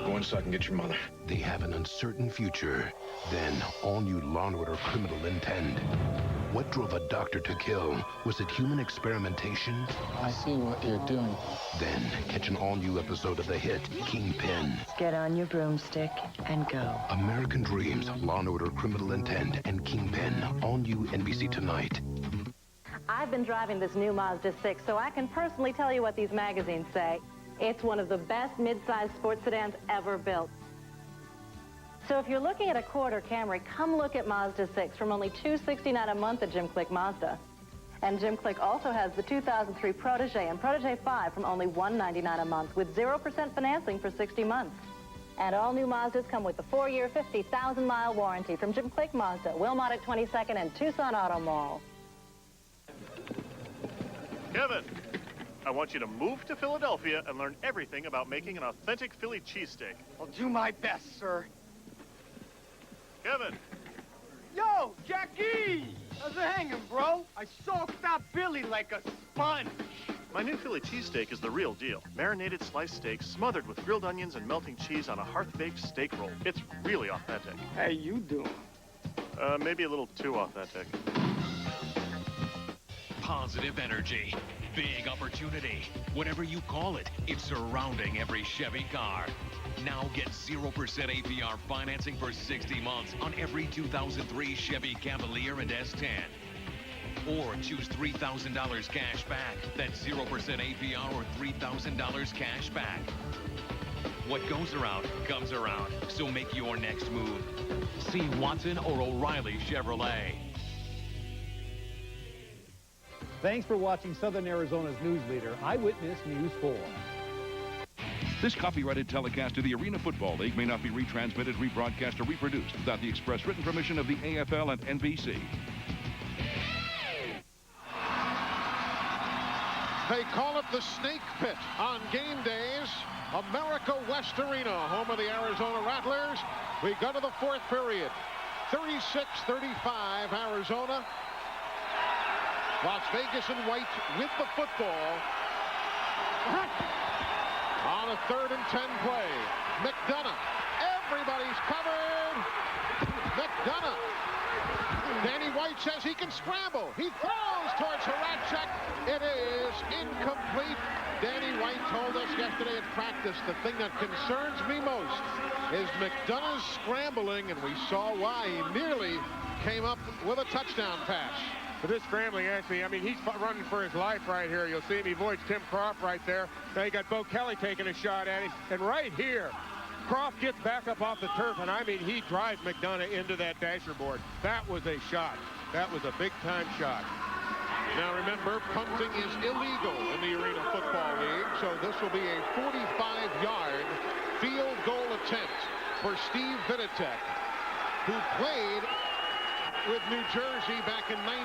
Go in so I can get your mother. they have an uncertain future. Then, all-new Law & Order Criminal Intent. What drove a doctor to kill? Was it human experimentation? I see what you're doing. Then, catch an all-new episode of the hit Kingpin. Get on your broomstick and go. American Dreams, Law & Order Criminal Intent, and Kingpin. All new NBC Tonight. I've been driving this new Mazda 6, so I can personally tell you what these magazines say. It's one of the best mid-sized sports sedans ever built. So if you're looking at a quarter Camry, come look at Mazda 6 from only $269 a month at Jim Click Mazda. And Jim Click also has the 2003 Protege and Protege 5 from only $199 a month with 0% financing for 60 months. And all new Mazdas come with the 4-year, 50,000-mile warranty from Jim Click Mazda, Wilmot at 22nd and Tucson Auto Mall. Kevin, I want you to move to Philadelphia and learn everything about making an authentic Philly cheesesteak. I'll do my best, sir. Kevin! Yo, Jackie! How's it hanging, bro? I soaked up Billy like a sponge. My new Philly cheesesteak is the real deal. Marinated sliced steak smothered with grilled onions and melting cheese on a hearth-baked steak roll. It's really authentic. How you doing? Maybe a little too authentic. Positive energy, big opportunity, whatever you call it, it's surrounding every Chevy car. Now get 0% APR financing for 60 months on every 2003 Chevy Cavalier and S10. Or choose $3,000 cash back. That's 0% APR or $3,000 cash back. What goes around comes around, so make your next move. See Watson or O'Reilly Chevrolet. Thanks for watching Southern Arizona's news leader, Eyewitness News 4. This copyrighted telecast of the Arena Football League may not be retransmitted, rebroadcast, or reproduced without the express written permission of the AFL and NBC. They call it the Snake Pit on game days. America West Arena, home of the Arizona Rattlers. We go to the fourth period. 36-35 Arizona. Las Vegas in white with the football. On a 3rd and 10 play. McDonough. Everybody's covered. McDonough. Danny White says he can scramble. He throws towards Horacek. It is incomplete. Danny White told us yesterday at practice the thing that concerns me most is McDonough's scrambling, and we saw why. He nearly came up with a touchdown pass. But this scrambling, actually, I mean, he's running for his life right here. You'll see him. He avoids Tim Croft right there. Now you got Bo Kelly taking a shot at him. And right here, Croft gets back up off the turf, and I mean, he drives McDonough into that dasher board. That was a shot. That was a big-time shot. Now remember, punting is illegal in the Arena Football League, so this will be a 45-yard field goal attempt for Steve Viditek, who played with New Jersey back in '97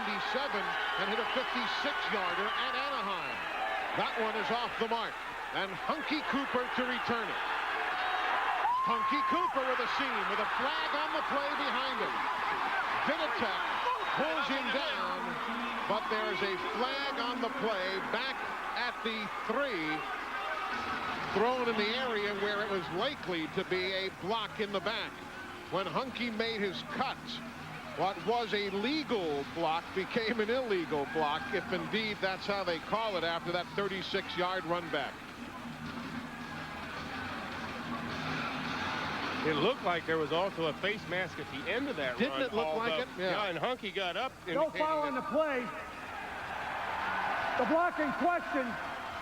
and hit a 56-yarder at Anaheim. That one is off the mark, and Hunky Cooper to return it. Hunky Cooper with a seam, with a flag on the play behind him. Viditek pulls him down, but there's a flag on the play back at the 3, thrown in the area where it was likely to be a block in the back. When Hunky made his cut, what was a legal block became an illegal block, if indeed that's how they call it after that 36-yard run back. It looked like there was also a face mask at the end of that run. Didn't it look like it? Yeah, and Hunky got up. No foul on the play. The block in question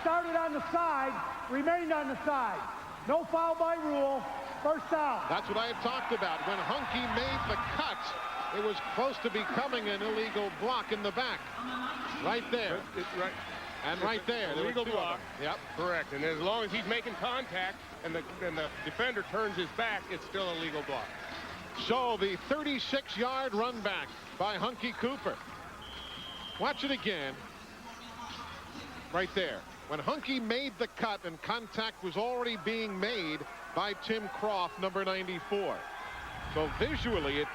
started on the side, remained on the side. No foul by rule. First down. That's what I had talked about. When Hunky made the cut, it was close to becoming an illegal block in the back. Right there. Right. And right there. Illegal block. Yep. Correct. And as long as he's making contact and the defender turns his back, it's still a legal block. So the 36-yard run back by Hunky Cooper. Watch it again. Right there. When Hunky made the cut and contact was already being made by Tim Croft, number 94. So visually it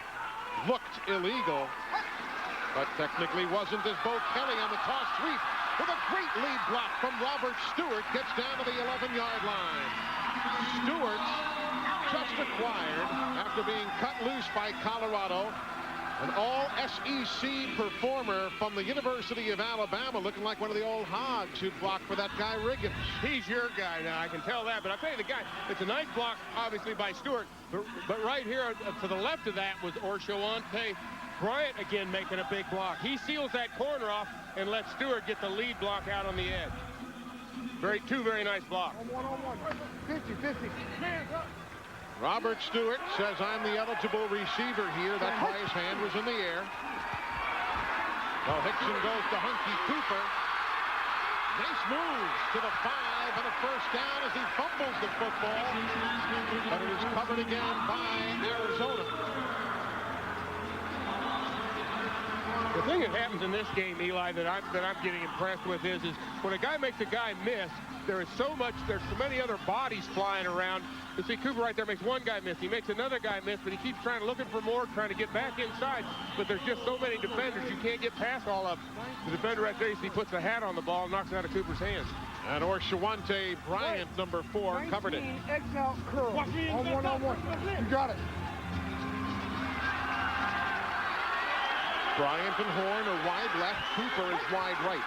looked illegal, but technically wasn't, as Bo Kelly on the toss sweep with a great lead block from Robert Stewart gets down to the 11-yard line. Stewart just acquired, after being cut loose by Colorado, an all-SEC performer from the University of Alabama, looking like one of the old hogs who blocked for that guy Riggins. He's your guy now, I can tell that. But I'll tell you, the guy, it's a nice block, obviously, by Stewart. But right here, to the left of that was Orshawante Bryant again making a big block. He seals that corner off and lets Stewart get the lead block out on the edge. Two very nice blocks. 50-50. Hands up. Robert Stewart says, I'm the eligible receiver here. That's why his hand was in the air. Well, Hickson goes to Hunky Cooper. Nice moves to the 5 and a first down as he fumbles the football. But it is covered again by Arizona. The thing that happens in this game, Eli, that I'm getting impressed with is when a guy makes a guy miss, there's so many other bodies flying around. You see Cooper right there makes one guy miss. He makes another guy miss, but he keeps looking for more, trying to get back inside. But there's just so many defenders, you can't get past all of them. The defender right there, he puts the hat on the ball and knocks it out of Cooper's hands. And Orshawante Bryant, number 4, covered it. Exile curl. On one. You got it. Bryant and Horn are wide left. Cooper is wide right.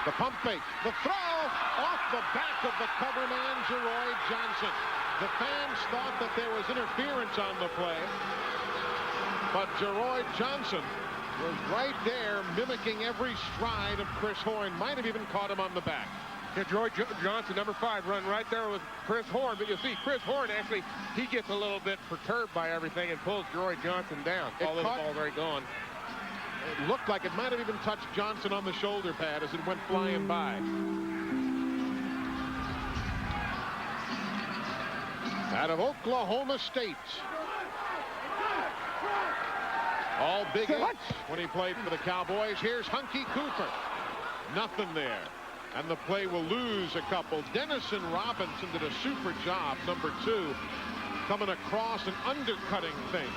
The pump fake. The throw off the back of the cover man, Geroy Johnson. The fans thought that there was interference on the play. But Geroy Johnson was right there mimicking every stride of Chris Horn. Might have even caught him on the back. Yeah, Geroy Johnson, number 5, run right there with Chris Horn. But you'll see Chris Horn, actually, he gets a little bit perturbed by everything and pulls Geroy Johnson down. Although the ball's already gone. It looked like it might have even touched Johnson on the shoulder pad as it went flying by. Out of Oklahoma State. All Big 8 when he played for the Cowboys. Here's Hunky Cooper. Nothing there. And the play will lose a couple. Dennison Robinson did a super job, number 2, coming across and undercutting things.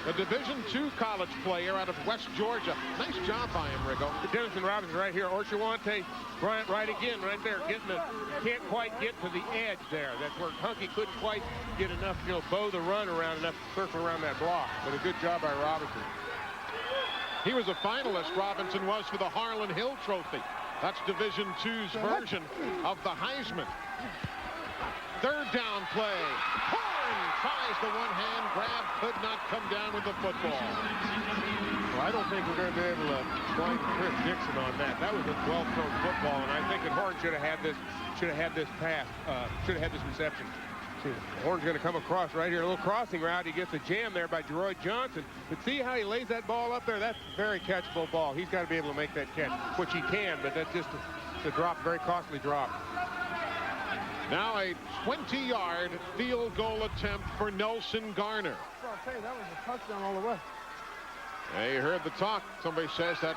A Division II college player out of West Georgia. Nice job by him, Rigo. Denison Robinson right here. Orshawante Bryant right again, right there. Can't quite get to the edge there. That's where Hunky couldn't quite get enough, bow the run around enough to circle around that block. But a good job by Robinson. He was a finalist, Robinson was, for the Harlan Hill Trophy. That's Division II's version of the Heisman. Third down play. Horn tries the one-hand grab, could not come down with the football. Well, I don't think we're going to be able to blame Chris Dixon on that. That was a well-thrown football, and I think that Horn should have had this pass, should have had this reception. See, Horn's going to come across right here, a little crossing route. He gets a jam there by Jeroy Johnson. But see how he lays that ball up there? That's a very catchable ball. He's got to be able to make that catch, which he can, but that's just a drop, very costly drop. Now a 20-yard field goal attempt for Nelson Garner. I'll tell you, that was a touchdown all the way. Yeah, you heard the talk. Somebody says that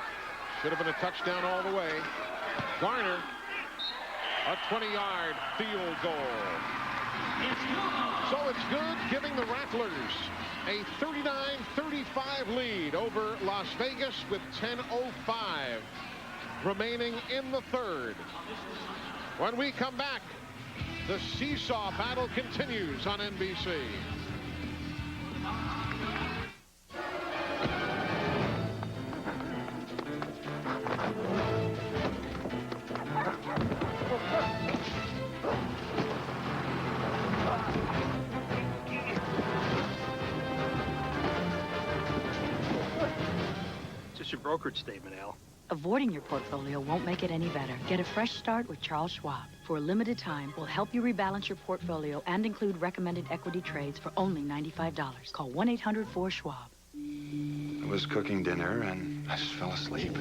should have been a touchdown all the way. Garner, a 20-yard field goal. So it's good, giving the Rattlers a 39-35 lead over Las Vegas with 10:05 remaining in the third. When we come back, the seesaw battle continues on NBC. Just your brokerage statement, Al. Avoiding your portfolio won't make it any better. Get a fresh start with Charles Schwab. For a limited time, we'll help you rebalance your portfolio and include recommended equity trades for only $95. Call 1-800-4-SCHWAB. I was cooking dinner and I just fell asleep.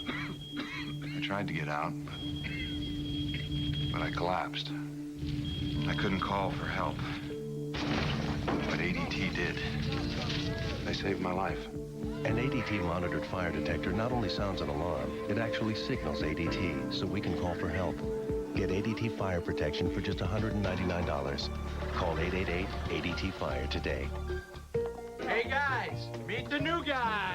I tried to get out, but I collapsed. I couldn't call for help. But ADT did. They saved my life. An ADT-monitored fire detector not only sounds an alarm, it actually signals ADT, so we can call for help. Get ADT fire protection for just $199. Call 888-ADT-FIRE today. Hey, guys, meet the new guy.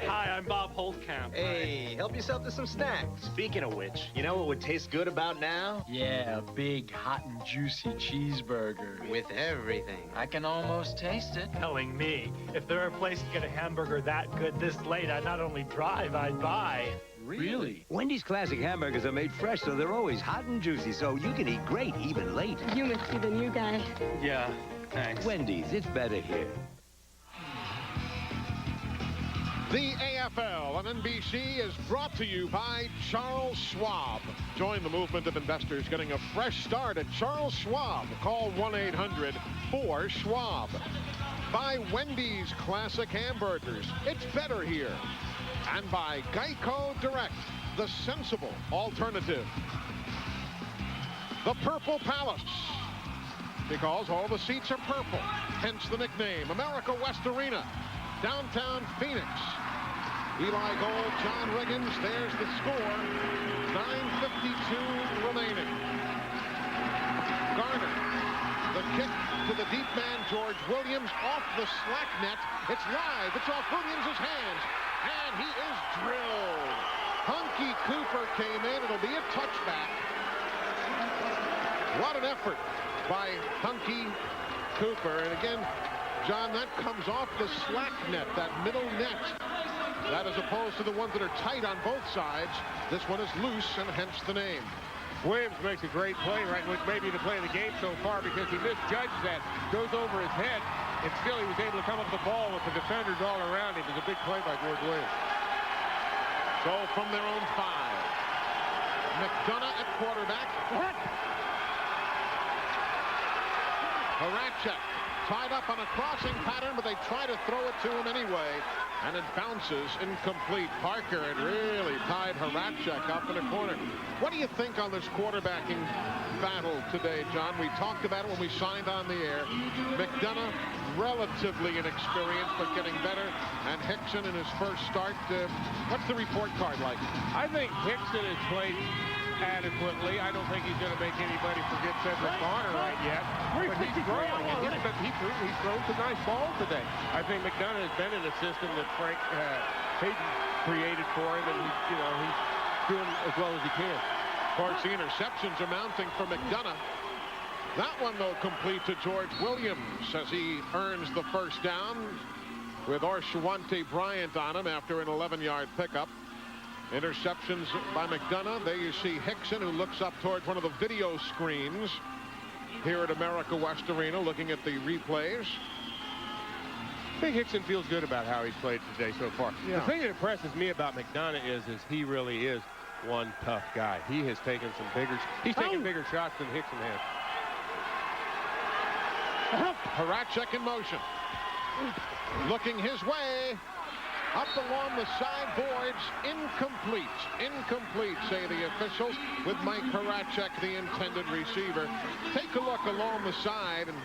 Hi, I'm Bob Holtkamp. Hey, help yourself to some snacks. Speaking of which, you know what would taste good about now? Yeah, a big, hot and juicy cheeseburger. With everything. I can almost taste it. Telling me, if there were a place to get a hamburger that good this late, I'd not only drive, I'd buy. Really? Wendy's classic hamburgers are made fresh, so they're always hot and juicy, so you can eat great even late. You must be the new guy. Yeah, thanks. Wendy's, it's better here. The AFL on NBC is brought to you by Charles Schwab. Join the movement of investors getting a fresh start at Charles Schwab. Call 1-800-4-SCHWAB. By Wendy's Classic Hamburgers. It's better here. And by Geico Direct, the sensible alternative. The Purple Palace. Because all the seats are purple. Hence the nickname. America West Arena. Downtown Phoenix. Eli Gold, John Riggins, there's the score. 9:52 remaining. Garner, the kick to the deep man, George Williams, off the slack net. It's live, it's off Williams' hands, and he is drilled. Hunky Cooper came in, it'll be a touchback. What an effort by Hunky Cooper, and again, John, that comes off the slack net, that middle net. That as opposed to the ones that are tight on both sides. This one is loose, and hence the name. Williams makes a great play, right, which may be the play of the game so far because he misjudged that. Goes over his head, and still he was able to come up with the ball with the defenders all around him. It was a big play by George Williams. So from their own 5. McDonough at quarterback. Horacek tied up on a crossing pattern, but they try to throw it to him anyway, and it bounces incomplete. Parker had really tied Horacek up in a corner. What do you think on this quarterbacking battle today, John? We talked about it when we signed on the air. McDonough relatively inexperienced, but getting better. And Hickson in his first start. What's the report card like? I think Hickson has played adequately. I don't think he's going to make anybody forget Cedric Bonner right yet. But he's growing, and he's thrown some nice balls today. I think McDonough has been in a system that Frank Hayden created for him, and he's doing as well as he can. Of course, the interceptions are mounting for McDonough. That one, though, complete to George Williams as he earns the first down with Orshawante Bryant on him after an 11-yard pickup. Interceptions by McDonough. There you see Hickson, who looks up towards one of the video screens here at America West Arena, looking at the replays. I think Hickson feels good about how he's played today so far. Yeah. The thing that impresses me about McDonough is he really is one tough guy. He has taken some bigger shots than Hickson has. Horacek in motion. Looking his way. Up along the side boards. Incomplete. Incomplete, say the officials, with Mike Horacek, the intended receiver. Take a look along the side and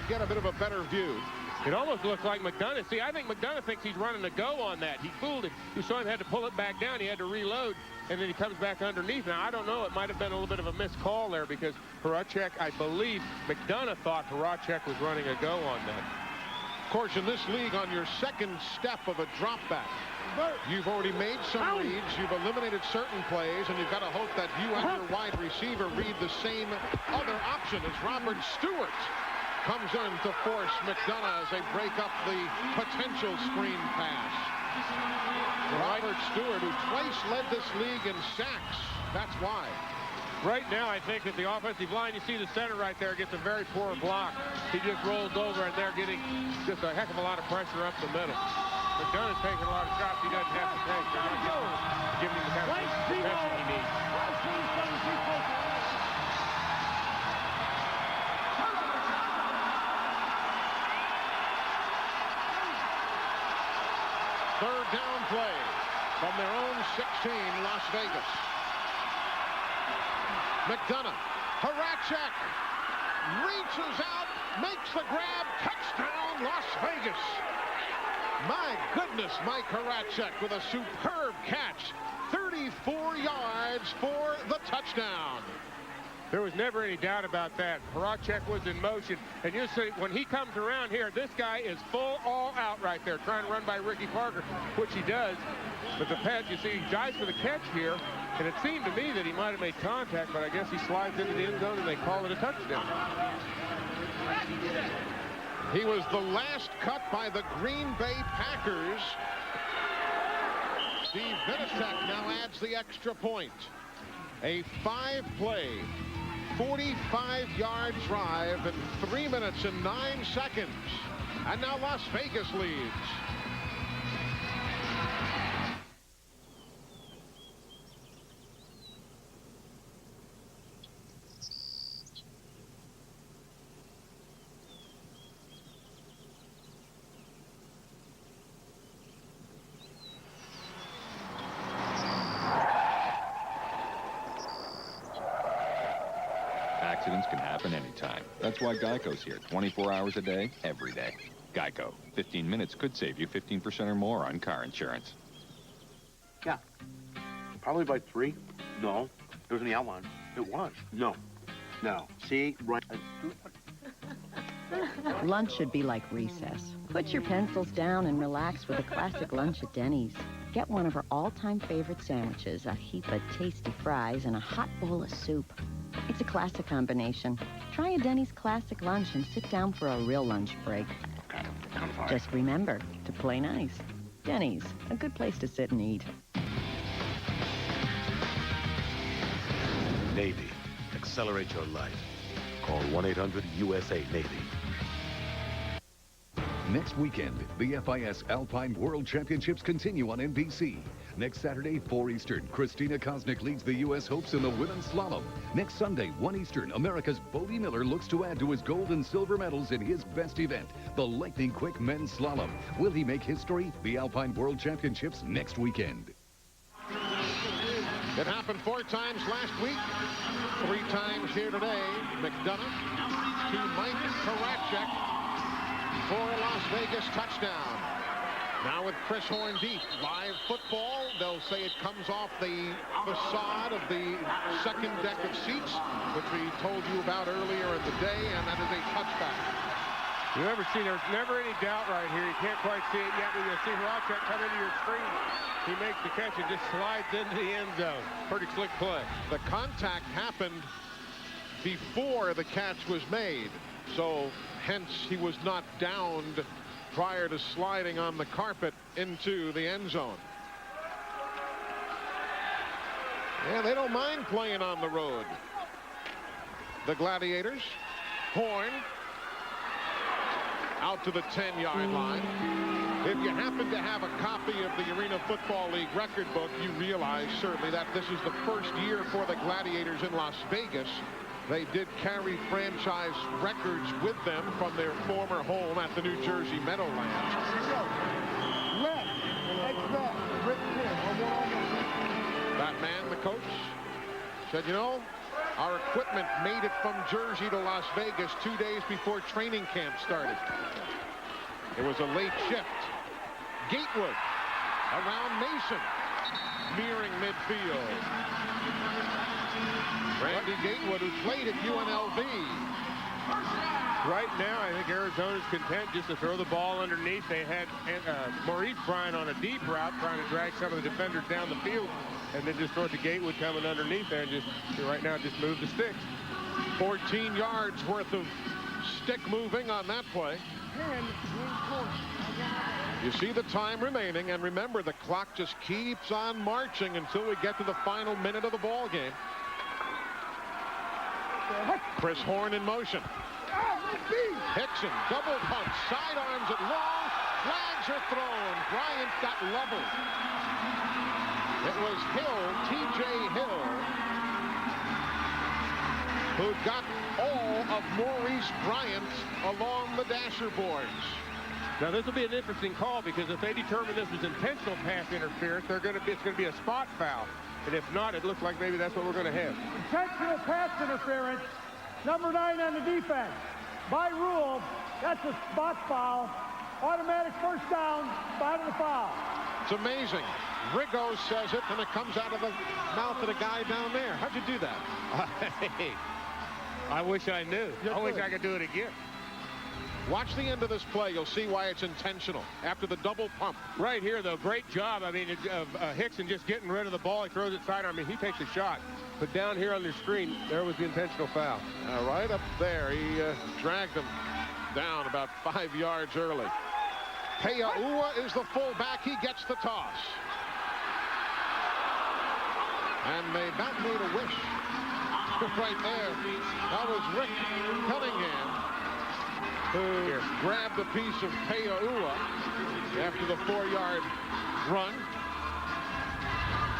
get a bit of a better view. It almost looked like McDonough. See, I think McDonough thinks he's running a go on that. He fooled him. You saw him had to pull it back down. He had to reload, and then he comes back underneath. Now, I don't know. It might have been a little bit of a missed call there because Horacek, I believe, McDonough thought Horacek was running a go on that. Of course, in this league, on your second step of a drop back, you've already made some reads, you've eliminated certain plays, and you've got to hope that you and your wide receiver read the same other option as Robert Stewart comes in to force McDonough as they break up the potential screen pass. Robert Stewart, who twice led this league in sacks. That's why. Right now, I think that the offensive line, you see the center right there, gets a very poor block. He just rolls over, and they're getting just a heck of a lot of pressure up the middle. McDonough's taking a lot of shots he doesn't have to take. They're not giving him the kind of protection he needs. Third down play from their own 16, Las Vegas. McDonough, Horacek reaches out, makes the grab, touchdown, Las Vegas. My goodness, Mike Horacek with a superb catch, 34 yards for the touchdown. There was never any doubt about that. Horacek was in motion, and you see when he comes around here, this guy is full all out right there, trying to run by Ricky Parker, which he does. But the pass, you see, he dives for the catch here, and it seemed to me that he might have made contact, but I guess he slides into the end zone and they call it a touchdown. He was the last cut by the Green Bay Packers. Steve Vinicek now adds the extra point. A 5-play, 45-yard drive in 3 minutes and 9 seconds. And now Las Vegas leads. Accidents can happen anytime. That's why Geico's here 24 hours a day, every day. Geico. 15 minutes could save you 15% or more on car insurance. Yeah. Probably by 3. No. It was in the outline. It was. No. No. See? Right. Lunch should be like recess. Put your pencils down and relax with a classic lunch at Denny's. Get one of her all-time favorite sandwiches, a heap of tasty fries, and a hot bowl of soup. It's a classic combination. Try a Denny's classic lunch and sit down for a real lunch break. Just remember to play nice. Denny's, a good place to sit and eat. Navy, accelerate your life. Call 1-800-USA-NAVY. Next weekend, the FIS Alpine World Championships continue on NBC. Next Saturday, 4 Eastern, Christina Kosnick leads the U.S. hopes in the women's slalom. Next Sunday, 1 Eastern, America's Bodie Miller looks to add to his gold and silver medals in his best event, the lightning quick men's slalom. Will he make history? The Alpine World Championships next weekend. It happened 4 times last week, 3 times here today. McDonough to Mike Horacek. for a Las Vegas touchdown. Now with Chris Horn deep, live football. They'll say it comes off the facade of the second deck of seats, which we told you about earlier in the day, and that is a touchback. You ever see, there's never any doubt right here. You can't quite see it yet, but you'll see Rochek come into your screen. He makes the catch and just slides into the end zone. Pretty slick play. The contact happened before the catch was made, so hence he was not downed prior to sliding on the carpet into the end zone. Yeah, they don't mind playing on the road. The Gladiators. Horn out to the 10-yard line. If you happen to have a copy of the Arena Football League record book, you realize certainly that this is the first year for the Gladiators in Las Vegas. They did carry franchise records with them from their former home at the New Jersey Meadowlands. That man, the coach, said, you know, our equipment made it from Jersey to Las Vegas 2 days before training camp started. It was a late shift. Gatewood around Mason, nearing midfield. Randy Gatewood, who played at UNLV. Right now, I think Arizona's content just to throw the ball underneath. They had Maurice Bryant on a deep route, trying to drag some of the defenders down the field, and then just throw it to Gatewood coming underneath there, and just right now just move the sticks. 14 yards worth of stick moving on that play. You see the time remaining, and remember, the clock just keeps on marching until we get to the final minute of the ball game. Chris Horn in motion. Hickson, double punch, sidearms it long. Flags are thrown. Bryant got leveled. It was Hill, T.J. Hill, who got all of Maurice Bryant along the dasher boards. Now this will be an interesting call, because if they determine this was intentional pass interference, it's going to be a spot foul. And if not, it looks like maybe that's what we're going to have. Intentional pass interference, number 9 on the defense. By rule, that's a spot foul. Automatic first down, spot of the foul. It's amazing. Rigo says it, and it comes out of the mouth of the guy down there. How'd you do that? I wish I knew. I wish I could do it again. Watch the end of this play. You'll see why it's intentional. After the double pump. Right here, though, great job. I mean, Hickson just getting rid of the ball. He throws it sidearm. I mean, he takes a shot. But down here on the screen, there was the intentional foul. Right up there, he dragged him down about 5 yards early. Peaua is the fullback. He gets the toss. And they about made a wish right there. That was Rick Cunningham, who grabbed a piece of Peaua after the 4-yard run.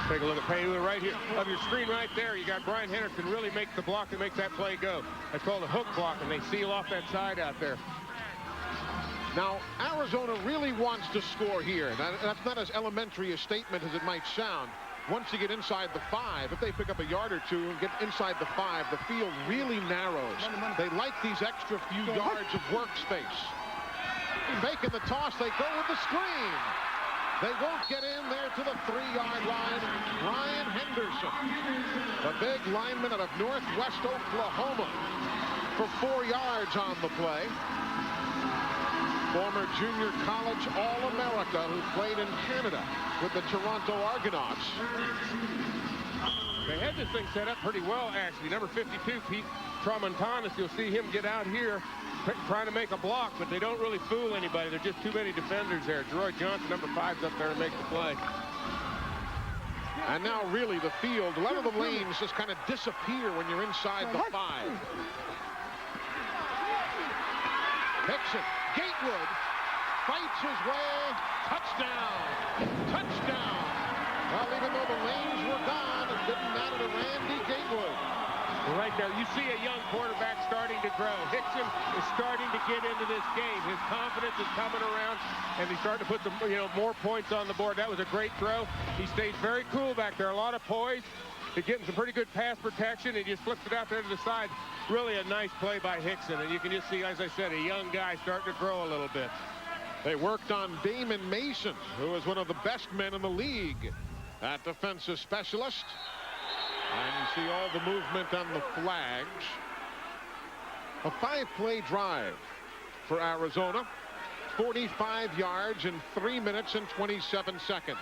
Take a look at Peaua right here. On your screen right there, you got Brian Henderson really makes the block that makes that play go. That's called a hook block, and they seal off that side out there. Now, Arizona really wants to score here. That's not as elementary a statement as it might sound. Once you get inside the 5, if they pick up a yard or two and get inside the 5, the field really narrows. They like these extra few yards of workspace. Making the toss, they go with the screen. They won't get in there to the 3-yard line. Ryan Henderson, the big lineman out of Northwest Oklahoma, for 4 yards on the play. Former junior college All-America who played in Canada with the Toronto Argonauts. They had this thing set up pretty well, actually. Number 52, Pete Tramontanis, you'll see him get out here trying to make a block, but they don't really fool anybody. There's just too many defenders there. Jeroy Johnson, number 5's up there to make the play. And now really the field, a lot of the lanes just kind of disappear when you're inside the 5. Hickson, Gatewood fights his way, touchdown, touchdown. Well, even though the lanes were gone, it didn't matter to Randy Gatewood. Right there, you see a young quarterback starting to grow. Hickson is starting to get into this game. His confidence is coming around, and he's starting to put some, more points on the board. That was a great throw. He stayed very cool back there. A lot of poise. He's getting some pretty good pass protection. He just flips it out there to the side. Really a nice play by Hickson. And you can just see, as I said, a young guy starting to grow a little bit. They worked on Damon Mason, who is one of the best men in the league at defensive specialist. And you see all the movement on the flags. A 5-play drive for Arizona. 45 yards in 3 minutes and 27 seconds.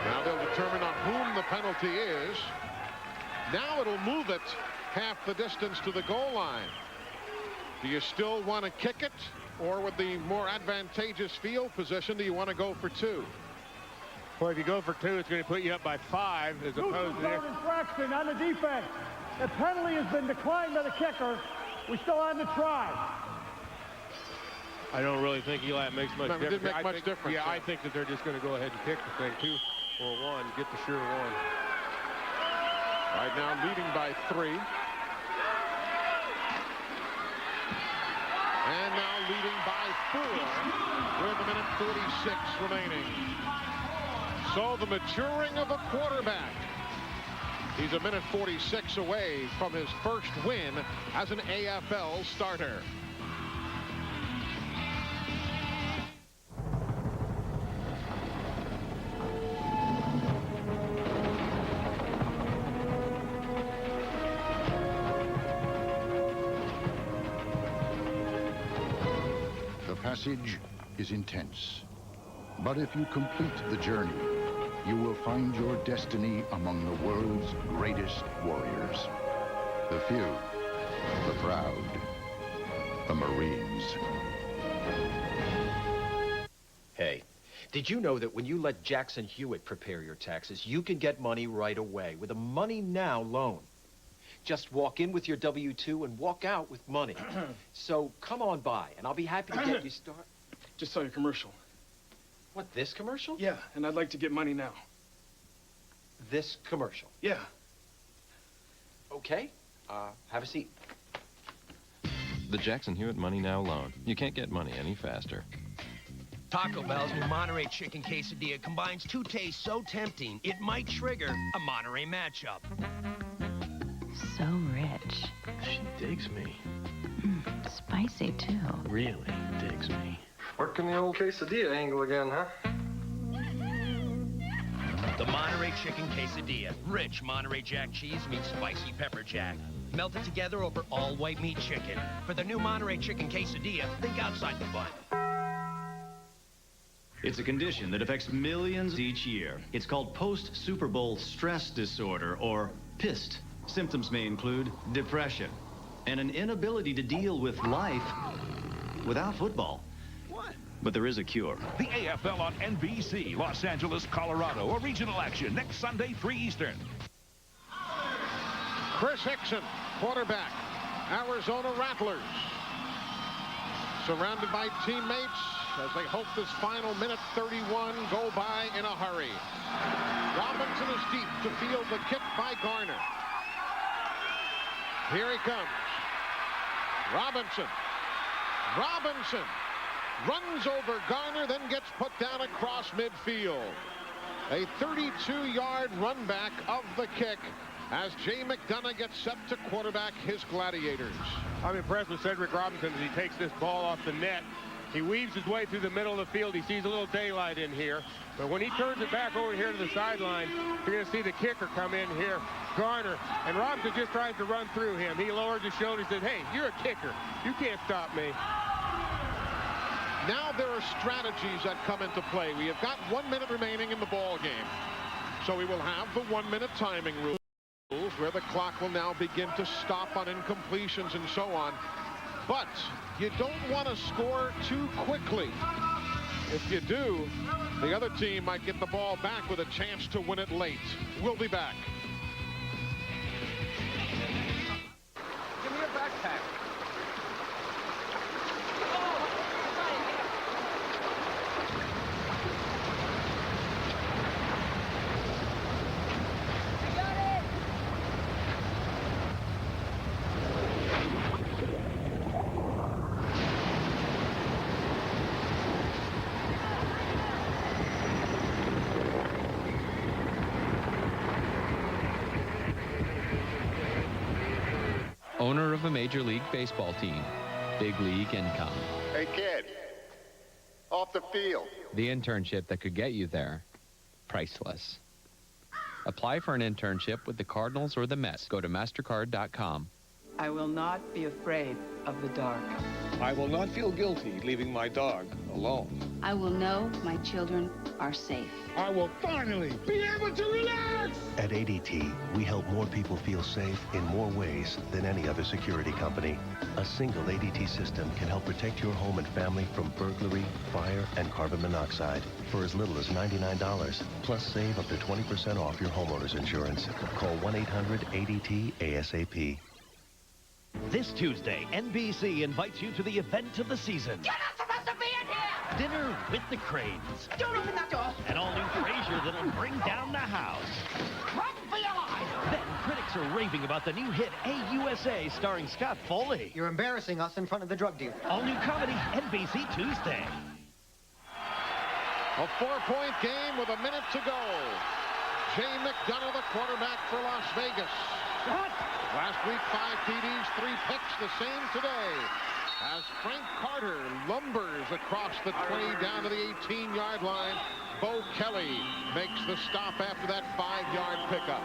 Now they'll determine on whom the penalty is. Now it'll move it half the distance to the goal line. Do you still want to kick it? Or with the more advantageous field position, do you want to go for 2? Well, if you go for 2, it's going to put you up by 5 as opposed to... infraction on the defense. The penalty has been declined by the kicker. We still on the try. I don't really think Eli makes much difference. It didn't make much difference. Yeah, I think that they're just going to go ahead and kick the thing 2 or 1, get the sure one. Right now leading by 3. And now leading by 4 with a minute 46 remaining. So the maturing of a quarterback. He's a minute 46 away from his first win as an AFL starter. The passage is intense, but if you complete the journey, you will find your destiny among the world's greatest warriors. The few, the proud, the Marines. Hey, did you know that when you let Jackson Hewitt prepare your taxes, you can get money right away with a Money Now loan? Just walk in with your W-2 and walk out with money. So come on by, and I'll be happy to get you started. Just saw your commercial. What, this commercial? Yeah, and I'd like to get money now. This commercial? Yeah. Okay. Have a seat. The Jackson Hewitt Money Now loan. You can't get money any faster. Taco Bell's new Monterey Chicken Quesadilla combines 2 tastes so tempting, it might trigger a Monterey matchup. So rich. She digs me. Spicy, too. Really digs me. Working the old quesadilla angle again, huh? The Monterey Chicken Quesadilla. Rich Monterey Jack cheese meets spicy pepper jack. Melted together over all white meat chicken. For the new Monterey Chicken Quesadilla, think outside the bun. It's a condition that affects millions each year. It's called post-Super Bowl stress disorder, or PST. Symptoms may include depression and an inability to deal with life without football. But there is a cure. The AFL on NBC, Los Angeles, Colorado. A regional action next Sunday, 3 Eastern. Chris Hickson, quarterback, Arizona Rattlers. Surrounded by teammates as they hope this final minute 31 go by in a hurry. Robinson is deep to field the kick by Garner. Here he comes. Robinson runs over Garner, then gets put down across midfield. A 32-yard run back of the kick as Jay McDonough gets set to quarterback his Gladiators. I'm impressed with Cedric Robinson as he takes this ball off the net. He weaves his way through the middle of the field. He sees a little daylight in here. But when he turns it back over here to the sideline, you're going to see the kicker come in here, Garner. And Robinson just tries to run through him. He lowers his shoulder and says, hey, you're a kicker. You can't stop me. Now there are strategies that come into play. We have got 1 minute remaining in the ball game. So we will have the 1 minute timing rules where the clock will now begin to stop on incompletions and so on. But you don't want to score too quickly. If you do, the other team might get the ball back with a chance to win it late. We'll be back. Give me your backpack. owner of a Major League Baseball team. Big league income. Hey, kid. Off the field. The internship that could get you there. Priceless. Apply for an internship with the Cardinals or the Mets. Go to MasterCard.com. I will not be afraid of the dark. I will not feel guilty leaving my dog alone. I will know my children are safe. I will finally be able to relax! At ADT, we help more people feel safe in more ways than any other security company. A single ADT system can help protect your home and family from burglary, fire, and carbon monoxide for as little as $99. Plus, save up to 20% off your homeowner's insurance. Call 1-800-ADT-ASAP. This Tuesday, NBC invites you to the event of the season. You're not supposed to be in here! Dinner with the Cranes. Don't open that door! An all-new Frasier that'll bring down the house. Run for your life! Then critics are raving about the new hit AUSA starring Scott Foley. You're embarrassing us in front of the drug dealer. All-new comedy, NBC Tuesday. A 4-point game with a minute to go. Jay McDonough, the quarterback for Las Vegas. Last week, 5 TDs, 3 picks, the same today. As Frank Carter lumbers across the 20 down to the 18-yard line, Bo Kelly makes the stop after that 5-yard pickup.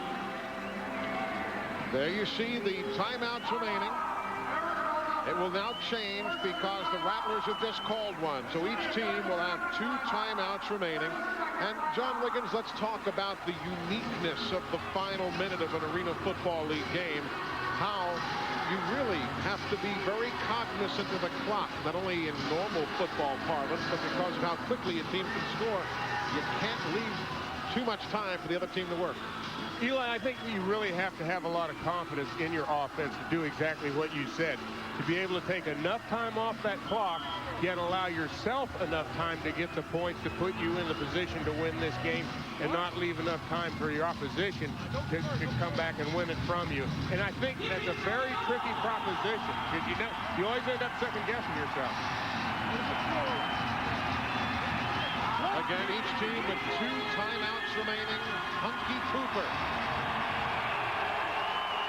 There you see the timeouts remaining. It will now change because the Rattlers have just called one. So each team will have 2 timeouts remaining. And John Liggins, let's talk about the uniqueness of the final minute of an Arena Football League game. How you really have to be very cognizant of the clock, not only in normal football parlance, but because of how quickly a team can score. You can't leave too much time for the other team to work. Eli, I think you really have to have a lot of confidence in your offense to do exactly what you said. To be able to take enough time off that clock, yet allow yourself enough time to get the points to put you in the position to win this game and not leave enough time for your opposition to come back and win it from you. And I think that's a very tricky proposition because you always end up second-guessing yourself. Again, each team with 2 timeouts remaining. Hunky Cooper.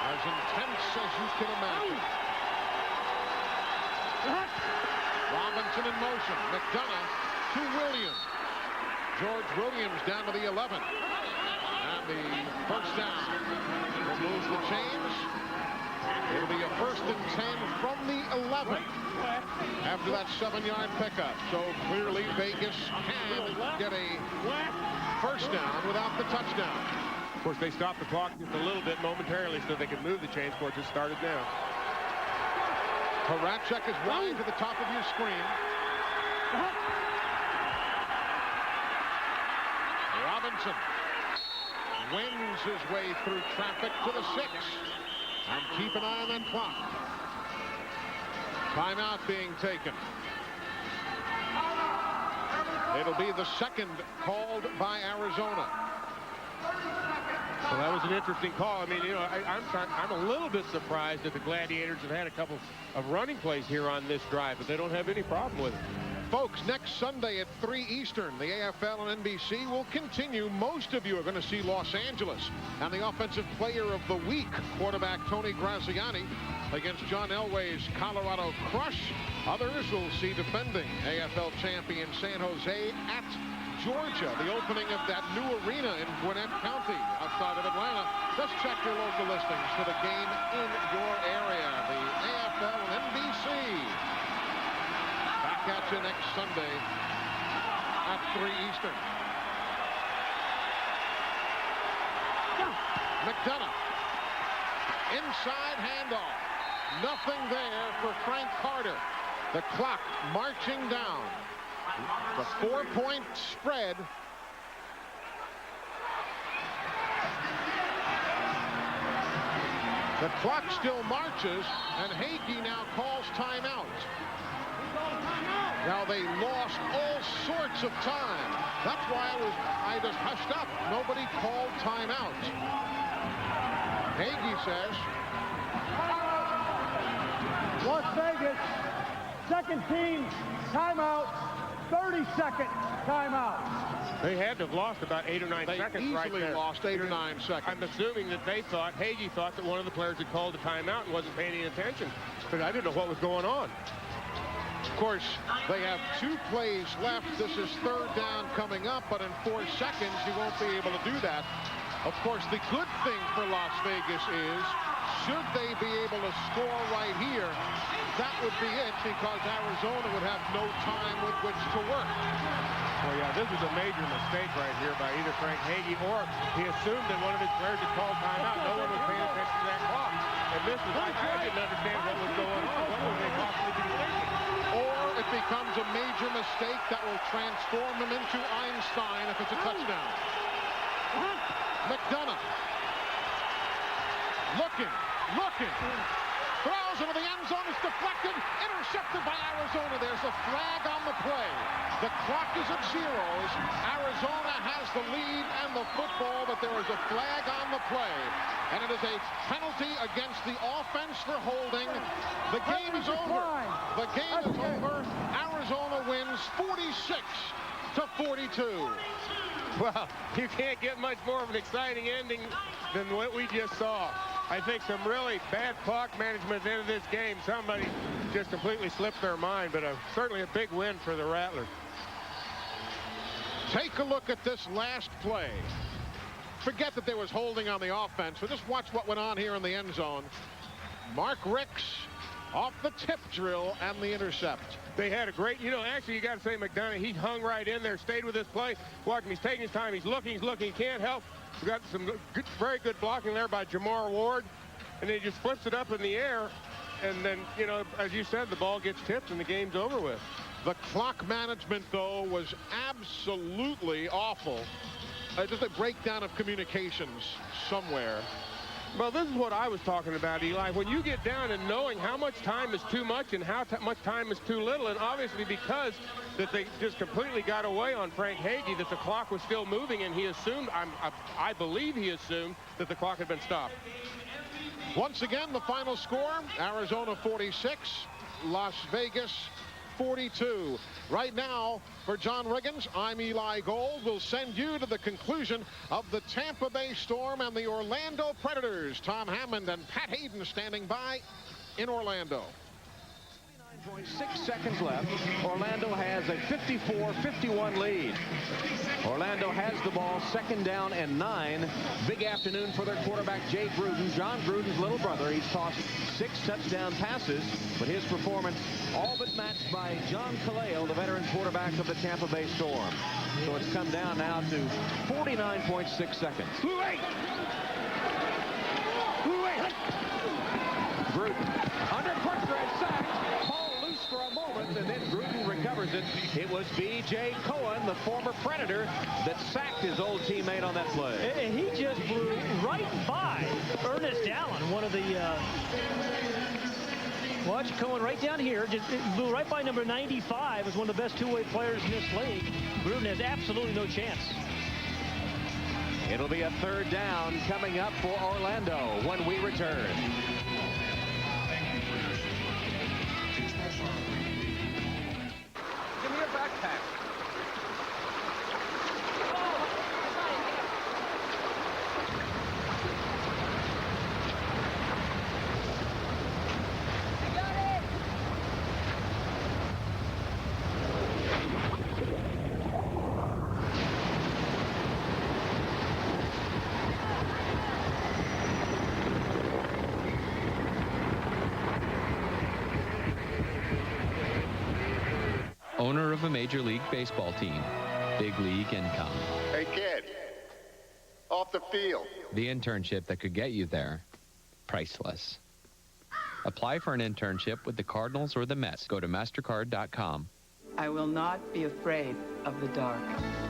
As intense as you can imagine. Robinson in motion. McDonough to Williams. George Williams down to the 11. And the first down. Removes the chains. It'll be a 1st and 10 from the 11 after that 7-yard pickup. So clearly Vegas can get a first down without the touchdown. Of course, they stopped the clock just a little bit momentarily so they could move the chains before it just started now. Horacek is wide to the top of your screen. Robinson wins his way through traffic to the 6. And keep an eye on that clock. Timeout being taken. It'll be the 2nd called by Arizona. Well, that was an interesting call. I mean, you know, I'm a little bit surprised that the Gladiators have had a couple of running plays here on this drive, but they don't have any problem with it. Folks, next Sunday at 3 Eastern, the AFL and NBC will continue. Most of you are going to see Los Angeles and the Offensive Player of the Week, quarterback Tony Graziani, against John Elway's Colorado Crush. Others will see defending AFL champion San Jose at Georgia, the opening of that new arena in Gwinnett County outside of Atlanta. Just check your local listings for the game in your area. The AFL and NBC. Back at you next Sunday at 3 Eastern. McDonough. Inside handoff. Nothing there for Frank Carter. The clock marching down. The 4-point spread. The clock still marches, and Hagee now calls timeout. Now they lost all sorts of time. That's why I just hushed up. Nobody called timeout. Hagee says. Las Vegas, 2nd team, timeout. 30-second timeout. They had to have lost about 8 or 9 seconds right there. They easily lost 8 or 9 seconds. I'm assuming that Hagee thought that one of the players had called a timeout and wasn't paying any attention. But I didn't know what was going on. Of course, they have 2 plays left. This is 3rd down coming up, but in 4 seconds, you won't be able to do that. Of course, the good thing for Las Vegas is, should they be able to score right here, that would be it, because Arizona would have no time with which to work. Well, yeah, this was a major mistake right here by either Frank Hagee, or he assumed that one of his players had called timeout. No one was paying attention to that clock. And this was, I didn't understand what was going on. What were they possibly be thinking? Or it becomes a major mistake that will transform them into Einstein if it's a touchdown. McDonough. Looking. Throws into the end zone. It's deflected. Intercepted by Arizona. There's a flag on the play. The clock is at 0. Arizona has the lead and the football, but there is a flag on the play. And it is a penalty against the offense for holding. The game is over. The game is over. Arizona wins 46-42. Well, you can't get much more of an exciting ending than what we just saw. I think some really bad clock management at the end of this game. Somebody just completely slipped their mind, but certainly a big win for the Rattlers. Take a look at this last play. Forget that there was holding on the offense, but just watch what went on here in the end zone. Mark Ricks off the tip drill and the intercept. They had a great, actually you got to say McDonough, he hung right in there, stayed with this play. Watch him, he's taking his time, he's looking, he can't help. We got some good, very good blocking there by Jamar Ward, and then he just flips it up in the air, and then, as you said, the ball gets tipped and the game's over with. The clock management, though, was absolutely awful. Just a breakdown of communications somewhere. Well, this is what I was talking about, Eli. When you get down and knowing how much time is too much and how much time is too little, and obviously because that they just completely got away on Frank Hagee, that the clock was still moving, and he assumed, I believe he assumed, that the clock had been stopped. Once again, the final score, Arizona 46, Las Vegas 42. Right now, for John Riggins, I'm Eli Gold. We'll send you to the conclusion of the Tampa Bay Storm and the Orlando Predators. Tom Hammond and Pat Hayden standing by in Orlando. 9.6 seconds left. Orlando has a 54-51 lead. Orlando has the ball, 2nd down and 9. Big afternoon for their quarterback, Jay Gruden, John Gruden's little brother. He's tossed 6 touchdown passes, but his performance all but matched by John Kaleo, the veteran quarterback of the Tampa Bay Storm. So it's come down now to 49.6 seconds. Gruden under pressure and sacked. For a moment, and then Gruden recovers it. It was B.J. Cohen, the former Predator, that sacked his old teammate on that play. And he just blew right by Ernest Allen, one of the... watch Cohen right down here. Just blew right by number 95, is one of the best two-way players in this league. Gruden has absolutely no chance. It'll be a 3rd down coming up for Orlando when we return. Give me your backpack. Owner of a Major League Baseball team. Big league income. Hey, kid. Off the field. The internship that could get you there. Priceless. Apply for an internship with the Cardinals or the Mets. Go to MasterCard.com. I will not be afraid of the dark.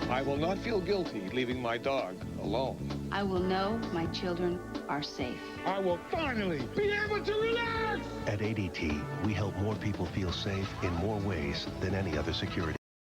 I will not feel guilty leaving my dog alone. I will know my children are safe. I will finally be able to relax. At ADT, we help more people feel safe in more ways than any other security